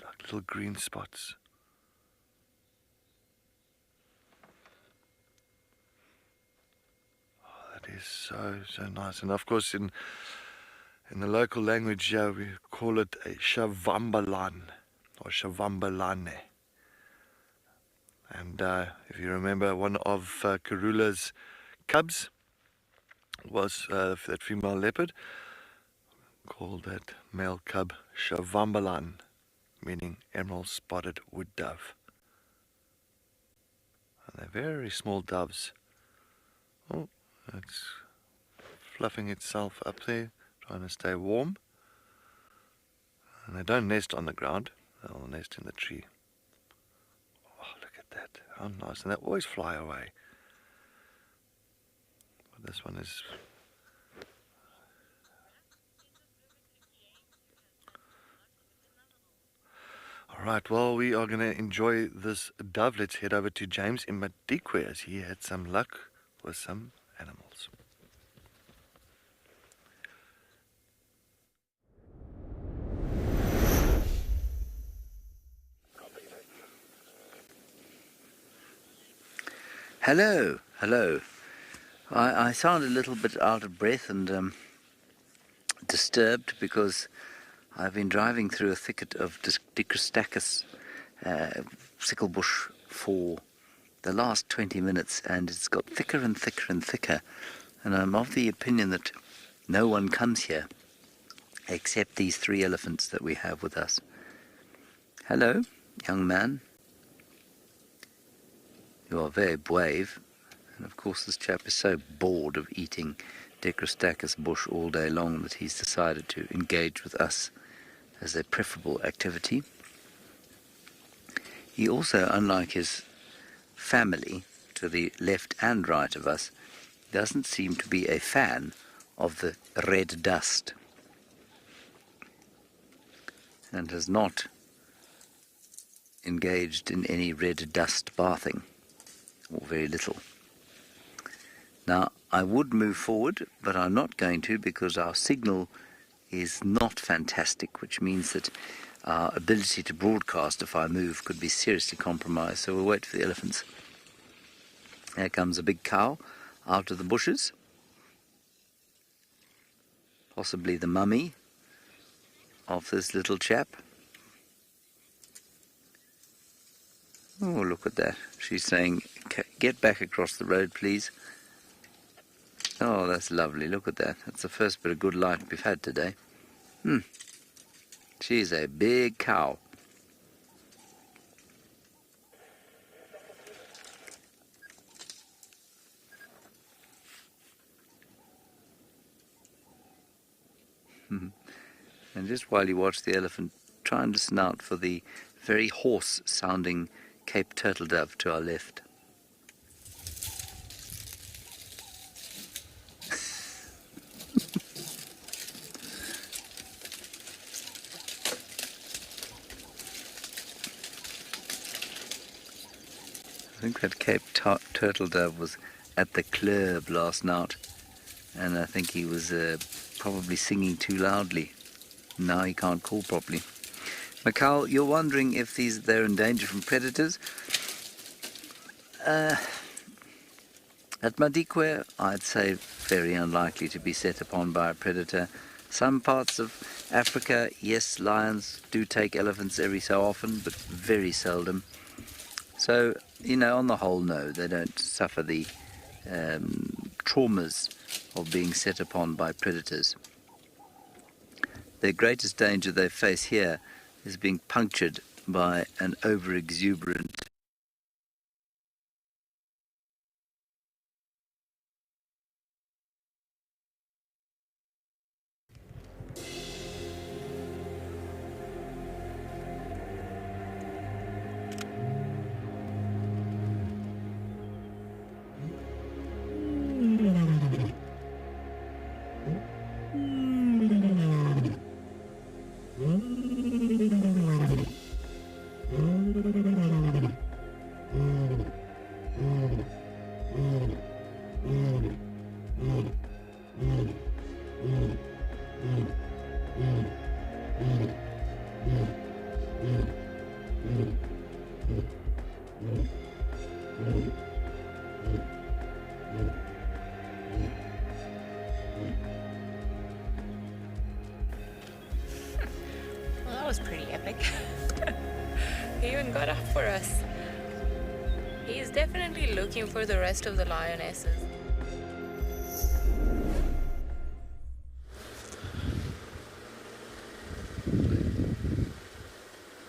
Like little green spots. Oh, that is so nice. And of course in the local language here we call it a shavambalan or shavambalane. And if you remember, one of Karula's cubs was that female leopard, called that male cub Shavambalan, meaning emerald spotted wood dove. And they're very small doves. Oh, it's fluffing itself up there, trying to stay warm. And they don't nest on the ground, they'll nest in the tree. Oh, look at that, how nice. And they always fly away. But this one is... Alright, well, we are going to enjoy this dove. Let's head over to James in Madikwe as he had some luck with some animals.
Hello, hello. I sound a little bit out of breath and disturbed because I've been driving through a thicket of Dicrostachys sicklebush for the last 20 minutes, and it's got thicker and thicker and thicker, and I'm of the opinion that no one comes here except these 3 elephants that we have with us. Hello, young man. You are very brave, and of course this chap is so bored of eating Dicrostachys bush all day long that he's decided to engage with us as a preferable activity. He also, unlike his family to the left and right of us, doesn't seem to be a fan of the red dust and has not engaged in any red dust bathing, or very little. Now, I would move forward, but I'm not going to because our signal is not fantastic, which means that our ability to broadcast if I move could be seriously compromised, so we'll wait for the elephants. There comes a big cow out of the bushes, possibly the mummy of this little chap. Oh, look at that. She's saying, get back across the road, please. Oh, that's lovely. Look at that. That's the first bit of good light we've had today. She's a big cow. And just while you watch the elephant, try and listen out for the very hoarse-sounding Cape turtle dove to our left. I think that Cape turtle dove was at the club last night, and I think he was probably singing too loudly. Now he can't call properly. Mikhail, you're wondering if they're in danger from predators? At Madikwe, I'd say very unlikely to be set upon by a predator. Some parts of Africa, yes, lions do take elephants every so often, but very seldom. So, on the whole, no, they don't suffer the traumas of being set upon by predators. The greatest danger they face here is being punctured by an over-exuberant
Well, that was pretty epic. He even got up for us. He's definitely looking for the rest of the lionesses.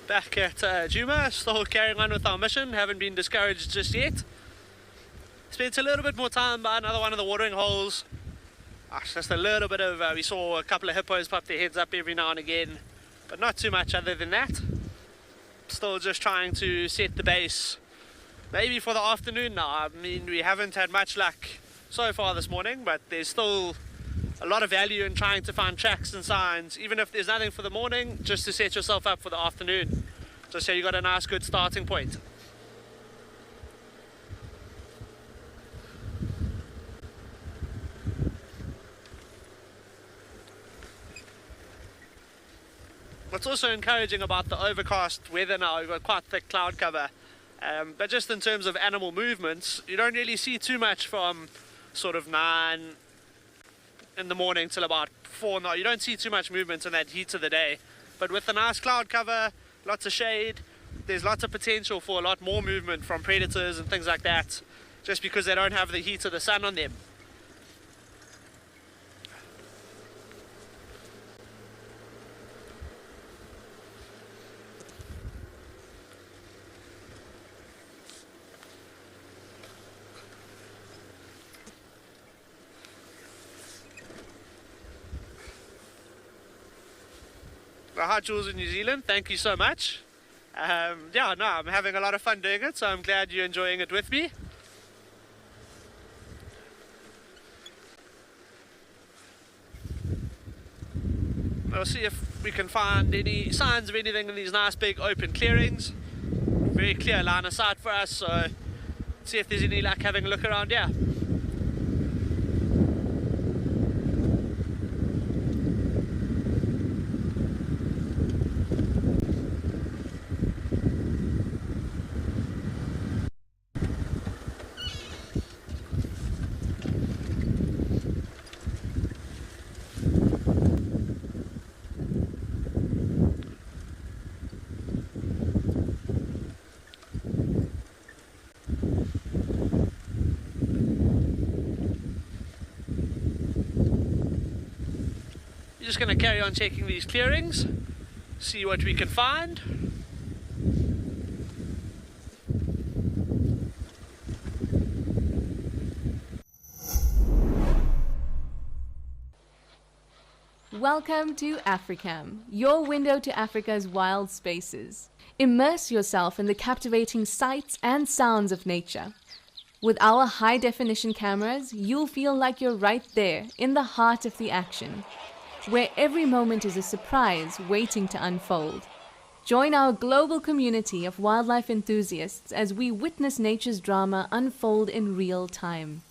Back at Juma, still carrying on with our mission, haven't been discouraged just yet. Spent a little bit more time by another one of the watering holes. Just a little bit of, we saw a couple of hippos pop their heads up every now and again, but not too much other than that. Still just trying to set the base, maybe for the afternoon now. I mean, we haven't had much luck so far this morning, but there's still a lot of value in trying to find tracks and signs, even if there's nothing for the morning, just to set yourself up for the afternoon, just so you got a nice good starting point. What's also encouraging about the overcast weather now, we've got quite thick cloud cover, but just in terms of animal movements, you don't really see too much from sort of 9 in the morning till about 4 now. You don't see too much movement in that heat of the day, but with the nice cloud cover, lots of shade, there's lots of potential for a lot more movement from predators and things like that, just because they don't have the heat of the sun on them. Hi Jules in New Zealand, thank you so much. Yeah, no, I'm having a lot of fun doing it, so I'm glad you're enjoying it with me. We'll see if we can find any signs of anything in these nice big open clearings. Very clear line of sight for us, so see if there's any luck having a look around here. Just going to carry on checking these clearings, see what we can find.
Welcome to Africam, your window to Africa's wild spaces. Immerse yourself in the captivating sights and sounds of nature. With our high-definition cameras, you'll feel like you're right there in the heart of the action, where every moment is a surprise waiting to unfold. Join our global community of wildlife enthusiasts as we witness nature's drama unfold in real time.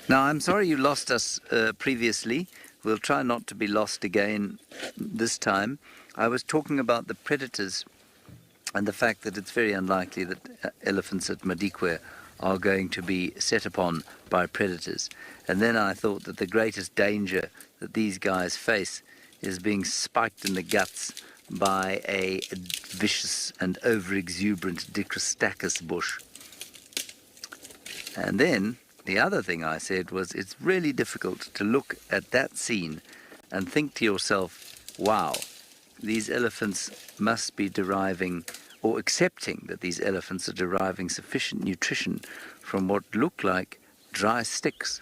Now, I'm sorry you lost us previously. We'll try not to be lost again this time. I was talking about the predators and the fact that it's very unlikely that elephants at Madikwe are going to be set upon by predators. And then I thought that the greatest danger that these guys face is being spiked in the guts by a vicious and over-exuberant Dicrostachys bush. And then the other thing I said was it's really difficult to look at that scene and think to yourself, wow, these elephants must be deriving or accepting that these elephants are deriving sufficient nutrition from what look like dry sticks.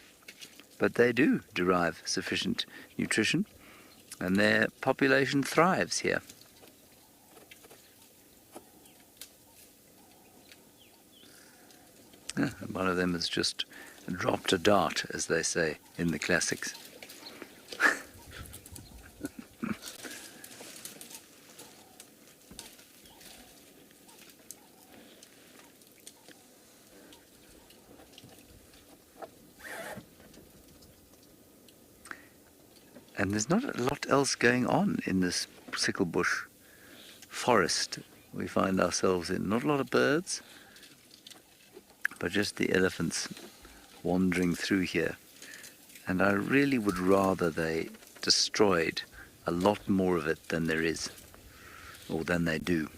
But they do derive sufficient nutrition, and their population thrives here. Yeah, and one of them has just dropped a dart, as they say in the classics. And there's not a lot else going on in this sicklebush forest we find ourselves in. Not a lot of birds, but just the elephants wandering through here. And I really would rather they destroyed a lot more of it than there is, or than they do.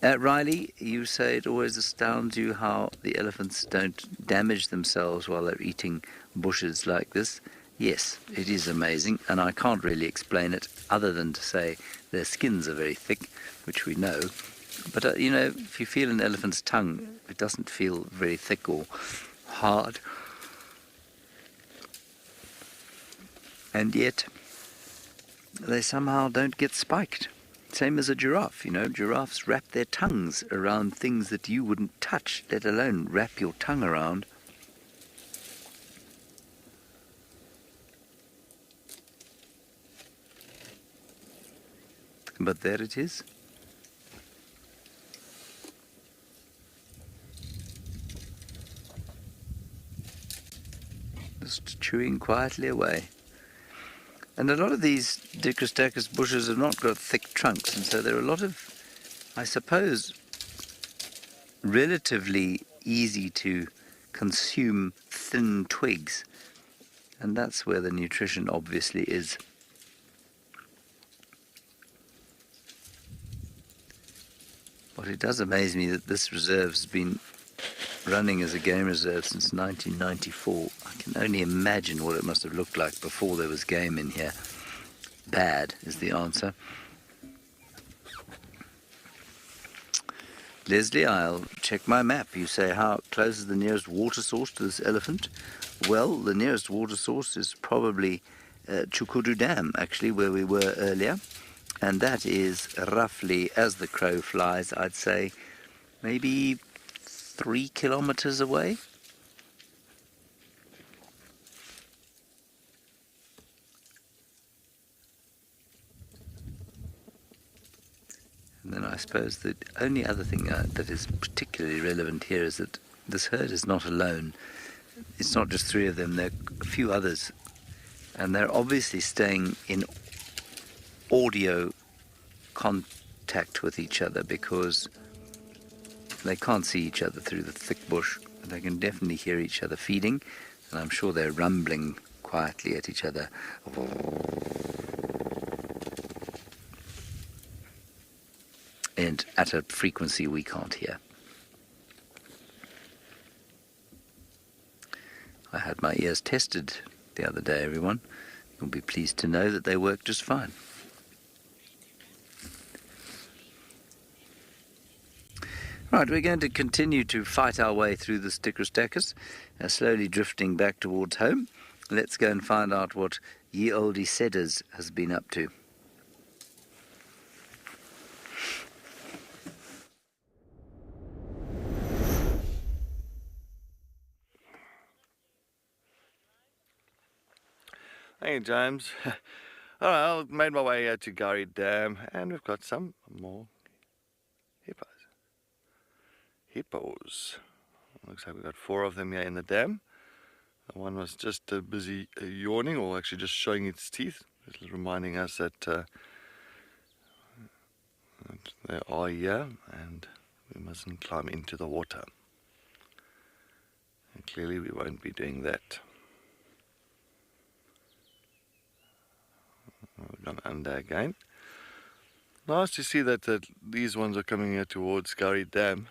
Riley, you say it always astounds you how the elephants don't damage themselves while they're eating bushes like this. Yes, it is amazing, and I can't really explain it other than to say their skins are very thick, which we know. But, you know, if you feel an elephant's tongue, it doesn't feel very thick or hard. And yet, they somehow don't get spiked. Same as a giraffe, you know. Giraffes wrap their tongues around things that you wouldn't touch, let alone wrap your tongue around. But there it is. Just chewing quietly away. And a lot of these Dicrostachys bushes have not got thick trunks, and so there are a lot of, I suppose, relatively easy to consume thin twigs. And that's where the nutrition obviously is. But it does amaze me that this reserve has been running as a game reserve since 1994. I can only imagine what it must have looked like before there was game in here. Bad is the answer. Leslie, I'll check my map. You say, how close is the nearest water source to this elephant? Well, the nearest water source is probably Chukudu Dam, actually, where we were earlier. And that is roughly, as the crow flies, I'd say maybe 3 kilometers away. And then I suppose the only other thing that is particularly relevant here is that this herd is not alone. It's not just 3 of them, there are a few others. And they're obviously staying in audio contact with each other because they can't see each other through the thick bush. But they can definitely hear each other feeding, and I'm sure they're rumbling quietly at each other. And at a frequency we can't hear. I had my ears tested the other day, everyone. You'll be pleased to know that they work just fine. Right, we're going to continue to fight our way through the Dicrostachys, slowly drifting back towards home. Let's go and find out what Ye Olde Sedders has been up to.
Hey, James. All right, I made my way out to Gari Dam, and we've got some more hippos. Hippos. Looks like we've got 4 of them here in the dam. One was just busy yawning, or actually just showing its teeth, just reminding us that they are here and we mustn't climb into the water. And clearly we won't be doing that. We've gone under again. Nice to see that these ones are coming here towards Gowrie Dam.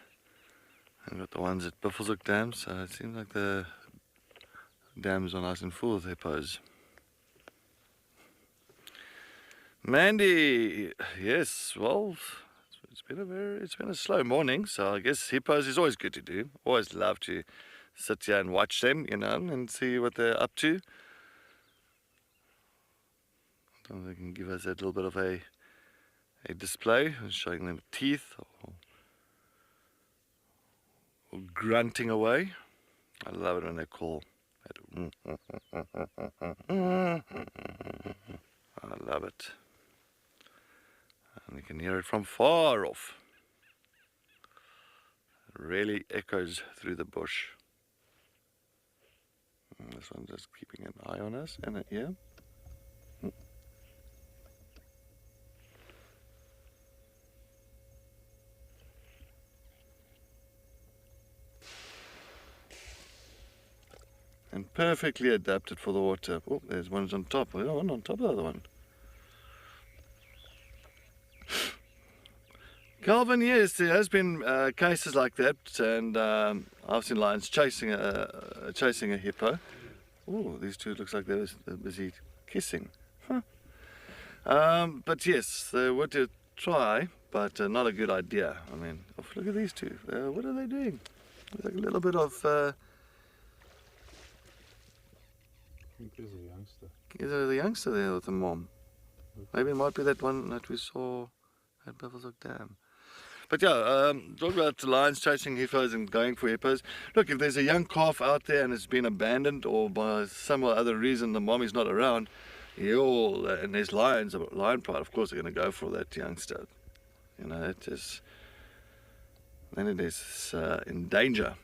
And got the ones at Buffelshoek Dam, so it seems like the dams are nice and full with hippos. Mandy, yes, well, it's been a slow morning, so I guess hippos is always good to do. Always love to sit here and watch them, you know, and see what they're up to. So they can give us that little bit of a display, showing them teeth or grunting away. I love it when they call. I love it. And you can hear it from far off. It really echoes through the bush. And this one's just keeping an eye on us and an ear. And perfectly adapted for the water. Oh, there's one on top. Oh, one on top of the other one. Calvin, yes, there has been cases like that, and I've seen lions chasing a hippo. Oh, these two looks like they're busy kissing. Huh. But yes, they want to try, but not a good idea. I mean, oh, look at these two. What are they doing? There's like a little bit of... I
think there's a youngster.
Is there the youngster there with the mom? Maybe it might be that one that we saw at Buffelshoek Dam. But yeah, talk about the lions chasing hippos and going for hippos. Look, if there's a young calf out there and it's been abandoned, or by some other reason the mom is not around, and there's lions, lion pride, of course they're going to go for that youngster. You know, it is, then it is in danger.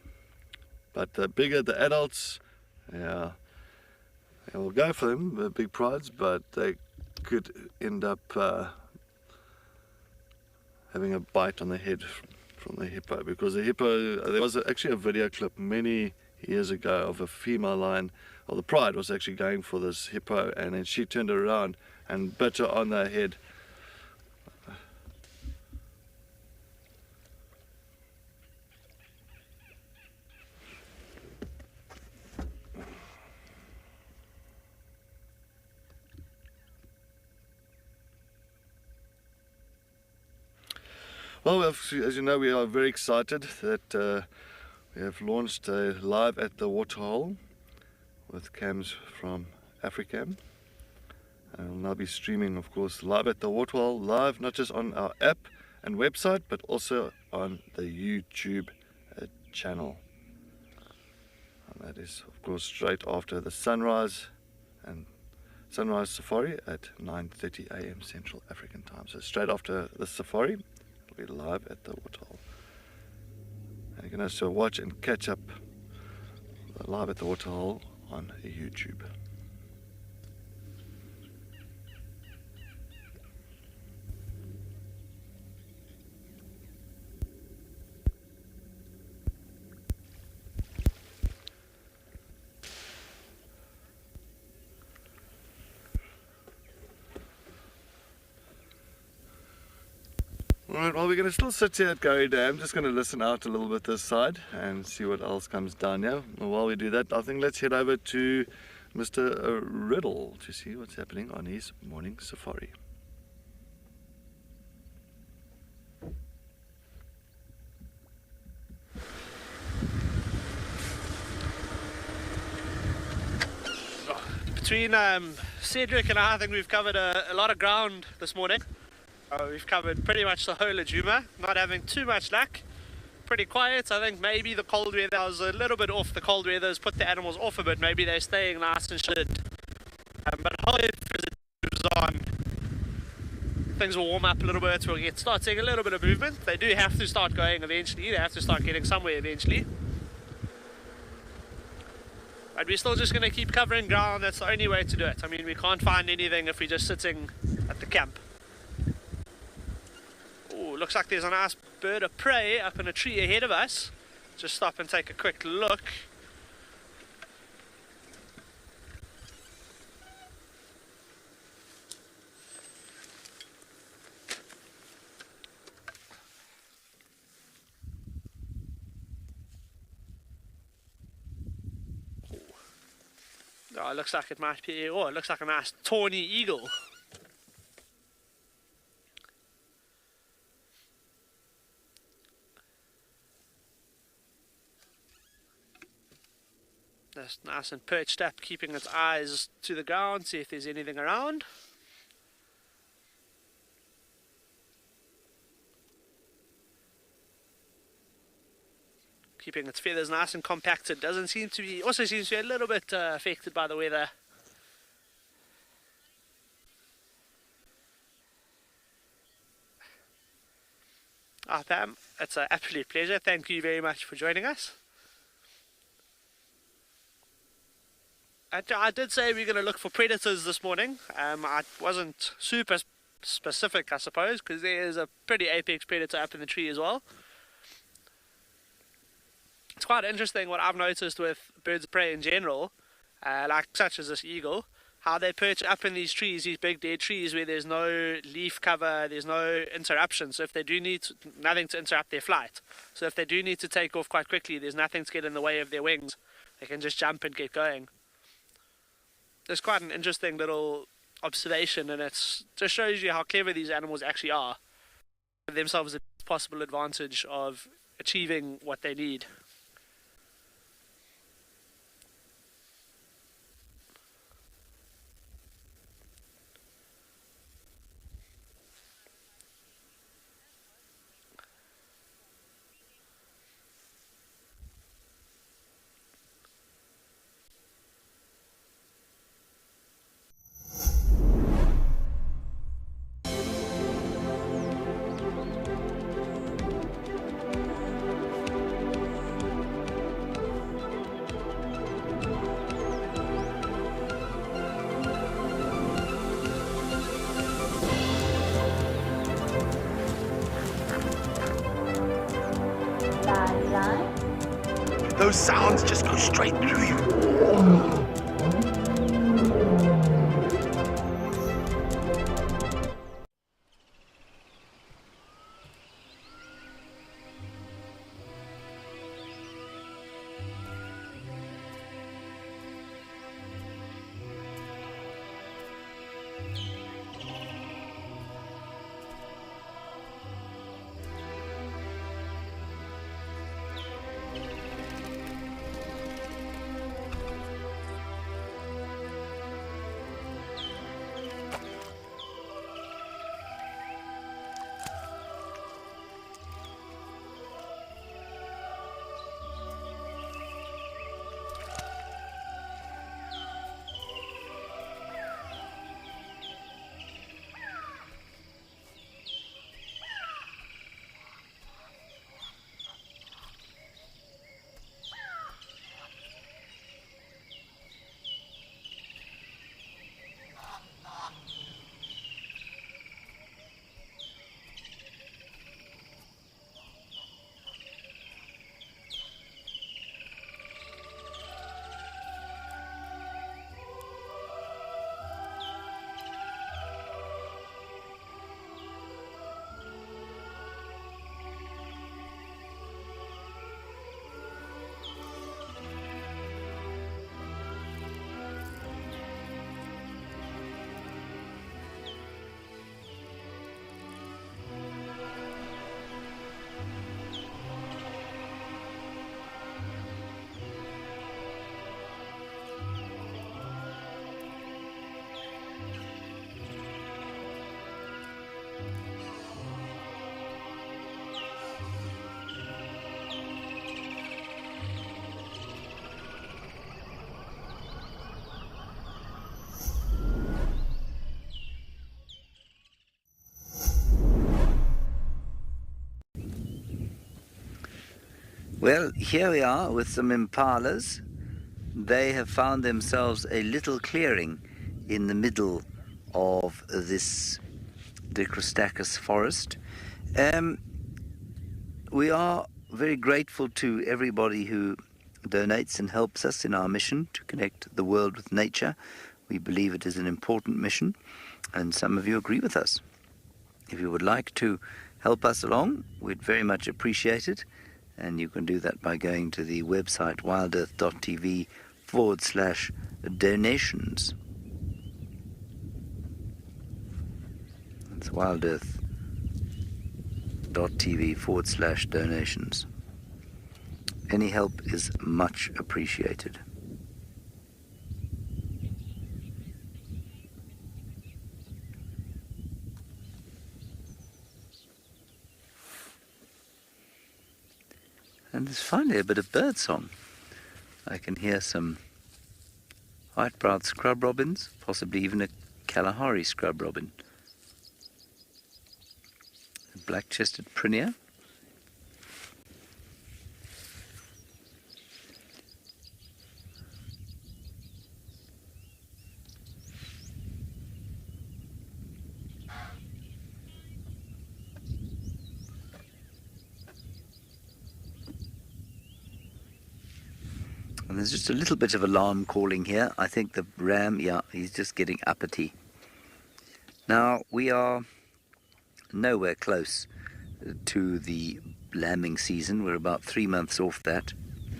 But the bigger the adults, yeah, they will go for them, the big prides, but they could end up having a bite on the head from the hippo, because the hippo, there was actually a video clip many years ago of a female lion, or the pride was actually going for this hippo, and then she turned around and bit her on the head. Well, as you know, we are very excited that we have launched a live at the waterhole with cams from Africam. And we'll now be streaming, of course, live at the waterhole, live not just on our app and website, but also on the YouTube channel. And that is, of course, straight after the sunrise and sunrise safari at 9:30 a.m. Central African time. So straight after the safari, we're live at the waterhole. And you can also watch and catch up live at the waterhole on YouTube. Alright, well, we're going to still sit here at Gowrie Dam, just going to listen out a little bit this side and see what else comes down here. And while we do that, I think let's head over to Mr. Riddle to see what's happening on his morning safari.
Between Cedric and I think we've covered a lot of ground this morning. We've covered pretty much the whole of Djuma, not having too much luck. Pretty quiet. I think maybe the cold weather was a little bit off. The cold weather has put the animals off a bit. Maybe they're staying nice and shit. But however, as it moves on, things will warm up a little bit. We'll start seeing a little bit of movement. They do have to start going eventually. They have to start getting somewhere eventually. But we're still just going to keep covering ground. That's the only way to do it. I mean, we can't find anything if we're just sitting at the camp. Oh, looks like there's a nice bird of prey up in a tree ahead of us. Just stop and take a quick look. Oh, it looks like it might be, oh, it looks like a nice tawny eagle. That's nice and perched up, keeping its eyes to the ground, see if there's anything around. Keeping its feathers nice and compacted. Doesn't seem to be, also seems to be a little bit affected by the weather. Ah, Pam, it's an absolute pleasure. Thank you very much for joining us. I did say we're going to look for predators this morning. I wasn't super specific, I suppose, because there is a pretty apex predator up in the tree as well. It's quite interesting what I've noticed with birds of prey in general, like such as this eagle, how they perch up in these trees, these big dead trees where there's no leaf cover, there's no interruption. So if they do need nothing to interrupt their flight, so if they do need to take off quite quickly, there's nothing to get in the way of their wings. They can just jump and get going. It's quite an interesting little observation, and it just shows you how clever these animals actually are. Give themselves the possible advantage of achieving what they need.
Those sounds just go straight through you.
Well, here we are with some impalas they have found themselves a little clearing in the middle of this Dicrostacus forest. We are very grateful to everybody who donates and helps us in our mission to connect the world with nature. We believe it is an important mission, and some of you agree with us. If you would like to help us along, we'd very much appreciate it, and you can do that by going to the website wildearth.tv/donations. It's wildearth.tv/donations. Any help is much appreciated. And there's finally a bit of bird song. I can hear some white-browed scrub robins, possibly even a Kalahari scrub robin. A black-chested prinia. And there's just a little bit of alarm calling here. I think the ram, yeah, he's just getting uppity. Now, we are nowhere close to the lambing season. We're about 3 months off that.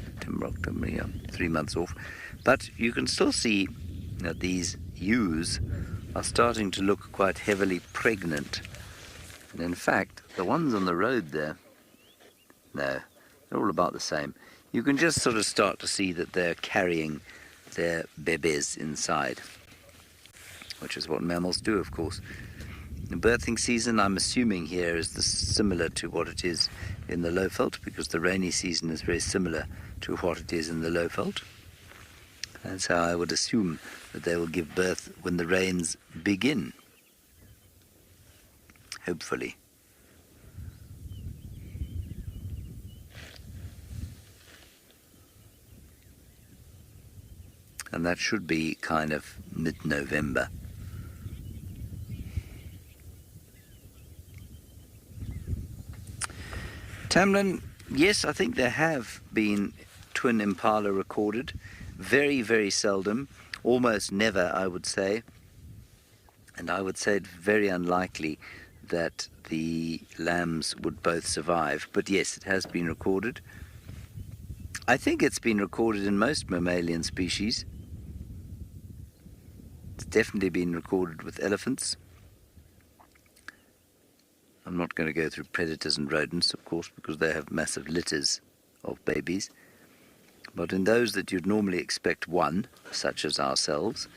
September, October, yeah, 3 months off. But you can still see that these ewes are starting to look quite heavily pregnant. And in fact, the ones on the road there, no, they're all about the same. You can just sort of start to see that they're carrying their bebés inside, which is what mammals do, of course. The birthing season, I'm assuming here, is similar to what it is in the Lowveld, because the rainy season is very similar to what it is in the Lowveld. That's how I would assume that they will give birth when the rains begin, hopefully. And that should be kind of mid-November. Tamlin, yes, I think there have been twin impala recorded. Very, very seldom. Almost never, I would say. And I would say it's very unlikely that the lambs would both survive. But yes, it has been recorded. I think it's been recorded in most mammalian species. It's definitely been recorded with elephants. I'm not going to go through predators and rodents, of course, because they have massive litters of babies. But in those that you'd normally expect one, such as ourselves,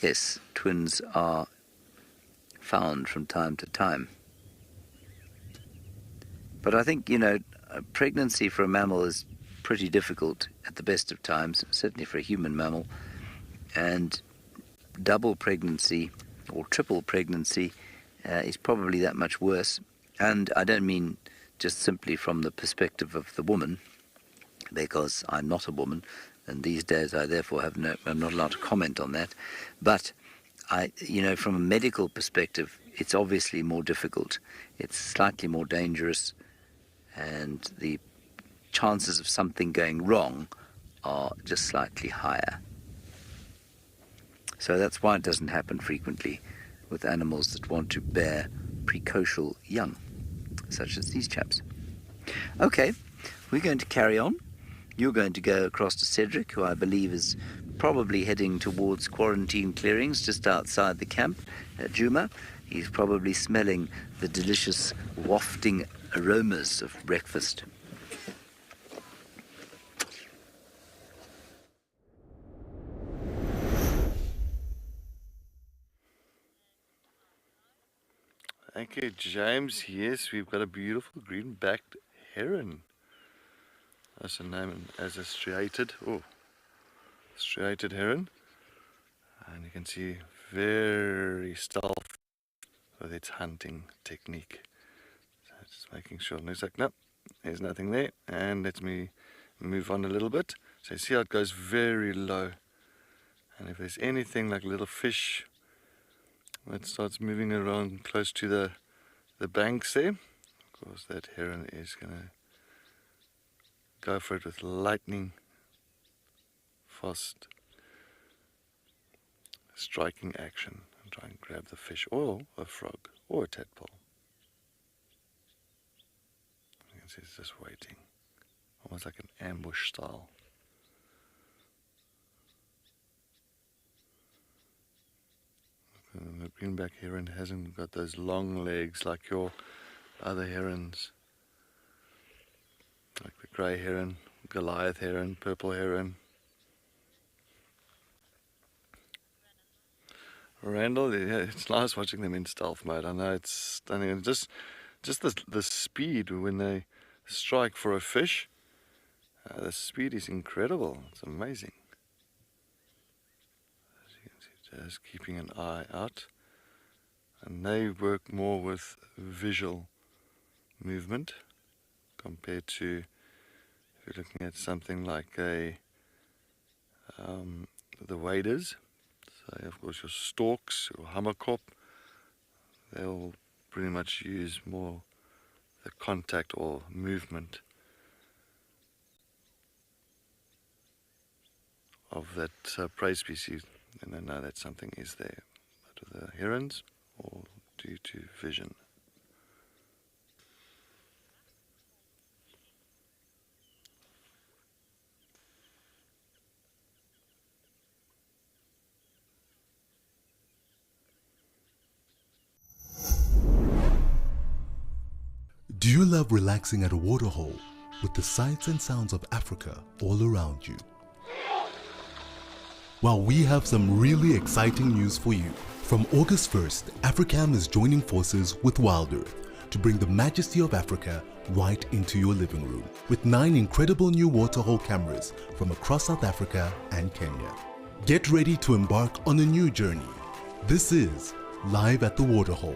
yes, twins are found from time to time. But I think, pregnancy for a mammal is pretty difficult at the best of times, certainly for a human mammal. And double pregnancy or triple pregnancy is probably that much worse. And I don't mean just simply from the perspective of the woman, because I'm not a woman, and these days I therefore I'm not allowed to comment on that. But from a medical perspective, it's obviously more difficult. It's slightly more dangerous, and the chances of something going wrong are just slightly higher. So that's why it doesn't happen frequently with animals that want to bear precocial young, such as these chaps. Okay, we're going to carry on. You're going to go across to Cedric, who I believe is probably heading towards quarantine clearings just outside the camp at Juma. He's probably smelling the delicious wafting aromas of breakfast.
Thank you, James. Yes, we've got a beautiful green-backed heron. That's a name as a striated heron. And you can see very stealthy with its hunting technique. So just making sure. And it's like, no, there's nothing there. And let me move on a little bit So you see how it goes very low. And if there's anything like little fish that starts moving around close to the banks there, of course that heron is going to go for it with lightning fast striking action and try and grab the fish or a frog or a tadpole. You can see it's just waiting, almost like an ambush style. The greenback heron hasn't got those long legs like your other herons, like the grey heron, Goliath heron, purple heron. Randall, yeah, it's nice watching them in stealth mode. I know it's stunning, and just the speed when they strike for a fish. The speed is incredible. It's amazing. As you can see, just keeping an eye out, and they work more with visual movement compared to if you're looking at something like the waders. So of course your storks, your hammerkop, they'll pretty much use more the contact or movement of that prey species, and they know that something is there. But with the herons, all due to vision.
Do you love relaxing at a waterhole with the sights and sounds of Africa all around you? Well, we have some really exciting news for you. From August 1st, Africam is joining forces with WildEarth to bring the majesty of Africa right into your living room with 9 incredible new waterhole cameras from across South Africa and Kenya. Get ready to embark on a new journey. This is Live at the Waterhole.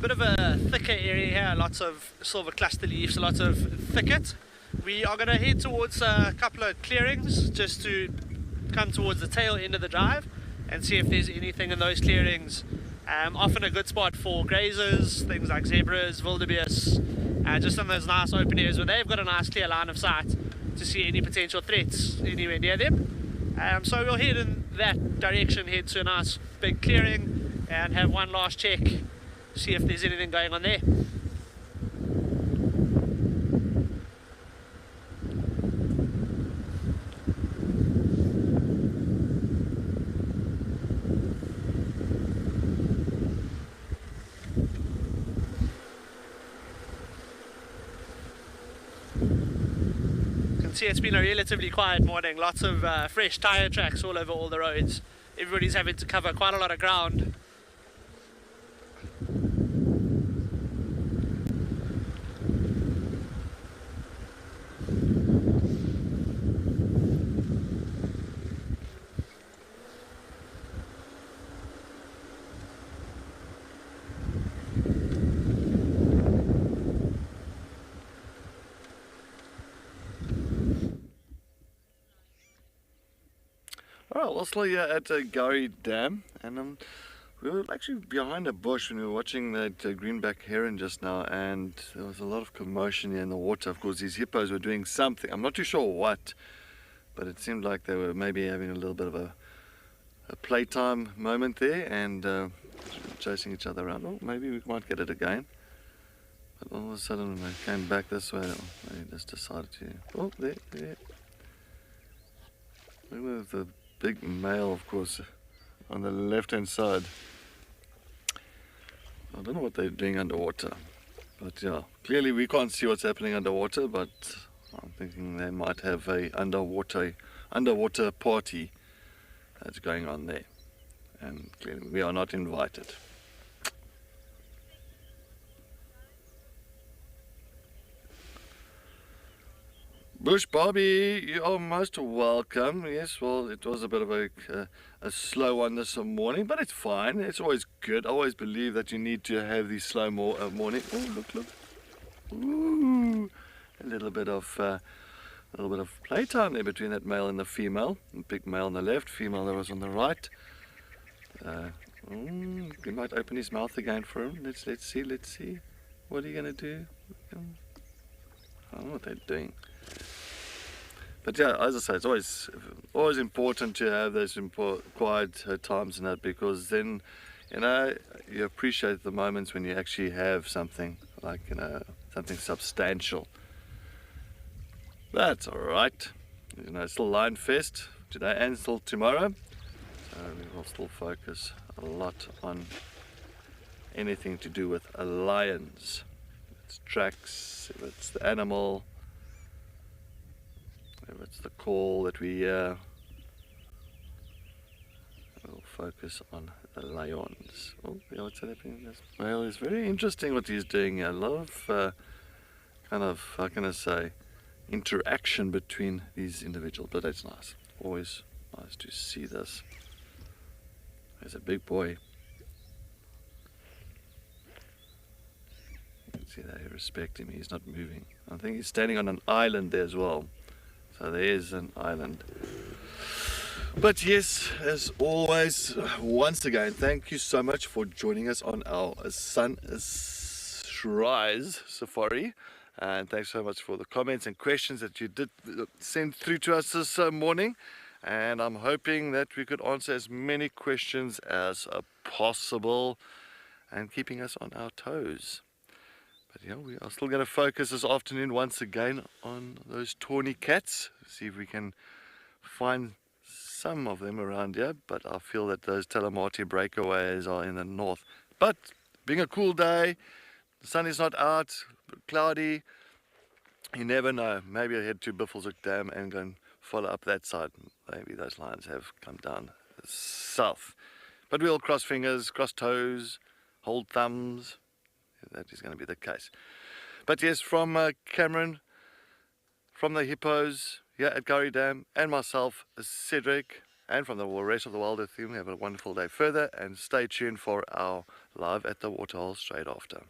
Bit of a thicker area here, lots of silver cluster leaves, lots of thicket. We are going to head towards a couple of clearings just to come towards the tail end of the drive and see if there's anything in those clearings. Often a good spot for grazers, things like zebras, wildebeest, just in those nice open areas where they've got a nice clear line of sight to see any potential threats anywhere near them. So we'll head in that direction, head to a nice big clearing and have one last check, see if there's anything going on there. See, it's been a relatively quiet morning, lots of fresh tyre tracks all over all the roads. Everybody's having to cover quite a lot of ground.
Alright, we're still here at Gowrie Dam, and we were actually behind a bush when we were watching that greenback heron just now, and there was a lot of commotion here in the water. Of course, these hippos were doing something. I'm not too sure what, but it seemed like they were maybe having a little bit of a playtime moment there, and chasing each other around. Oh, maybe we might get it again. But all of a sudden, when they came back this way, they just decided to... Oh, there. Look at the big male, of course, on the left-hand side. I don't know what they're doing underwater, but yeah, clearly we can't see what's happening underwater, but I'm thinking they might have a underwater party that's going on there, and clearly we are not invited. Bush Bobby, you are most welcome. Yes, well, it was a bit of a slow one this morning, but it's fine. It's always good. I always believe that you need to have these slow morning. Oh, look! Ooh, a little bit of playtime there between that male and the female. The big male on the left, female that was on the right. We might open his mouth again for him. Let's see. What are you gonna do? I don't know what they're doing. But yeah, as I say, it's always important to have those quiet times and that, because then, you appreciate the moments when you actually have something like, something substantial. That's all right. It's still Lion Fest today and still tomorrow, so we will still focus a lot on anything to do with lions. If it's tracks, if it's the animal, if it's the call that we hear, we'll focus on the lions. Oh, yeah, what's happening? Well, it's very interesting what he's doing here. A lot of how can I say, interaction between these individuals, but that's nice. Always nice to see this. There's a big boy. You can see they respect him. He's not moving. I think he's standing on an island there as well. So there is an island. But yes, as always, once again, thank you so much for joining us on our sunrise safari. And thanks so much for the comments and questions that you did send through to us this morning. And I'm hoping that we could answer as many questions as possible and keeping us on our toes. But yeah, we are still going to focus this afternoon once again on those tawny cats. See if we can find some of them around here. But I feel that those Talamati breakaways are in the north. But being a cool day, the sun is not out, cloudy, you never know. Maybe I'll head to Buffelshoek Dam and go and follow up that side. Maybe those lions have come down south. But we'll cross fingers, cross toes, hold thumbs. That is going to be the case. But yes, from Cameron, from the hippos here at Gowrie Dam, and myself, Cedric, and from the rest of the WildEarth team, have a wonderful day further, and stay tuned for our live at the waterhole straight after.